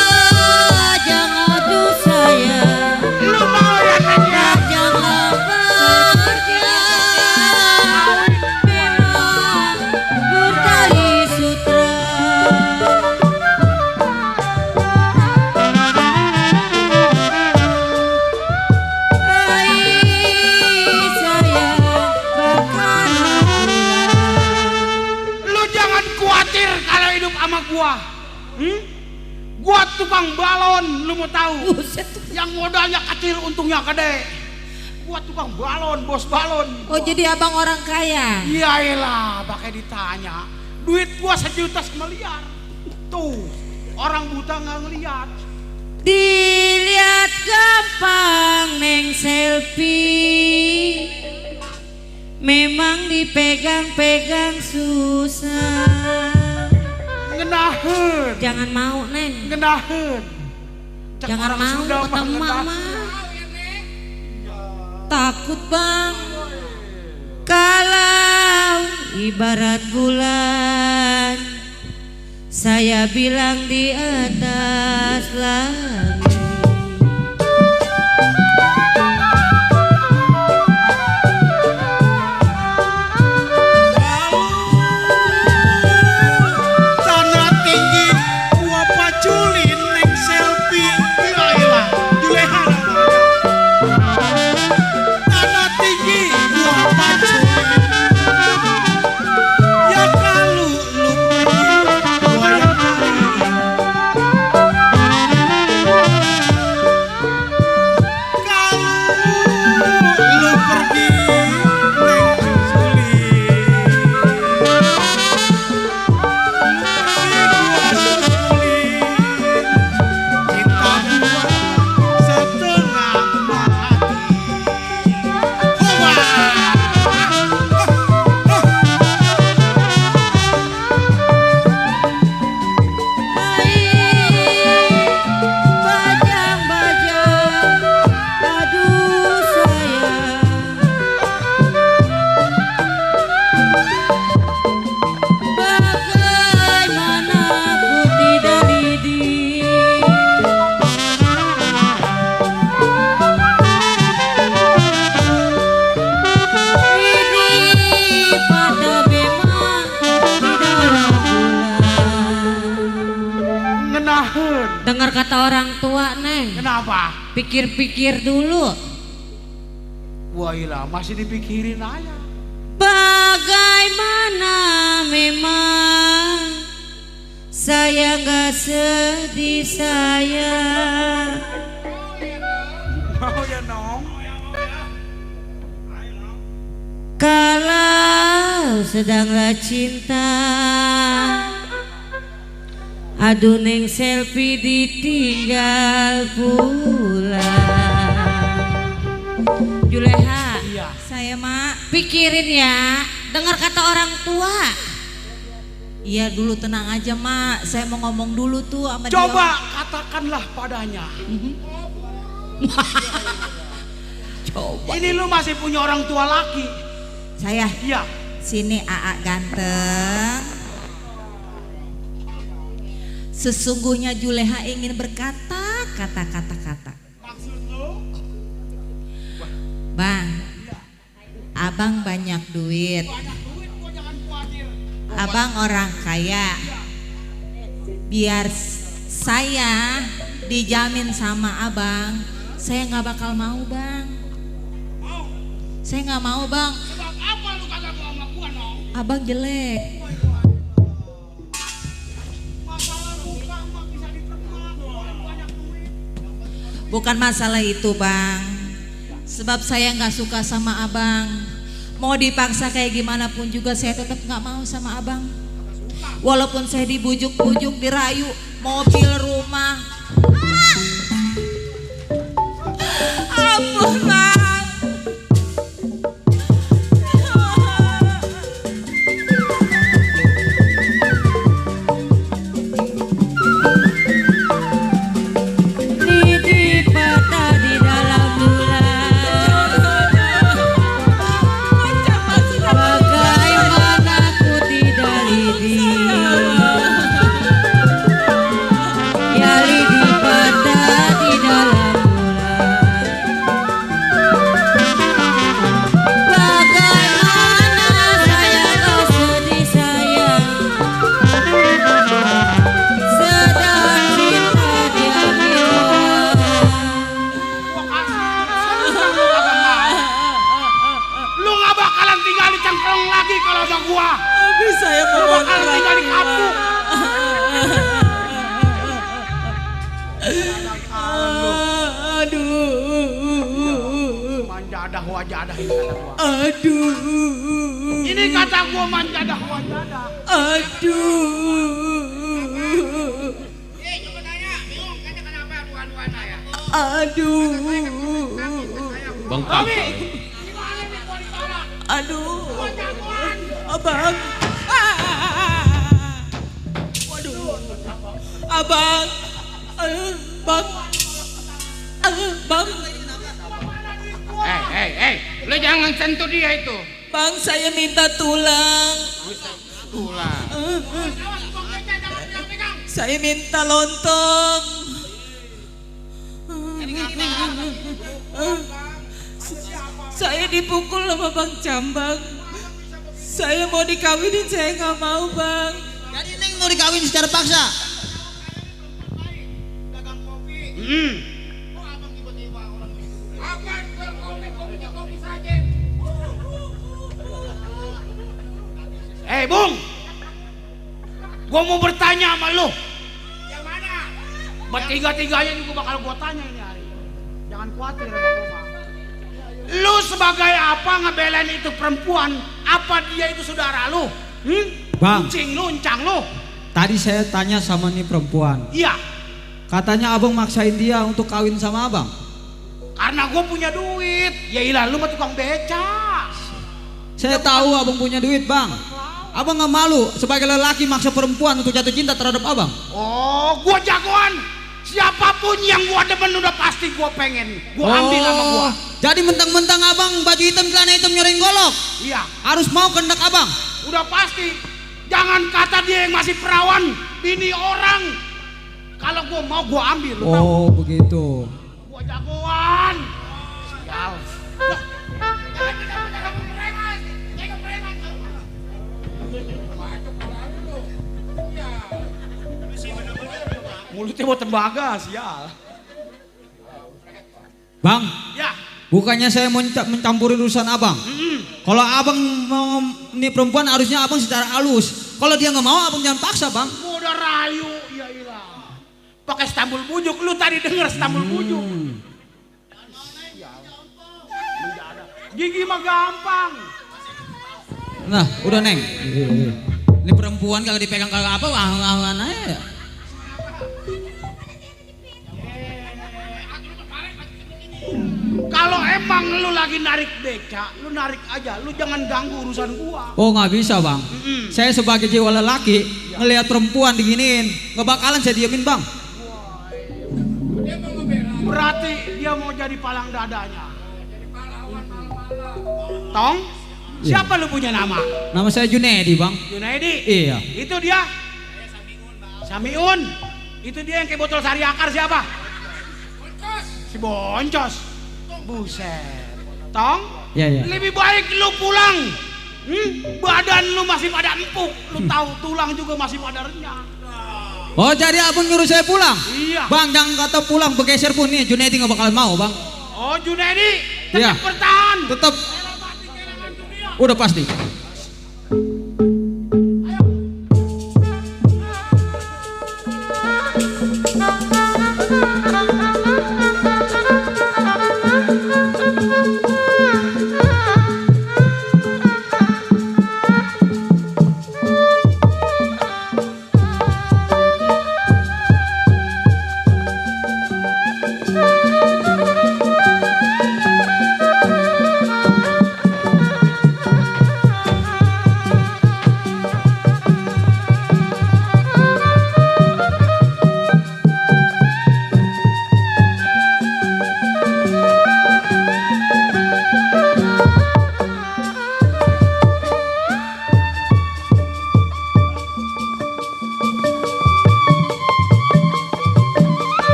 Bajang-bajang aduh sayang. Lu mau ya saja. Janganlah bajang memang bertali sutra. Hai sayang bakalan Lu jangan khawatir kalau hidup sama gua. Gua tukang balon, lu mau tahu? Yang modalnya kecil untungnya gede. gua tukang balon, bos balon. Oh jadi abang orang kaya. Iya elah, pakai ditanya. Duit gua 1 juta semiliar. Tuh, orang buta nggak ngeliat. Dilihat gampang neng selfie, memang dipegang-pegang susah. Ngenahen, Jangan mau neng, ngenahen. Cek jangan orang mau Sunda mah ketemu ngenahen. mama. Takut bang, kalau ibarat bulan, saya bilang di atas langit. Tanah tinggi, gua paculin neng selfie. Iya elah, Juleha namanya. Tanah tinggi, gua paculin. Ya kalau lu pergi, gua yang cari. Kalau lu pergi, neng sulit. Bajang-bajang, aduh sayang, bagaimana ku tidak lidi. Ini pada memang di dalam bulan. Ngenahen. Dengar kata orang tua neng, Kenapa? pikir-pikir dulu. Wah ilah, masih dipikirin aja. Bagaimana memang saya nggak sedih sayang. Mau ya nong? Kalau sedanglah cinta, aduh neng selfie ditinggal pulang. Juleha, Iya. saya mak pikirin ya, dengar kata orang tua. Iya dulu tenang aja mak, saya mau ngomong dulu tuh sama Coba katakanlah padanya. Coba. Ini lu masih punya orang tua laki. Saya Iya. sini Aa ganteng. Sesungguhnya Juleha ingin berkata kata-kata. Maksud lu? Bang, abang banyak duit. Banyak duit, gua jangan khawatir. Abang orang kaya. Biar saya dijamin sama abang, saya nggak bakal mau bang. Saya nggak mau bang. Sebab apa lu kagak mau sama gua nong? Abang jelek. Masalah muka mah bisa diterima. Banyak duit. Bukan masalah itu bang. Sebab saya nggak suka sama abang. Mau dipaksa kayak gimana pun juga saya tetap nggak mau sama abang. Walaupun saya dibujuk-bujuk, dirayu, mobil, rumah. Ampun bang. Lidi patah di dalam bulan. Bagaimana ku tidak lidi. Ya lidi patah di dalam bulan. Bagaimana saya gak sedih sayang. Sedang cinta diambil orang. Gua kasih lu kagak mau. Lu gak bakalan tinggal di cangkrong lagi kalau sama gua. Saya Lu bakalan tinggal di kampung. Aduh. Manja wajadah ini kata gua. Aduh. Ini kata gua manjadah wajadah. Aduh. Coba tanya, bingung kata kenapa bukan saya. Aduh. Bengkak. Aduh. Abang. Waduh. Abang. Bang. Bang. Lu jangan sentuh dia itu. Bang, saya minta tulang. Tulang. Saya minta lontong. Saya dipukul sama Bang Cambang. Saya mau dikawinin, saya nggak mau, Bang. Jadi Neng mau dikawin secara paksa. Bung, gua mau bertanya sama lu. Yang mana? Bertiga-tiganya juga bakal gua tanya ini hari. Jangan khawatir sama gua, Bang. Lu sebagai apa ngebelain itu perempuan? Apa dia itu saudara lu? Bang. Kucing lu, encang lu. Tadi saya tanya sama nih perempuan. Iya. Katanya abang maksain dia untuk kawin sama abang. Karena gua punya duit. Ya ilah, lu mah tukang beca. Saya tahu abang punya duit, Bang. Abang nggak malu sebagai lelaki maksa perempuan untuk jatuh cinta terhadap abang? Oh, gua jagoan. Siapapun yang gua demen udah pasti gua pengen. Gua ambil sama gua. Jadi mentang-mentang abang baju hitam celana hitam nyoring golok. Iya. Harus mau kehendak abang. Udah pasti. Jangan kata dia yang masih perawan, bini orang. Kalau gua mau gua ambil, lu tahu. Oh, begitu. Gua jagoan. Sial. Mulutnya buat tembaga, sial. Bang, Ya. bukannya saya mau mencampuri urusan abang. Kalau abang mau ini perempuan harusnya abang secara halus. Kalau dia nggak mau, abang jangan paksa, Bang. Gua udah rayu, ya ilah. Pakai stambul bujuk, lu tadi denger stambul bujuk. Gigi mah gampang. Nah, udah Neng. Ini perempuan kalau dipegang kagak apa, wah aja. Kalau emang lu lagi narik beca, lu narik aja, lu jangan ganggu urusan gua. Oh, nggak bisa, Bang. Saya sebagai jiwa lelaki ngelihat perempuan diginiin, nggak bakalan saya diemin, Bang. Berarti dia mau jadi palang dadanya. Tong, siapa lu punya nama? Nama saya Junedi, Bang. Junaidi. Iya. Itu dia. Samiun. Itu dia yang kayak botol sari akar siapa? Si Boncos. Buset. Tong, Iya. lebih baik lu pulang. Badan lu masih pada empuk. Lu tahu tulang juga masih pada renyah. Oh, jadi abang nyuruh saya pulang? Iya. Bang, jangan kata pulang bergeser pun nih, Junedi nggak bakalan mau, Bang. Oh, Junaidi, Iya. tetap bertahan. Tetap. Udah pasti.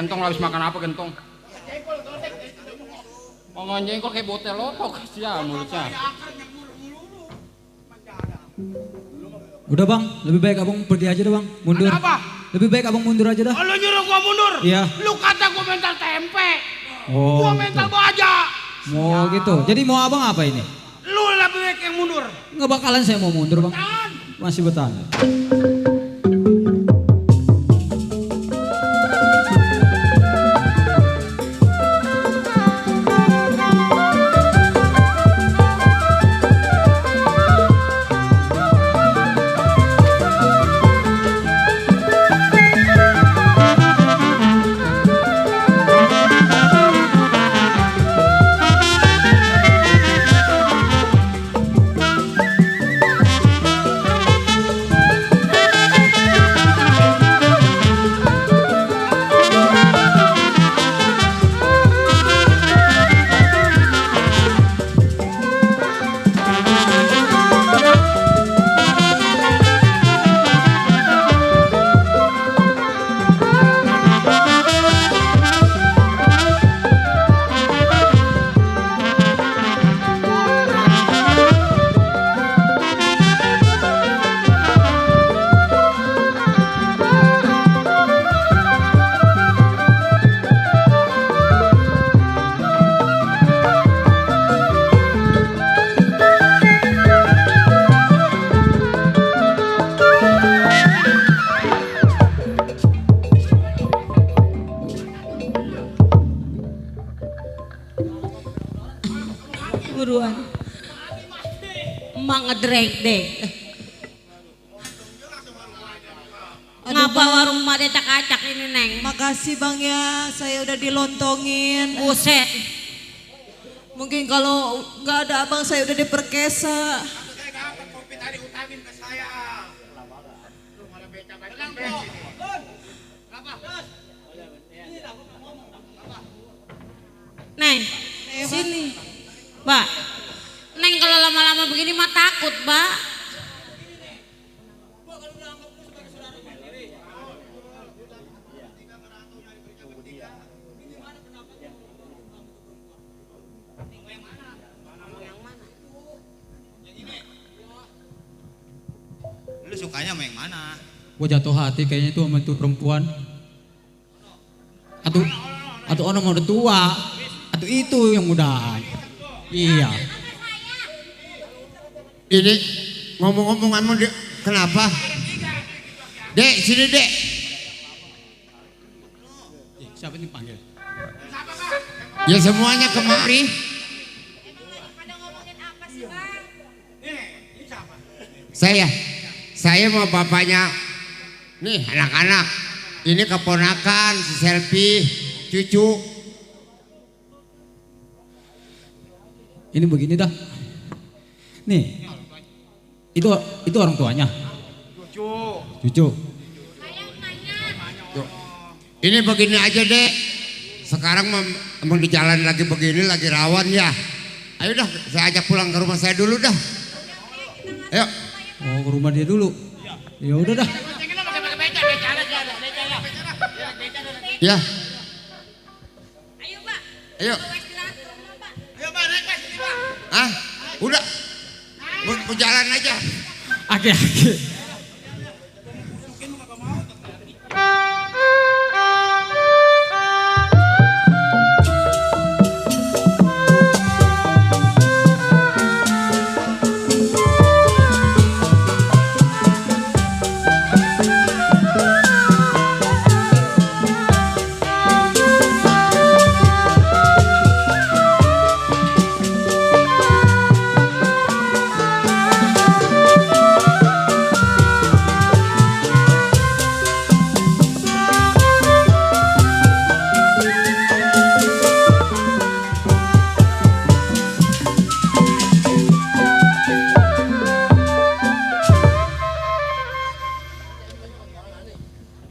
Gentong habis makan apa gentong? Ngomong jengkol kayak botel lotok sia mulutnya. Udah bang, lebih baik abang pergi aja dah bang, mundur. Ada apa? Lebih baik abang mundur aja dah. Oh, lu nyuruh gua mundur? Iya. Lu kata gua mental tempe. Oh, Gua gitu. mental baja. Mau gitu. Jadi mau abang apa ini? Lu lebih baik yang mundur. Nggak bakalan saya mau mundur bang. Tahan. Masih bertahan. Buruan. Emak ngedrek-dek. Ngapa warung emak acak-acak ini, Neng? Makasih Bang ya, saya udah dilontongin. Buset. Mungkin kalau nggak ada abang saya udah diperkesa. Neng, sini. Mbak, Neng kalau lama-lama begini mah takut, Mbak. Lu sukanya sama yang mana? Gua jatuh hati kayaknya itu sama itu perempuan. Atau orang udah tua. Atau itu yang muda. Iya. Ini ngomong-ngomong emang kenapa? Dek, sini dek. Siapa ini panggil? Ya semuanya kemari. Saya mau bapaknya. Nih anak-anak. Ini keponakan si Selfie, cucu. Ini begini dah. Nih. Itu orang tuanya. Cucu. Ini begini aja dek. Sekarang emang di jalan lagi begini, lagi rawan ya. Ayo dah, saya ajak pulang ke rumah saya dulu dah. Ayo. Oh, ke rumah dia dulu. Ya udah dah. Ya. Ayo, Mbak. Ayo. Ayo, Pak, naik, Pak, sini, Pak. Ah, udah. Mau jalan aja. Aki-aki.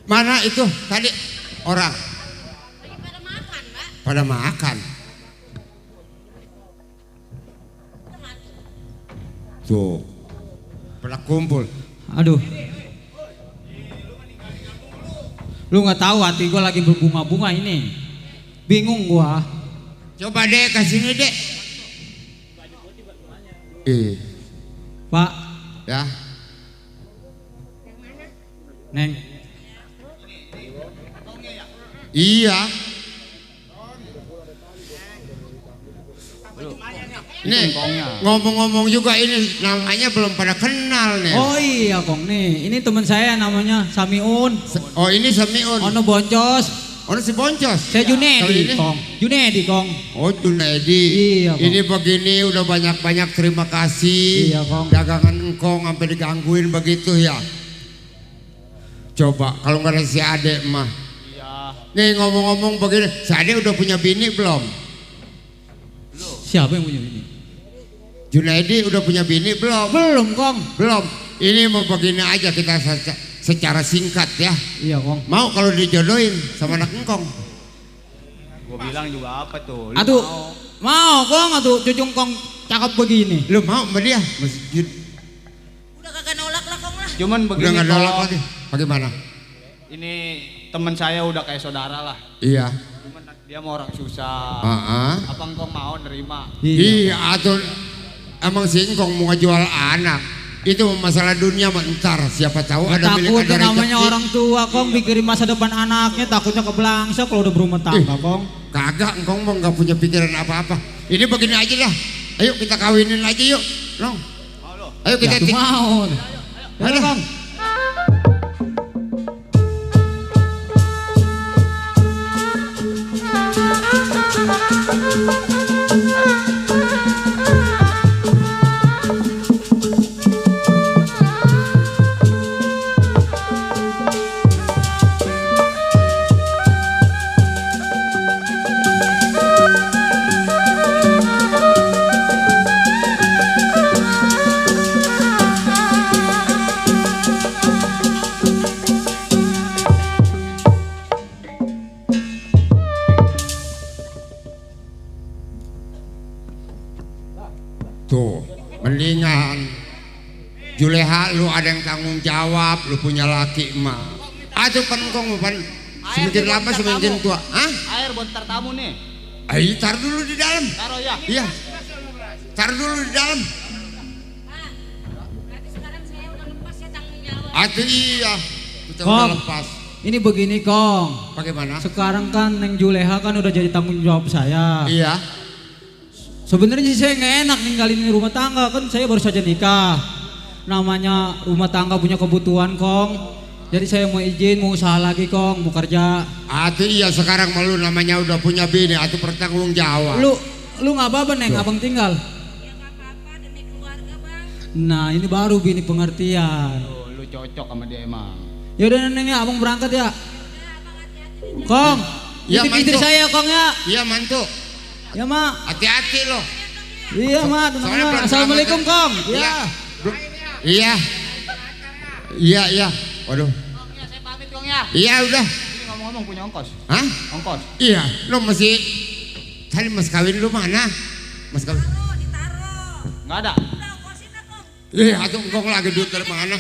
Mana itu tadi orang? Pada makan, Mbak. Pada makan. Tuh. Pada kumpul. Aduh. Lu nggak tahu hati gua lagi berbunga-bunga ini. Bingung gua. Coba dek kasih ini dek. Pak, Ya. Neng. Iya. Nih ngomong-ngomong juga ini namanya belum pada kenal nih. Oh iya Kong nih, ini teman saya namanya Samiun. Oh ini Samiun. Ono Boncos. Oh si Boncos. Saya Kalau Junedi ini? Kong. Junedi Kong. Oh Junedi. Iya, Kong. Ini begini udah banyak-banyak terima kasih. Iya, Kong. Dagangan engkong sampai digangguin begitu ya. Coba kalau nggak ada si Ade mah. Iya. Nih ngomong-ngomong begini, si Ade udah punya bini belum? Siapa yang punya ini? Junaidi udah punya bini belum? Belum Kong. Belum. Ini mau begini aja kita secara singkat ya. Iya Kong. Mau kalau dijodohin sama anak engkong? Gue bilang juga apa tuh? Lu Aduh, mau Kong atuh cucung Kong cakep begini. Lu mau sama dia? Masjid. Udah kagak nolak lah Kong lah. Cuman Udah begini nggak nolak Kong. lagi. Bagaimana? Ini teman saya udah kayak saudara lah. Iya. Cuman dia mau orang susah. Apa engkau mau nerima? Iya, atau emang si engkong mau ngejual anak. Itu masalah dunia mah entar siapa tahu ada milik Takut ada namanya rezeki. orang tua Kong mikirin masa depan anaknya, takutnya kebelangsa kalau udah berumah tangga Kong. Kagak, engkong mau nggak punya pikiran apa-apa. Ini begini aja dah. Ayo kita kawinin aja yuk. Long. Ayo kita Ya, mau. Ayo Kong. Tuh, mendingan Juleha lu ada yang tanggung jawab, lu punya laki mah. Atuh kan engkong pan semakin lama semakin tua. Hah? Air buat ntar tamu nih. Ayo tar dulu di dalam. Taruh ya. Iya. Tar dulu di dalam. Berarti sekarang saya udah lepas ya tanggung jawab. Atuh iya. Kita Kong. udah lepas. Ini begini Kong. Bagaimana? Sekarang kan Neng Juleha kan udah jadi tanggung jawab saya. Iya. Sebenarnya sih saya nggak enak ninggalin rumah tangga, kan saya baru saja nikah. Namanya rumah tangga punya kebutuhan Kong. Jadi saya mau izin, mau usaha lagi Kong, mau kerja. Atuh iya sekarang malu namanya udah punya bini, atuh bertanggung jawab. Lu nggak apa-apa Neng, abang tinggal. Ya nggak apa-apa demi keluarga bang. Nah ini baru bini pengertian. Tuh, lu cocok sama dia emang. Yaudah Neng ya, abang berangkat ya. Kong, Ya, titip istri mantu. saya Kong ya. Iya mantu. Ya mak. Hati-hati loh. Iya mak, Soalnya teman-teman. belum Assalamualaikum selamat. Kong. Iya. Ya. Iya. Iya, iya. Waduh. Kong ya, saya pamit Kong ya. Iya udah. Ini ngomong-ngomong punya ongkos. Hah? Ongkos. Iya, lo masih tadi mas kawin lu mana? Mas kawin. Nggak ada. Iya, atuh engkong lagi duit dari mana?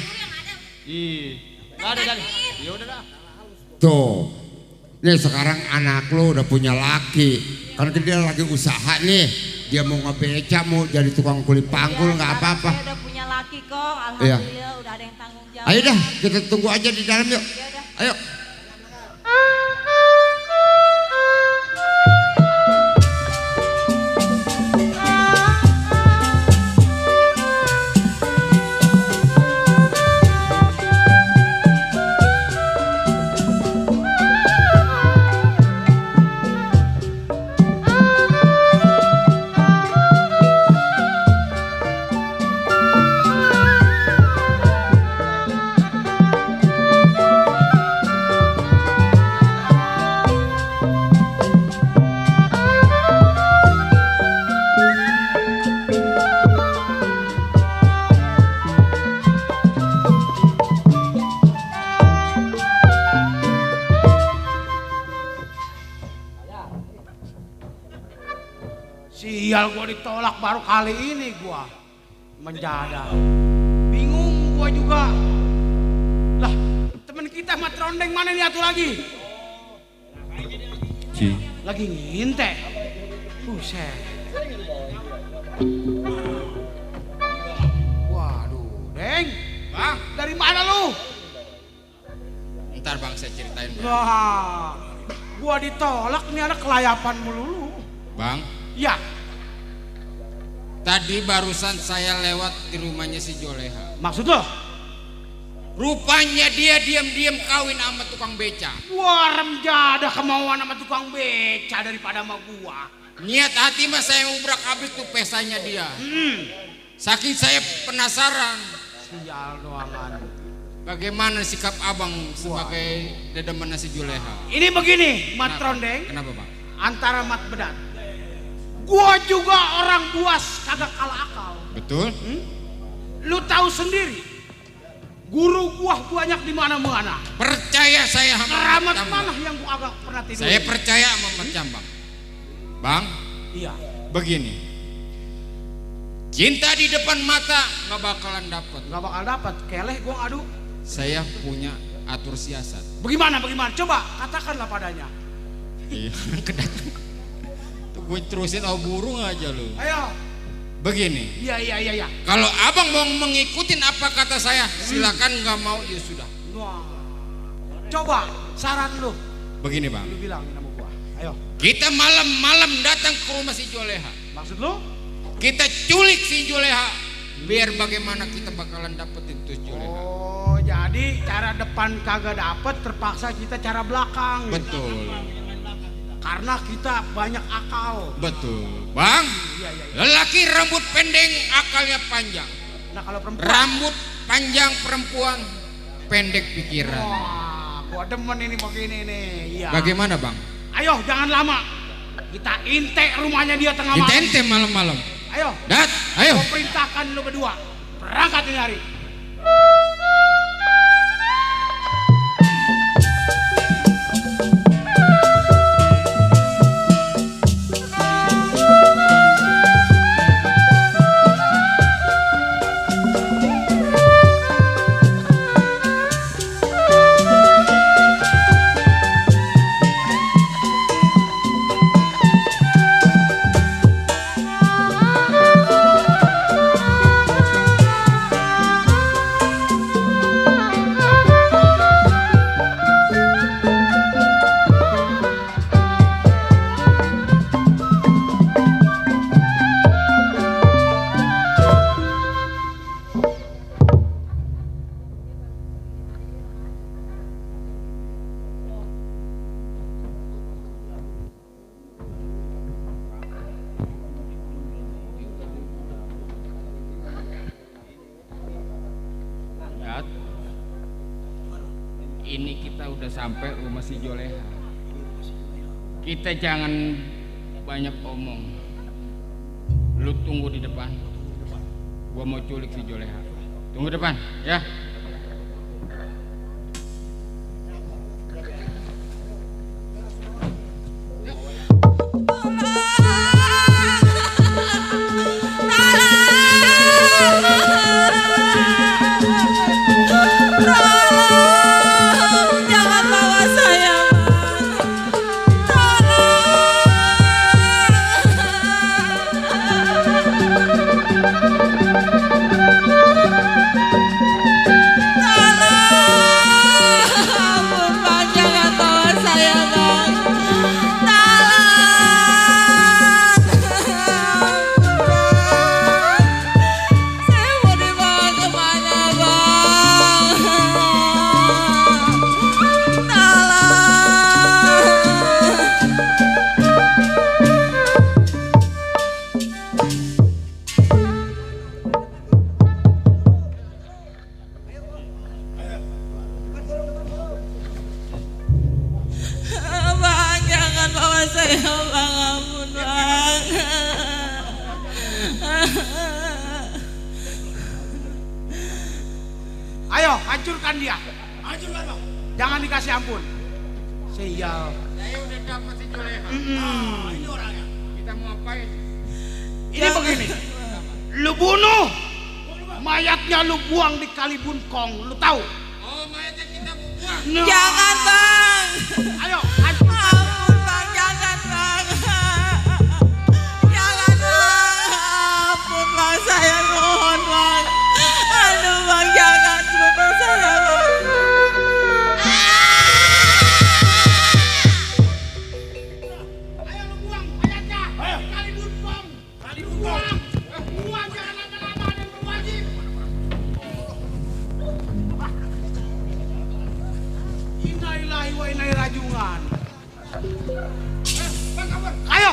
Ih. Nggak ada jadi. Ya udah dah. Tuh. Nih sekarang anak lu udah punya laki. Kan dia lagi usaha nih. Dia mau ngebeca, mau jadi tukang kulit panggul nggak apa-apa. Saya udah punya laki Kong. Iya. Alhamdulillah udah ada yang tanggung jawab. Ayo dah, kita tunggu aja di dalam yuk. Ayo. Sial gua ditolak baru kali ini gua menjadah. Bingung gua juga. Lah, teman kita Kita mah trondeng mana nih atuh lagi? Lagi nginte. Buset. Waduh, Deng. Bang, Dari mana lu? ntar bang saya ceritain bang. Wah, gua ditolak nih anak kelayapan melulu. Bang, Ya, tadi barusan saya lewat di rumahnya si Joleha. maksud lo? Rupanya dia diam-diam kawin sama tukang beca. Wah, remjada kemauan sama tukang beca daripada sama gua. Niat hati mah saya ubrak abrik tuh pesanya dia. Saking saya penasaran Sial doangan. bagaimana sikap abang sebagai dedemannya si Joleha. Ini begini, Mat Trondeng. Kenapa bang? Antara Mat Bedat. Gua juga orang buas kagak kalah akal. Betul? Lu tahu sendiri. Guru gua banyak di mana-mana. Percaya saya sama Keramat Mat mana Cambang. yang gua agak pernah tidur? Saya percaya sama Mat Cambang. Bang, Iya. begini. Cinta di depan mata nggak bakalan dapet. Gak bakal dapat. Keleh gua ngadu. Saya punya atur siasat. Bagaimana? Coba katakanlah padanya. Iya, tuh gue terusin burung aja lu. Ayo. Begini, Iya. kalau abang mau mengikutin apa kata saya, silakan. Nggak mau ya sudah. Wah. Coba saran lu. Begini bang, Lu bilang sama gua. Ayo. kita malam-malam datang ke rumah si Joleha. Maksud lu? Kita culik si Joleha. Biar bagaimana kita bakalan dapetin tuh Joleha. Oh, jadi cara depan kagak dapet, terpaksa kita cara belakang. Betul, Karena kita banyak akal. betul. Bang, Iya. lelaki rambut pendek akalnya panjang. Nah kalau perempuan. Rambut panjang perempuan pendek pikiran. Wah, gua demen ini begini nih. Iya. Bagaimana bang? Ayo, jangan lama. Kita intek rumahnya dia tengah malam. Intente malam-malam. Ayo. Dat, ayo. Gua perintahkan lu berdua. Berangkat ini hari. Dat, ini kita udah sampai rumah si Joleha. Kita jangan banyak omong. Lu tunggu di depan. Gua mau culik si Joleha. Tunggu depan, ya. Jangan bawa saya, ampun bang, jangan bawa saya bang, saya mau dibawa kemana bang? Bang, jangan bawa saya bang, ampun bang. Ayo, hancurkan dia. Hancurkan, Bang. Jangan dikasih ampun. Sial. Saya udah dapat si Joleha. Ini orangnya. Kita mau apain? Ini begini. Lu bunuh. Mayatnya lu buang di Kali Bunkong. Lu tahu? Oh, mayatnya kita buang. Jangan bang. Ayo, Ampun bang, jangan bang. Jangan bang. Ampun bang, saya mohon bang. Aduh bang, jangan bunuh saya bang. ayo lu buang mayatnya. Kali buang. Buang. Buang jangan lama-lama ada yang berwajib. Innalillahi wa inna ilaihi rajiun. Bang kabur. Ayo.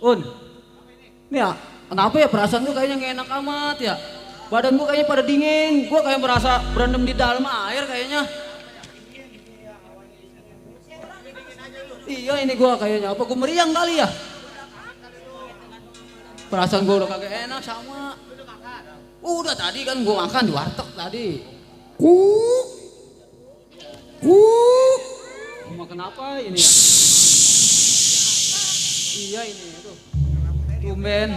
Un, ini ya, kenapa ya perasaan gue kayaknya nggak enak amat ya? Badan gue kayaknya pada dingin, gue kayak merasa berendam di dalam air kayaknya. Iya ini gue kayaknya, apa gue meriang kali ya? Perasaan gue udah kagak enak sama. Udah tadi kan gue makan di warteg tadi. Cuma kenapa ini ya? Iya ini tuh. Tumben.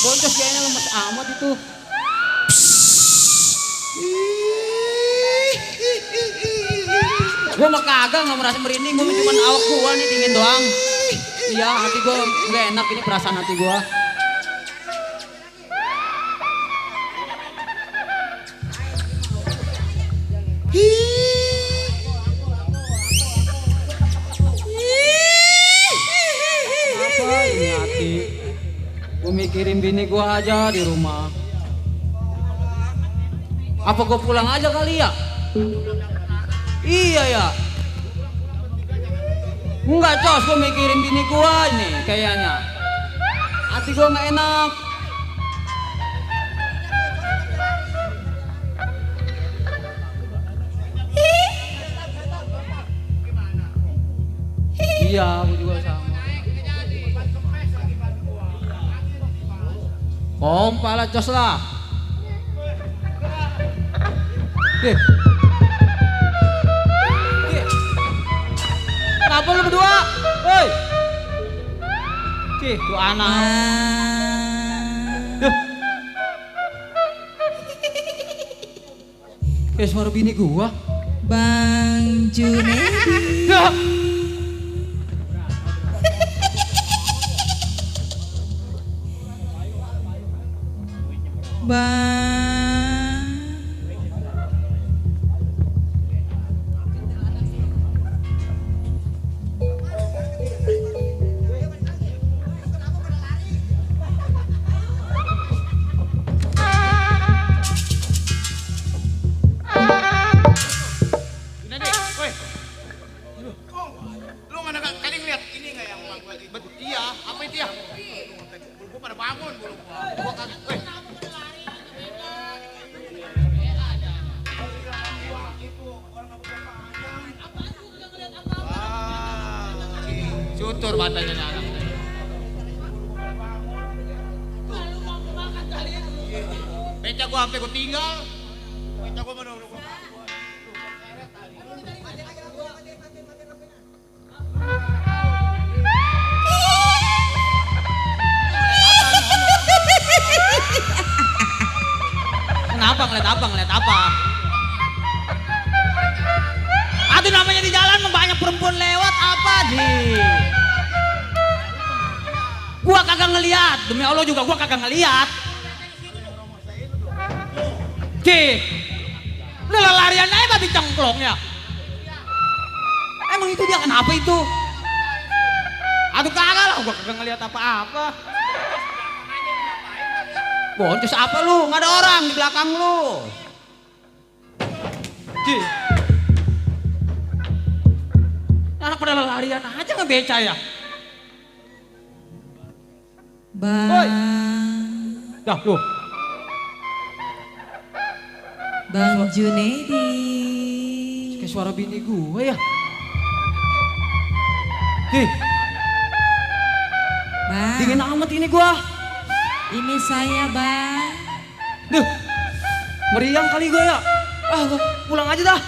Boncos kayaknya lemes amat itu. Gue mah kagak nggak merasa merinding, gue cuma awak gua nih dingin doang. Iya hati gue nggak enak ini perasaan hati gue. Apa ini hati? Gue mikirin bini gue aja di rumah. Apa gue pulang aja kali ya? Iya ya. Enggak cos, gue mikirin bini gue ini kayaknya. Hati gue nggak enak. Iya, aku juga sama. Kompak lah, cos lah. Kenapa lu berdua? Hei. Tuh anak. Kayak suara bini gua. Bang Junedi. Bang. Lu mana kali ngeliat ini nggak yang iya apa itu ya? Bulu pada bangun bulu gua kagak. Cutur matanya anak. Beca gua sampai gua tinggal. Beca gua mana gua. Kenapa ngeliat apa? Aduh namanya di jalan banyak perempuan lewat apa di? Gua kagak ngeliat, demi Allah juga gua kagak ngeliat. Cih, larian aja babi cengklong ya. Emang itu dia kenapa itu? Aduh kagak lah, gua kagak ngeliat apa-apa. Boncos apa lu? Nggak ada orang di belakang lu. Ji. Anak pada larian aja ngebeca ya. Bang. Dah lu. Bang Junedi. Kayak suara bini gue ya. Nih. Bang. Dingin amat ini gua. Ini saya, Bang. Duh. Meriang kali gue ya. Ah, gua pulang aja dah.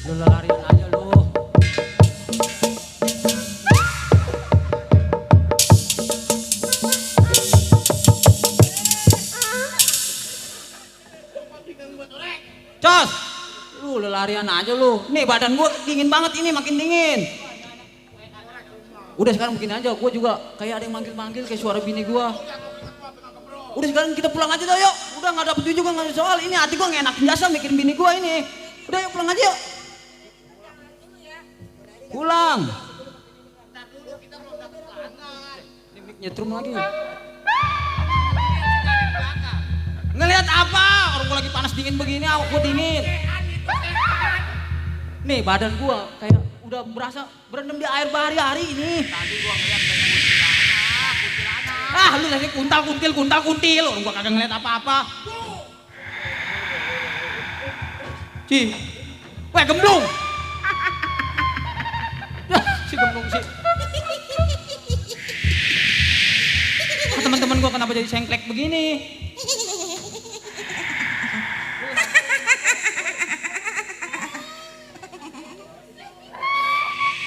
Lu larian aja lu. Cos, lu larian aja lu. Nih badan gua dingin banget ini, makin dingin. Udah sekarang begini aja, gua juga kayak ada yang manggil-manggil kayak suara bini gua. Udah sekarang kita pulang aja dah yuk. Udah nggak dapet juga nggak ada soal. Ini hati gua nggak enakin jasa mikirin bini gua ini. Udah yuk pulang aja yuk. Pulang. Ini mic nyetrum lagi. Ngelihat apa? Orang gua lagi panas dingin begini, awak gua dingin. Nih badan gua kayak udah berasa berendam di air bahari-hari ini. Tadi gua ngeliat kayak kuntilanak. Ah, lu lagi kuntil. Orang gua kagak ngeliat apa-apa. Ci. Weh, gemblung. Si gemblung sih. Ah, teman-teman gua kenapa jadi sengklek begini?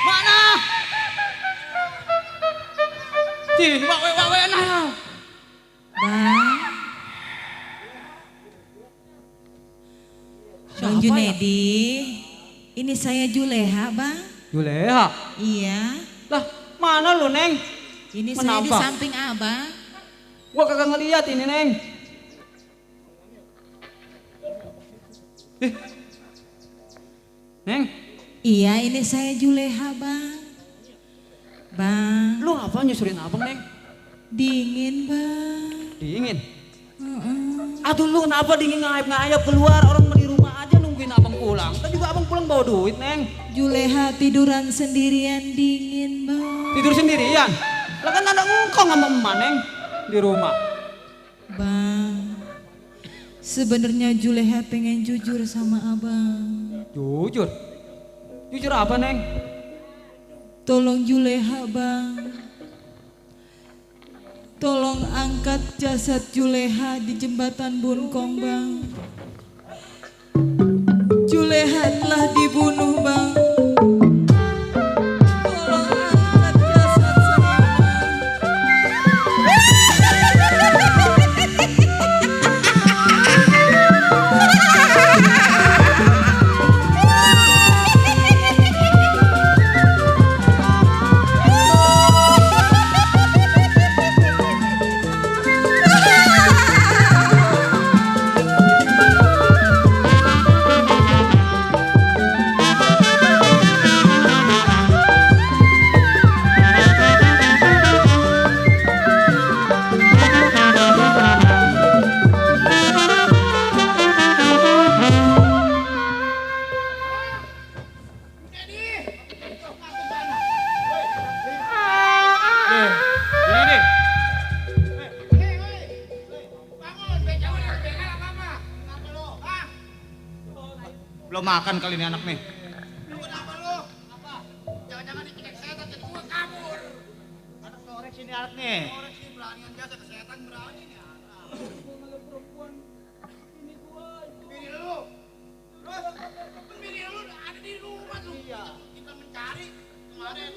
Mana? Ci, wae nah. Bang. Bang Siapa Junedi. Ini saya Juleha, Bang. Juleha. Iya. Lah, mana lu, Neng? Ini saya di Kenapa? samping Abang. Gua kagak ngeliat ini, Neng. Neng, Iya, ini saya Juleha, Bang. Bang, lu apa nyusurin abang, Neng? dingin, Bang. Dingin. Heeh. Aduh, lu kenapa dingin ngayap keluar? Orang di rumah aja nungguin abang pulang. Kan juga abang pulang bawa duit, Neng. Juleha tiduran sendirian dingin, Bang. Tidur sendirian. Lah kan ada engkong sama emak, Neng, di rumah. Bang, sebenarnya Juleha pengen jujur sama Abang. Jujur. Jujur apa, Neng? Tolong Juleha, Bang. Tolong angkat jasad Juleha di jembatan Bunkong, Bang. Juleha telah dibunuh, Bang. Tolong angkat jasad saya, Ini deh. Belum makan kali ini anak nih. Jangan-jangan dicek setan jadi gua kabur. Anak korek sini anak nih. Orang sih beranian jasa ke setan berani nih anak. Bini lu. Terus bini lu ada di rumah tuh. Kita mencari kemarin.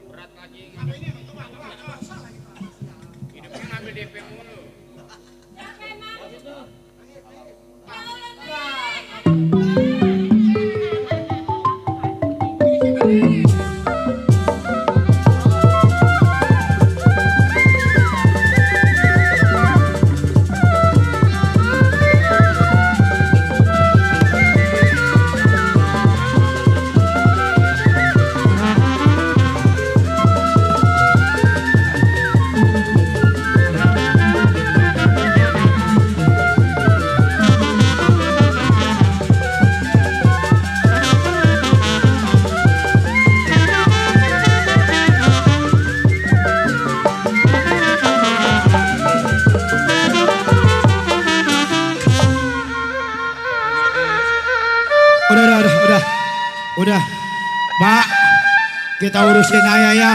Berat lagi. Hidupnya ngambil DP mulu. Udah, Pak, kita urusin aja ya.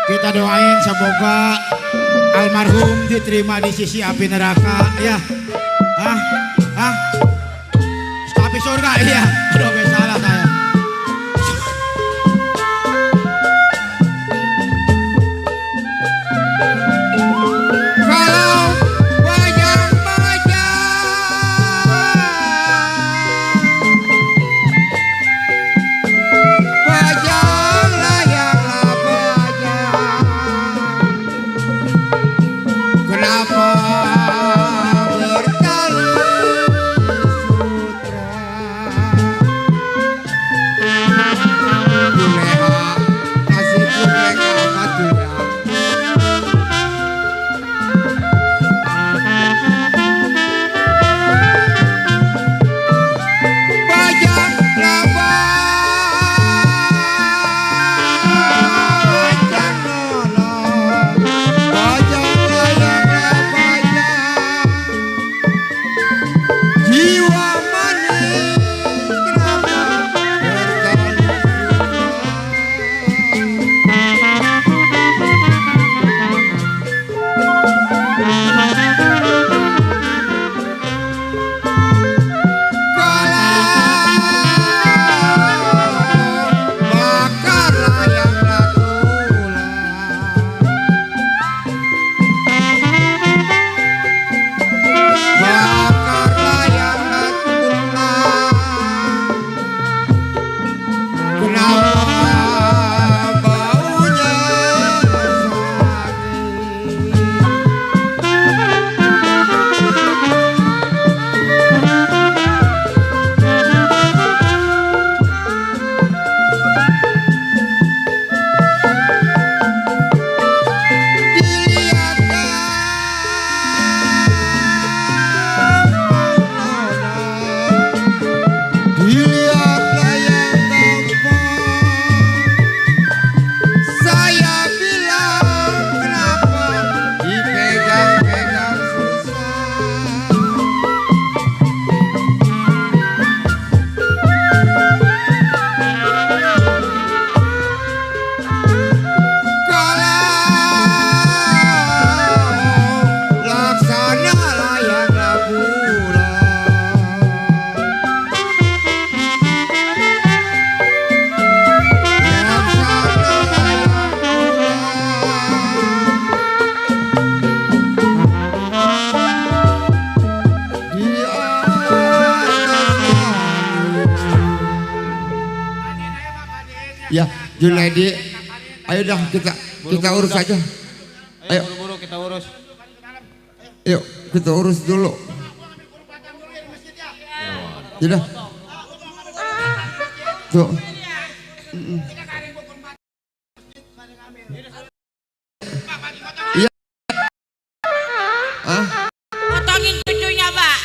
Kita doain semoga almarhum diterima di sisi api neraka ya. Api surga ya. Aduh, salah saya. Ya, Junaidi, ayo dah kita urus aja. Ayo, Buru-buru kita urus. Yuk, kita urus dulu. Sudah. Tuh. Iya. Potongin cucunya, Pak.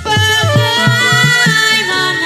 Bagaimana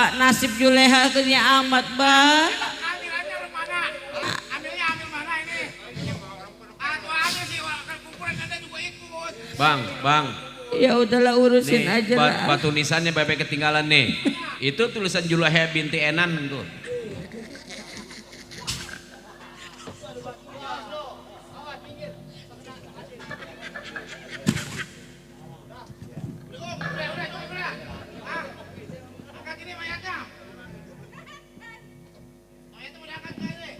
Pak, nasib Juleha kenya amat, Bang. Ambil mana? Ambil mana ini? Ambil sih, kumpulan Anda juga ikut. Bang. Ya udahlah urusin Nih, aja lah. batu nisannya Bebe ketinggalan nih. Itu tulisan Julaiha binti Enan tuh. Angkat ini mayatnya. Mayatnya mau diangkat nggak ini?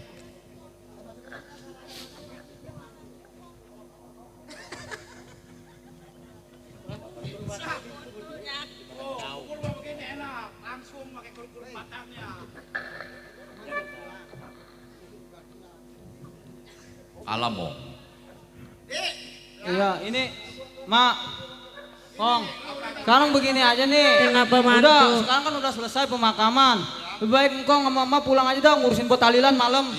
Kubur mah begini enak, langsung pakai kur-kur batangnya. Alamo. Iya, ini Mak. Kong. Sekarang begini aja nih. Kenapa, Mantu? Udah, sekarang kan udah selesai pemakaman. Lebih baik Kong sama Mama pulang aja dah ngurusin buat tahlilan malam.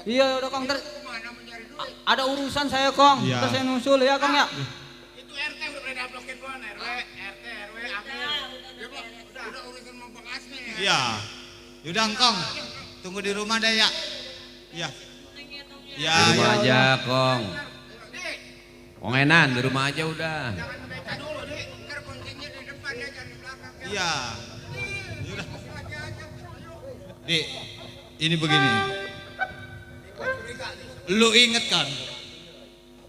Iya, udah Kong. Ada urusan saya Kong. Iya. Terus saya nusul ya Kong ya. Itu RT udah boleh diuploadin belum? RW, ambil. Udah urusan membahas nih. Iya. Yaudah Kong, tunggu di rumah deh ya. Iya. Ya, Di rumah ya. aja, Kong. Kong Enan, di rumah aja udah. Jangan baca dulu, Dik. Ntar kuncinya di depan ya, jangan di belakang. Iya. Yaudah. Dik, ini begini. Lu inget kan?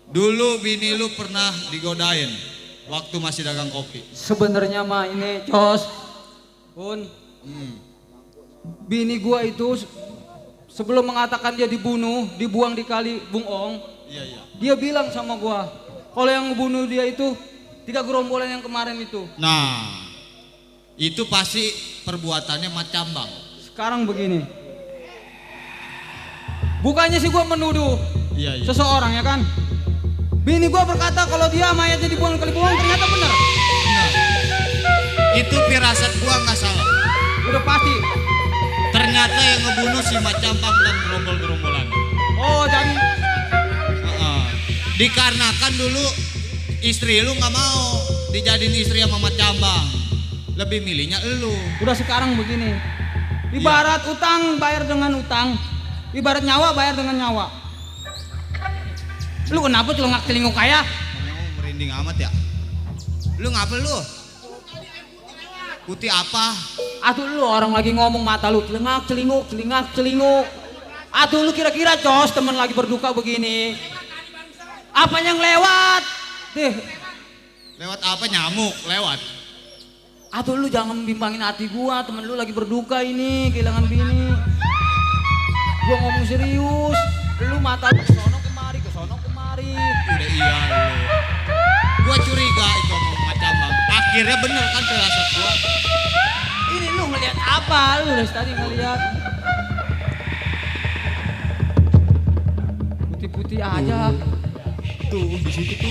Dulu bini lu pernah digodain waktu masih dagang kopi. Sebenarnya mah ini Cos. Bun. Bini gua itu sebelum mengatakan dia dibunuh, dibuang di kali Bung Ong, Iya, iya. dia bilang sama gua, kalau yang ngebunuh dia itu 3 gerombolan yang kemarin itu. Nah, itu pasti perbuatannya macam bang. Sekarang begini. Bukannya sih gua menuduh Iya, iya. seseorang ya kan. Bini gua berkata kalau dia mayatnya dibuang di kali Bung Ong, ternyata benar. Benar. Itu firasat gua nggak salah. Udah pasti. Ternyata yang ngebunuh si Macampang dan gerombol-gerombolan. Oh, jadi Dikarenakan dulu istri lu nggak mau dijadiin istri sama Macambang, lebih milihnya elu. udah sekarang begini. Ibarat utang bayar dengan utang, ibarat nyawa bayar dengan nyawa. Lu kenapa celengak celinguk kayak? Merinding amat ya. Lu ngapa lu? Putih apa? Atuh lu orang lagi ngomong mata lu celengak celinguk, celingak celinguk. Atuh lu kira-kira Cos temen lagi berduka begini. Apa yang lewat? Deh, Lewat apa? Nyamuk lewat. atuh lu jangan bimbangin hati gua, temen lu lagi berduka ini, kehilangan bini. Gua ngomong serius, lu mata lu kesono kemari, kesono kemari. Udah iya lu. Gua curiga itu sama Macambang. Akhirnya bener kan firasat gua. Ini lu ngeliat apa? Lu dari tadi ngeliat putih-putih aja. Tuh di situ tuh.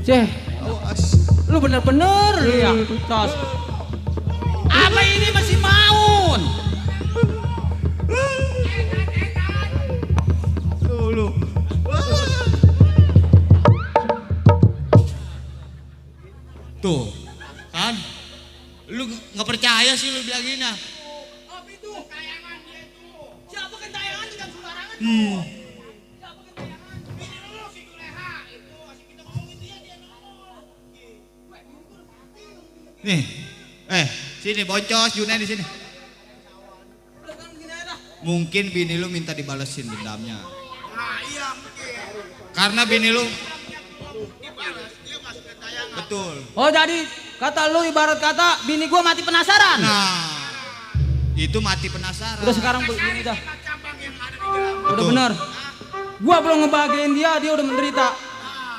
Ceh, Awas. lu bener-bener lu ya, Cos. Apa ini masih maun? Lu. Tuh, kan? Lu nggak percaya sih lu bilang gini. Oh, itu tayangan dia itu. Siapa kan tayangan tidak sembarangan. Siapa kan tayangan? Bini lu si Juleha itu, asik kita ngomongin dia nongol. Nih, sini boncos Junai di sini. Mungkin bini lu minta dibalesin dendamnya. Nah, iya mungkin. Karena bini lu Dibalas, dia masuk ke tayangan. betul. Oh jadi kata lu ibarat kata bini gua mati penasaran. Nah, itu mati penasaran. Udah sekarang begini dah. Macambang yang ada di dalam. Udah Betul. bener. Gua belum ngebahagiain dia, dia udah menderita.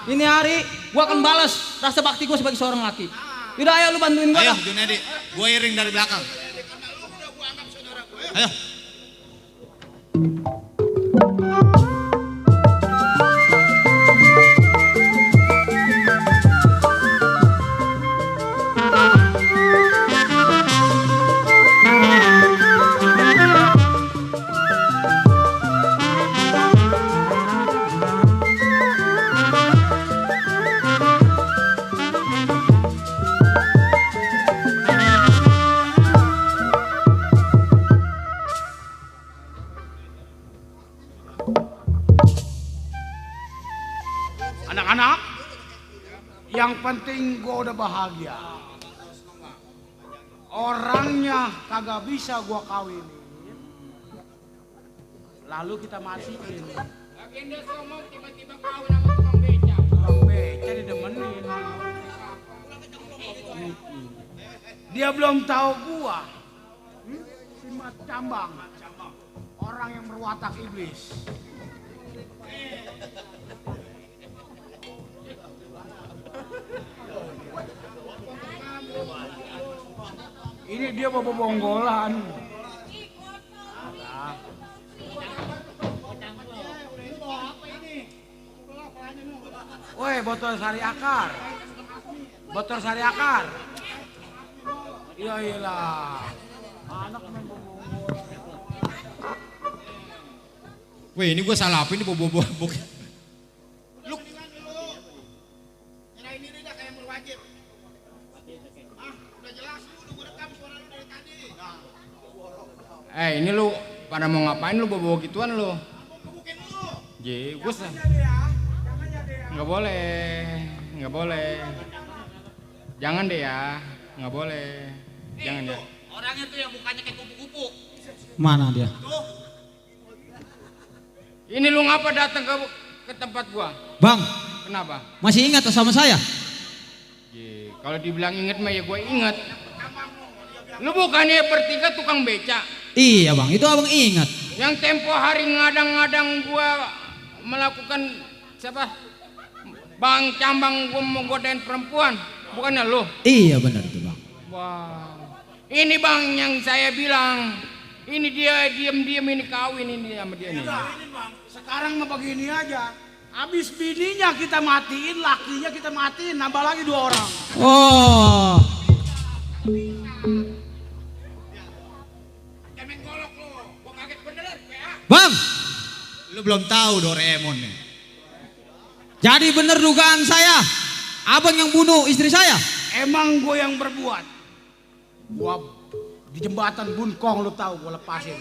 Ini hari gua akan balas rasa bakti gua sebagai seorang laki. Yaudah ayo lu bantuin gua Ayo dah. Junedi, gue iring dari belakang. Ayo. Anak-anak, yang penting gua udah bahagia. Orangnya kagak bisa gua kawinin. Lalu kita matiin. Lagian dia ngomong tiba-tiba kawin sama tukang beca. Tukang beca didemenin. Dia belum tahu gua. Si Mat Cambang. Orang yang berwatak iblis. Ini dia bawa bonggolan. Woi, botol sari akar. Botol sari akar. Iya iyalah. Anak main bonggolan. Weh, ini gua salah apa ini bobo. Ini lu pada mau ngapain lu bawa gituan lu? Ji, gue nggak boleh. Jangan deh ya, nggak boleh. Jangan ya. Orangnya tuh yang mukanya kayak kupu-kupu. Mana dia? Ini lu ngapa datang ke tempat gua? Bang, Kenapa? masih ingat sama saya? Ji, kalau dibilang inget mah ya gue inget. Lu bukannya bertiga tukang beca? Iya bang, itu abang ingat. Yang tempo hari ngadang-ngadang gua melakukan siapa? Bang Cambang gua mau godain perempuan, bukannya lu? Iya benar itu bang. Wah, ini bang yang saya bilang, ini dia diam-diam ini kawin ini sama dia nih. Sekarang mah begini aja. Abis bininya kita matiin, lakinya kita matiin, nambah lagi 2 orang. Oh, bang, Lu belum tahu Doraemon nih. jadi bener dugaan saya, abang yang bunuh istri saya. Emang gue yang berbuat. Gua di jembatan Bunkong lu tahu gue lepasin.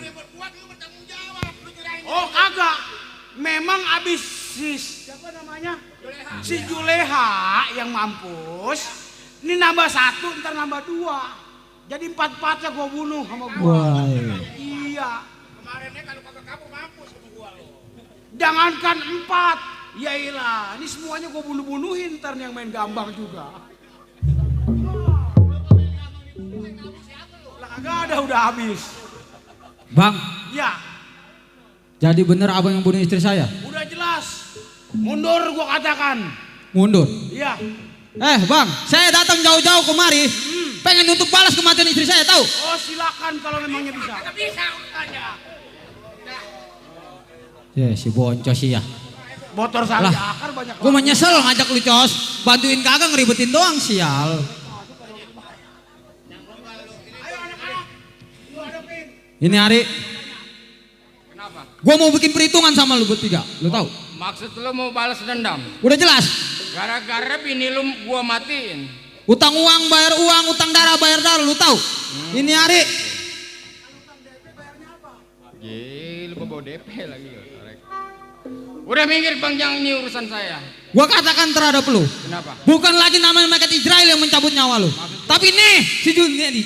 Oh kagak. Memang abis siapa namanya? Si Juleha yang mampus. Ini nambah 1, ntar nambah 2. Jadi 4-4-nya gue bunuh sama gue. Iya. Kemarinnya kalau kagak kabur mampus sama gue lo. Jangankan 4. Yailah, ini semuanya gue bunuh-bunuhin ntar yang main gambang juga. Lah kagak ada udah habis. Bang, Ya, jadi bener abang yang bunuh istri saya? udah jelas. Mundur gue katakan. Mundur. Iya. Bang, saya datang jauh-jauh kemari, pengen untuk balas kematian istri saya, tahu? Oh silakan kalau memangnya bisa. Bisa urusannya. Ya si boncos sih ya. Motor sari Lah, akar banyak. Gue menyesal ngajak lu cos, bantuin kagak ngeribetin doang sial. Ini hari, Kenapa? gue mau bikin perhitungan sama lu bertiga, lu tahu? Maksud lu mau balas dendam? Udah jelas. Gara-gara bini lu gua matiin. Utang uang bayar uang, utang darah bayar darah, lu tahu? Ini hari, Ji, lu bawa DP lagi lu. Udah minggir bang, jangan ini urusan saya. gue katakan terhadap lu, Kenapa? bukan lagi namanya malaikat Israel yang mencabut nyawa lu, tapi nih si Junedi.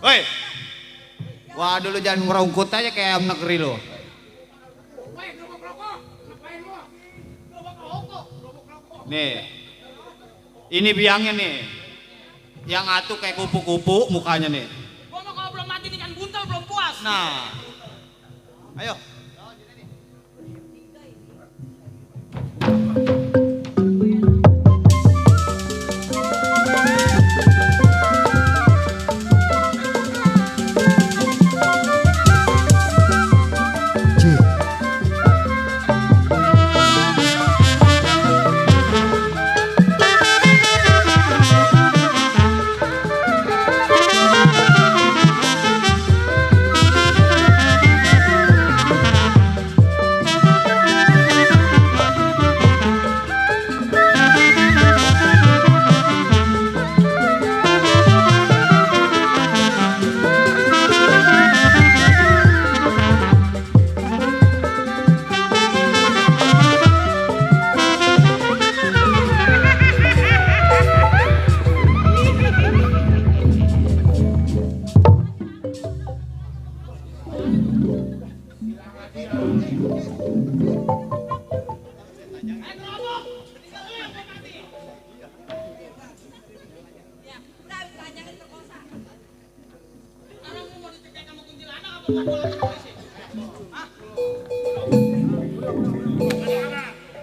Woi, waduh lu jangan ngerungkut aja kayak negeri lu. Nih, ini biangnya nih. Yang atuh kayak kupu-kupu mukanya nih. Gua mah kalau belum mati ikan buntal belum puas. Nah, ayo.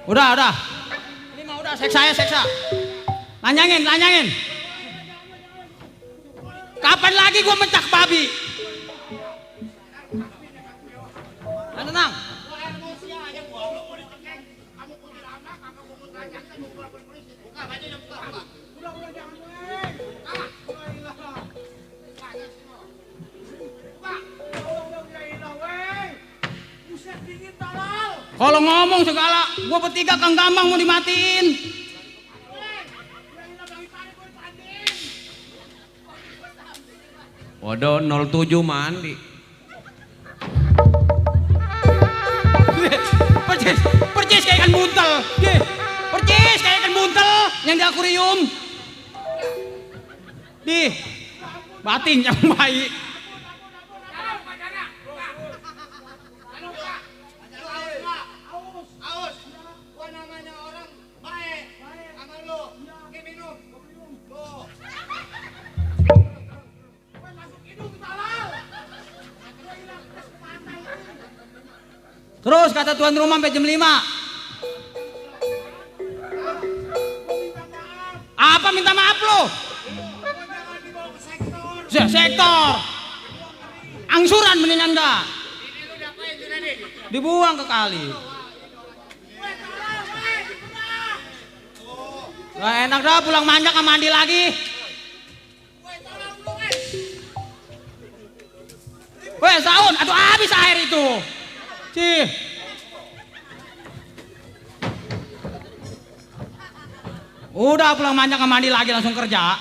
Udah. Ini mah udah seksa. Lanyangin. Kapan lagi gua mencak babi? Tenang. Kalau ngomong segala, gua bertiga Kang Gambang mau dimatiin. Waduh 07 mandi. Percis kayak ikan buntel. Percis kayak ikan buntel yang di akuarium. Batin yang baik. Terus kata tuan rumah sampai jam 5. Apa minta maaf lo? Sektor. Angsuran mendingan enggak? Dibuang ke kali. Gak enak dah pulang manjak sama mandi lagi. Weh Saun, aduh habis air itu. Udah pulang manjak sama mandi lagi langsung kerja.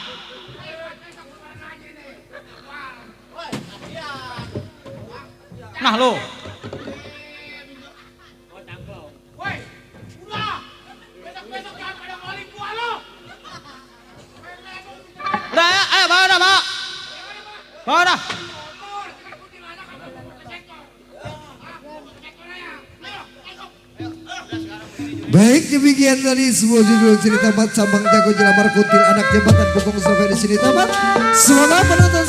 Nah lo. Udah ya, ayo bawa dah, bawa. Bawa dah. Baik, demikian tadi sebuah judul cerita Mat Sambang Jago Jelamar Kuntil Anak Jembatan Bukong sampai di sini tamat. Semoga penonton